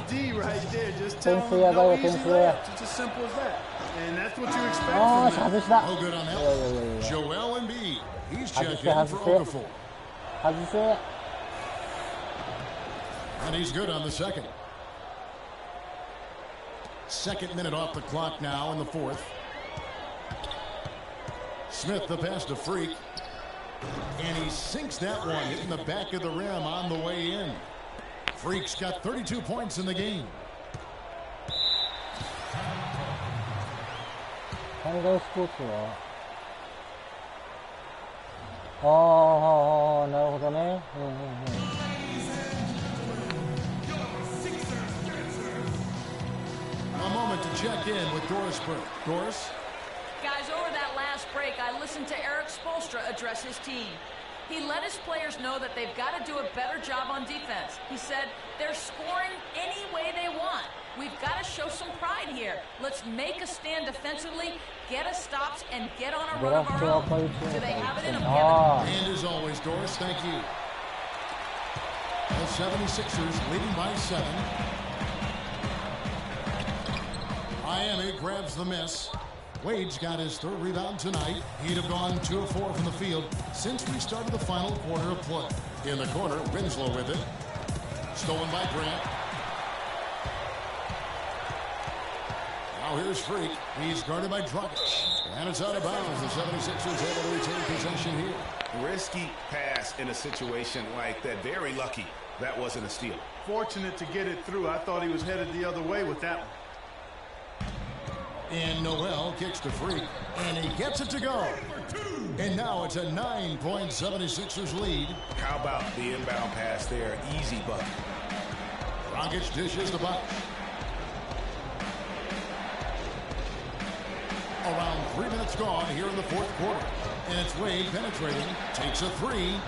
school D right there. Just tell them no easy layups. It's as simple as that. And that's what you expect from them. No good on that. Joel Embiid. He's checked in for Okafor. And he's good on the second. Second minute off the clock now in the fourth. Smith the pass to Freak. And he sinks that one, hitting the back of the rim on the way in. Freak's got 32 points in the game. 海外スポーツはああ、なるほどね。A moment to check in with Doris Burke. Doris? Guys, over that last break, I listened to Eric Spoelstra address his team. He let his players know that they've got to do a better job on defense. He said they're scoring any way they want. We've got to show some pride here. Let's make a stand defensively, get us stops, and get on a run of our own. Do they have it in them, Kevin? And as always, Doris, thank you. The 76ers leading by 7. Miami grabs the miss. Wade's got his third rebound tonight. He'd have gone 2 of 4 from the field since we started the final quarter of play. In the corner, Winslow with it. Stolen by Grant. Now here's Freak. He's guarded by Dragic. And it's out of bounds. The 76ers able to retain possession here. Risky pass in a situation like that. Very lucky that wasn't a steal. Fortunate to get it through. I thought he was headed the other way with that one. And Noel kicks to Freak, and he gets it to go. And now it's a 9-point 76ers lead. How about the inbound pass there? Easy bucket. Dragic dishes the box. Around 3 minutes gone here in the fourth quarter. And it's Wade penetrating. Takes a 3.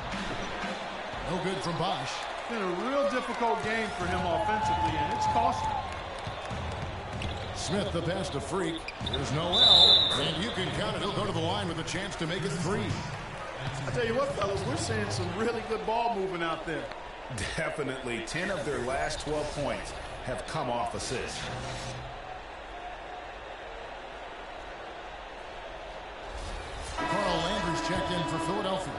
No good from Bosh. It's been a real difficult game for him offensively, and it's costly. Smith the pass to Freak. There's Noel, and you can count it. He'll go to the line with a chance to make it 3. I tell you what, fellas, we're seeing some really good ball moving out there. Definitely. 10 of their last 12 points have come off assists. Carl Landry's checked in for Philadelphia.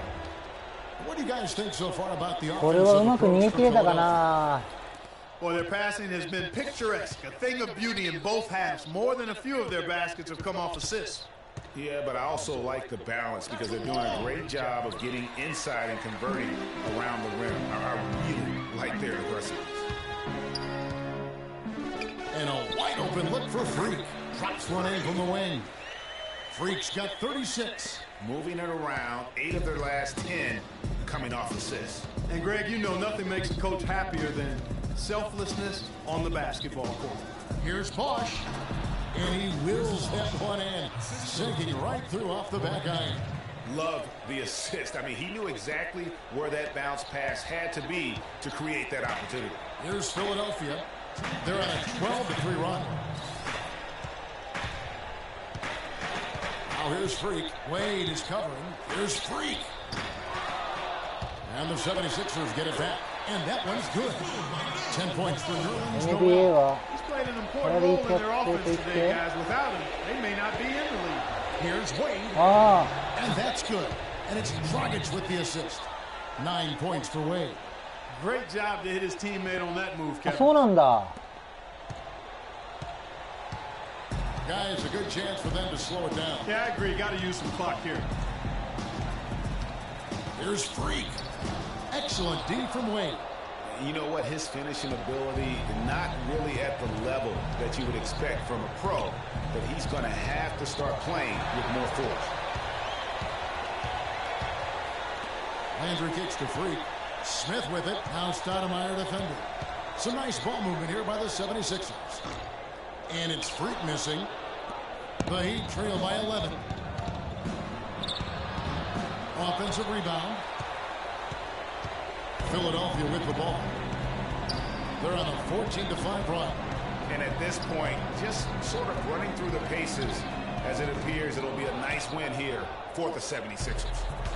What do you guys think so far about the これはうま offensive く逃げ approach 切れ for たか Philadelphia? な。 Boy, their passing has been picturesque, a thing of beauty in both halves. More than a few of their baskets have come off assists. Yeah, but I also like the balance because they're doing a great job of getting inside and converting around the rim. I really like their aggressiveness. And a wide open look for Freak. Drops one in from the wing. Freak's got 36. Moving it around, 8 of their last 10 coming off assists. And Greg, you know nothing makes a coach happier than selflessness on the basketball court. Here's Bosch. And he wills that one in, sinking right through off the back iron. Love the assist. I mean, he knew exactly where that bounce pass had to be to create that opportunity. Here's Philadelphia. They're on a 12-3 run. Now here's Freak. Wade is covering. Here's Freak. And the 76ers get it back. And that one's good. 10 points for New Orleans. NBA は He's played an important role in their offense today, guys. Without him, they may not be in the league. Here's Wade. And that's good. And it's Dragic with the assist. 9 points for Wade. Great job to hit his teammate on that move, あ、 Kevin. そうなんだ。 Guys, a good chance for them to slow it down. Yeah, I agree. Got to use some clock here. Here's Freak. Excellent D from Wade. You know what? His finishing ability, not really at the level that you would expect from a pro, but he's going to have to start playing with more force. Landry kicks to Freak. Smith with it. Now Stoudemire defending. Some nice ball movement here by the 76ers. And it's Freak missing. The Heat trail by 11. Offensive rebound. Philadelphia with the ball. They're on a 14-5 run. And at this point, just sort of running through the paces as it appears it'll be a nice win here for the 76ers.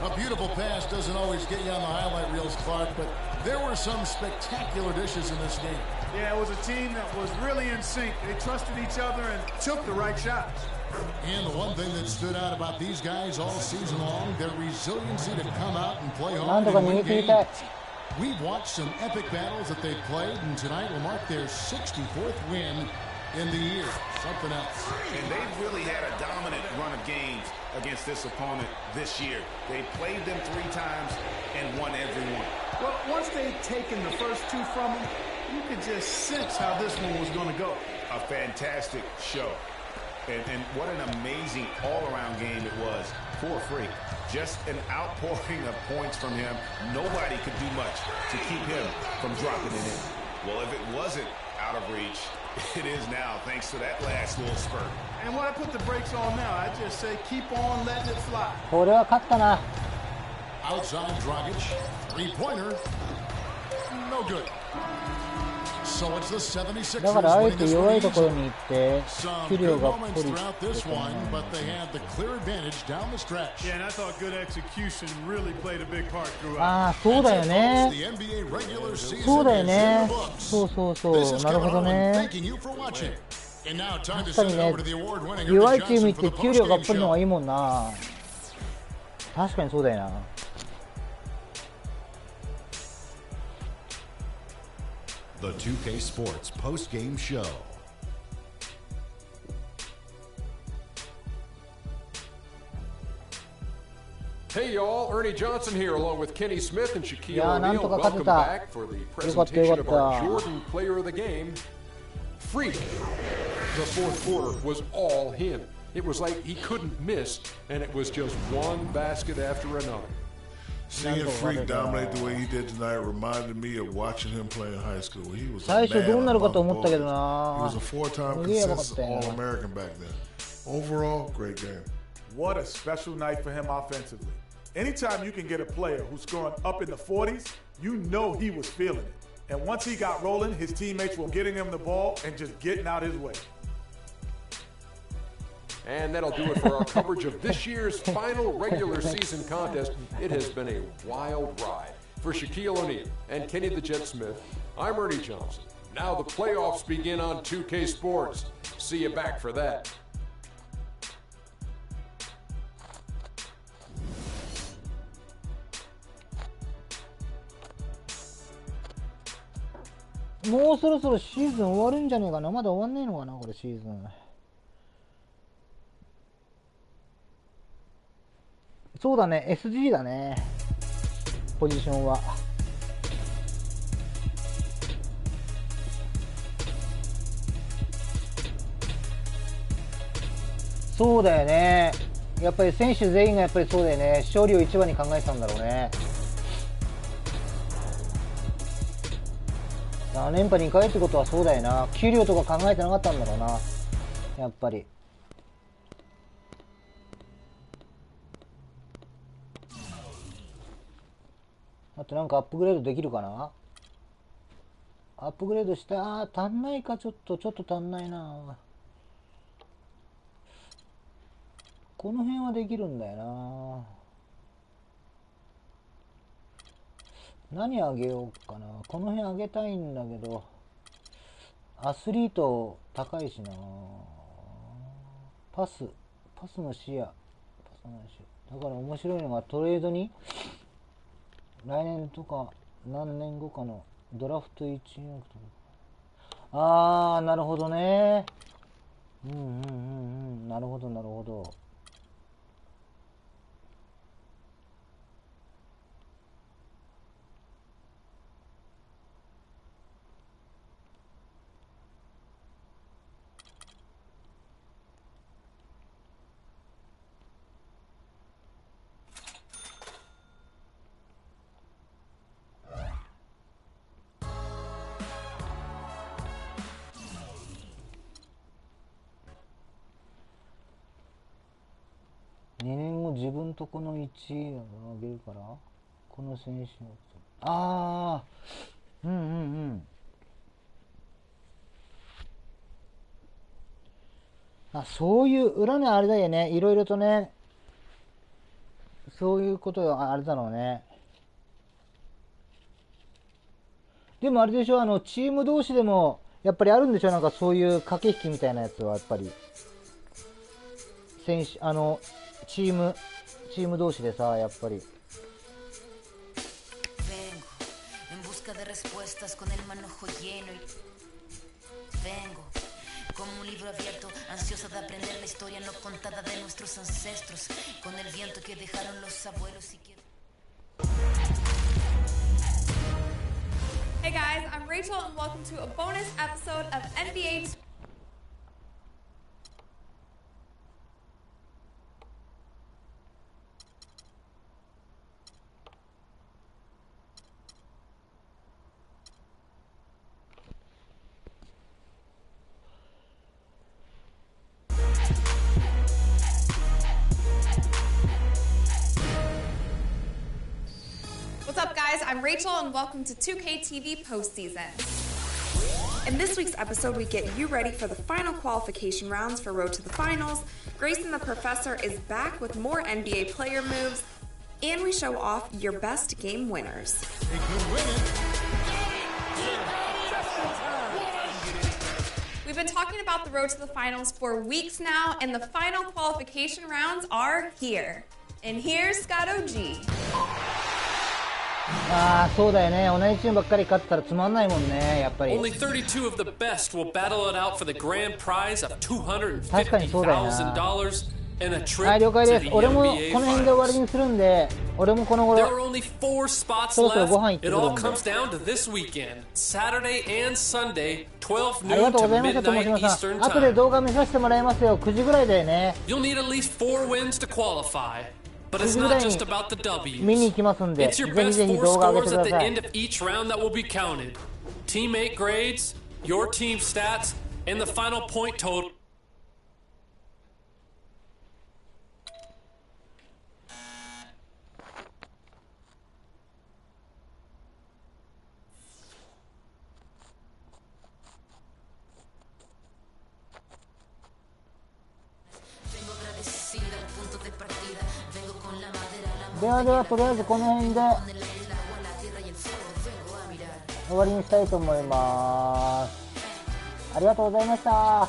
A beautiful pass doesn't always get you on the highlight reels, Clark, but there were some spectacular dishes in this game. Yeah, it was a team that was really in sync. They trusted each other and took the right shots. And the one thing that stood out about these guys all season long, their resiliency to come out and play hard and win games. We've watched some epic battles that they've played, and tonight will mark their 64th win in the year. Something else. And they've really had a dominant run of games against this opponent this year. They played them 3 times and won every one. Well, once they'd taken the first 2 from them, you could just sense how this one was going to go. A fantastic show. And what an amazing all-around game it was for Freak. Just an outpouring of points from him. Nobody could do much to keep him from dropping it in. Well, if it wasn't out of reach, it is now, thanks to that last little spurt. And when I put the brakes on now, I just say keep on letting it fly. これは勝ったな。 Outside Dragic. 3-pointer. No good. So it's the 76ers だからあえ winning て this 弱 one いところ easily. に行って、 Some キリオ good が moments ポリ throughout して this た one, な。 but they had the clear advantage down the stretch. Yeah, and I thought good execution really played a big part throughout. ああ、そうだよね。 The NBA regular season そうだよ is ね in the books. そうそうそ This う。 is なる Kevin ほど Harlan ね。 thanking you for watching. And now time to 確か send に it ね over to the award-winning 弱 Eric いチーム Johnson 行っ for て the 給料がっ post-game ぽいの show. がいいもんな。確かにそうだよな。The 2K Sports post-game show. Hey y'all, Ernie Johnson here along with Kenny Smith and Shaquille なん O'Neal. とか勝て Welcome た。 back for the よかったよ presentation か of our った。 Jordan Player of the Game, Freak. The fourth quarter was all him. It was like he couldn't miss, and it was just one basket after another. Seeing Freak dominate the way he did tonight reminded me of watching him play in high school. He was a 最初どうなるかと思ったけど man. He な。 was a 4-time すげえやばかっ consensus たよな。 All-American back then. Overall, great game. What a special night for him offensively. Anytime you can get a player who's scoring up in the 40s, you know he was feeling it. And once he got rolling, his teammates were getting him the ball and just getting out his way. And that'll do it for our coverage of this year's final regular season contest. It has been a wild ride. For Shaquille O'Neal and Kenny the Jet Smith, I'm Ernie Johnson. Now the playoffs begin on 2K Sports. See you back for that.もうそろそろシーズン終わるんじゃねえかな。まだ終わんねえのかな、これシーズン。そうだね、SG だね、ポジションは。そうだよね。やっぱり選手全員がやっぱりそうだよね。勝利を一番に考えてたんだろうね。7連覇2回ってことはそうだよな。給料とか考えてなかったんだろうな、やっぱり。あとなんかアップグレードできるかな。アップグレードして、足んないか、ちょっと足んないな。この辺はできるんだよな。何あげようかな。この辺あげたいんだけど、アスリート高いしな。パスの視野。だから面白いのがトレードに、来年とか何年後かのドラフト1億とか。なるほどね。なるほどなるほど。2年後自分とこの1位をあげるから、この選手を。そういう裏ね、あれだよね。いろいろとね。そういうことよ、あれだろうね。でもあれでしょ、チーム同士でも、やっぱりあるんでしょ、なんかそういう駆け引きみたいなやつは、やっぱり。選手、チーム同士でさ、やっぱり。Como un libro abierto, ansiosa de aprender la historia no contada de nuestros ancestros, con el viento que dejaron los abuelos y quiero... Hey guys, I'm Rachel and welcome to a bonus episode of NBA What's up, guys? I'm Rachel, and welcome to 2K TV Postseason. In this week's episode, we get you ready for the final qualification rounds for Road to the Finals. Grayson the Professor is back with more NBA player moves, and we show off your best game winners. We've been talking about the Road to the Finals for weeks now, and the final qualification rounds are here. And here's Scott OG. そうだよね。同じチームばっかり勝ったらつまんないもんね、やっぱり。 Only 32 of the best will battle it out for the grand prize of $250,000 and a trip はい、了解 to です。 the 俺も NBA この辺で終わりにするんで、俺もこの頃 There are only 4 spots そろそろご飯 left. 行って It くる all んで。 comes down to this weekend, Saturday and Sunday, 12ありが noon とうご to ざいました、とも midnight しまさ Eastern ん。後で time. 動画見させてもらいますよ。9時ぐらいだよね。 You'll need at least 4 wins to qualify. But it's 9時ぐら not いに just about the W's. 見に行きますんで、 It's ぜ your ひ best ぜひ 4 動画上げ scores てく at だ the さい。 end of each round that will be counted. Teammate grades, your team stats, and the final point total. ではでは、とりあえずこの辺で終わりにしたいと思います。ありがとうございました。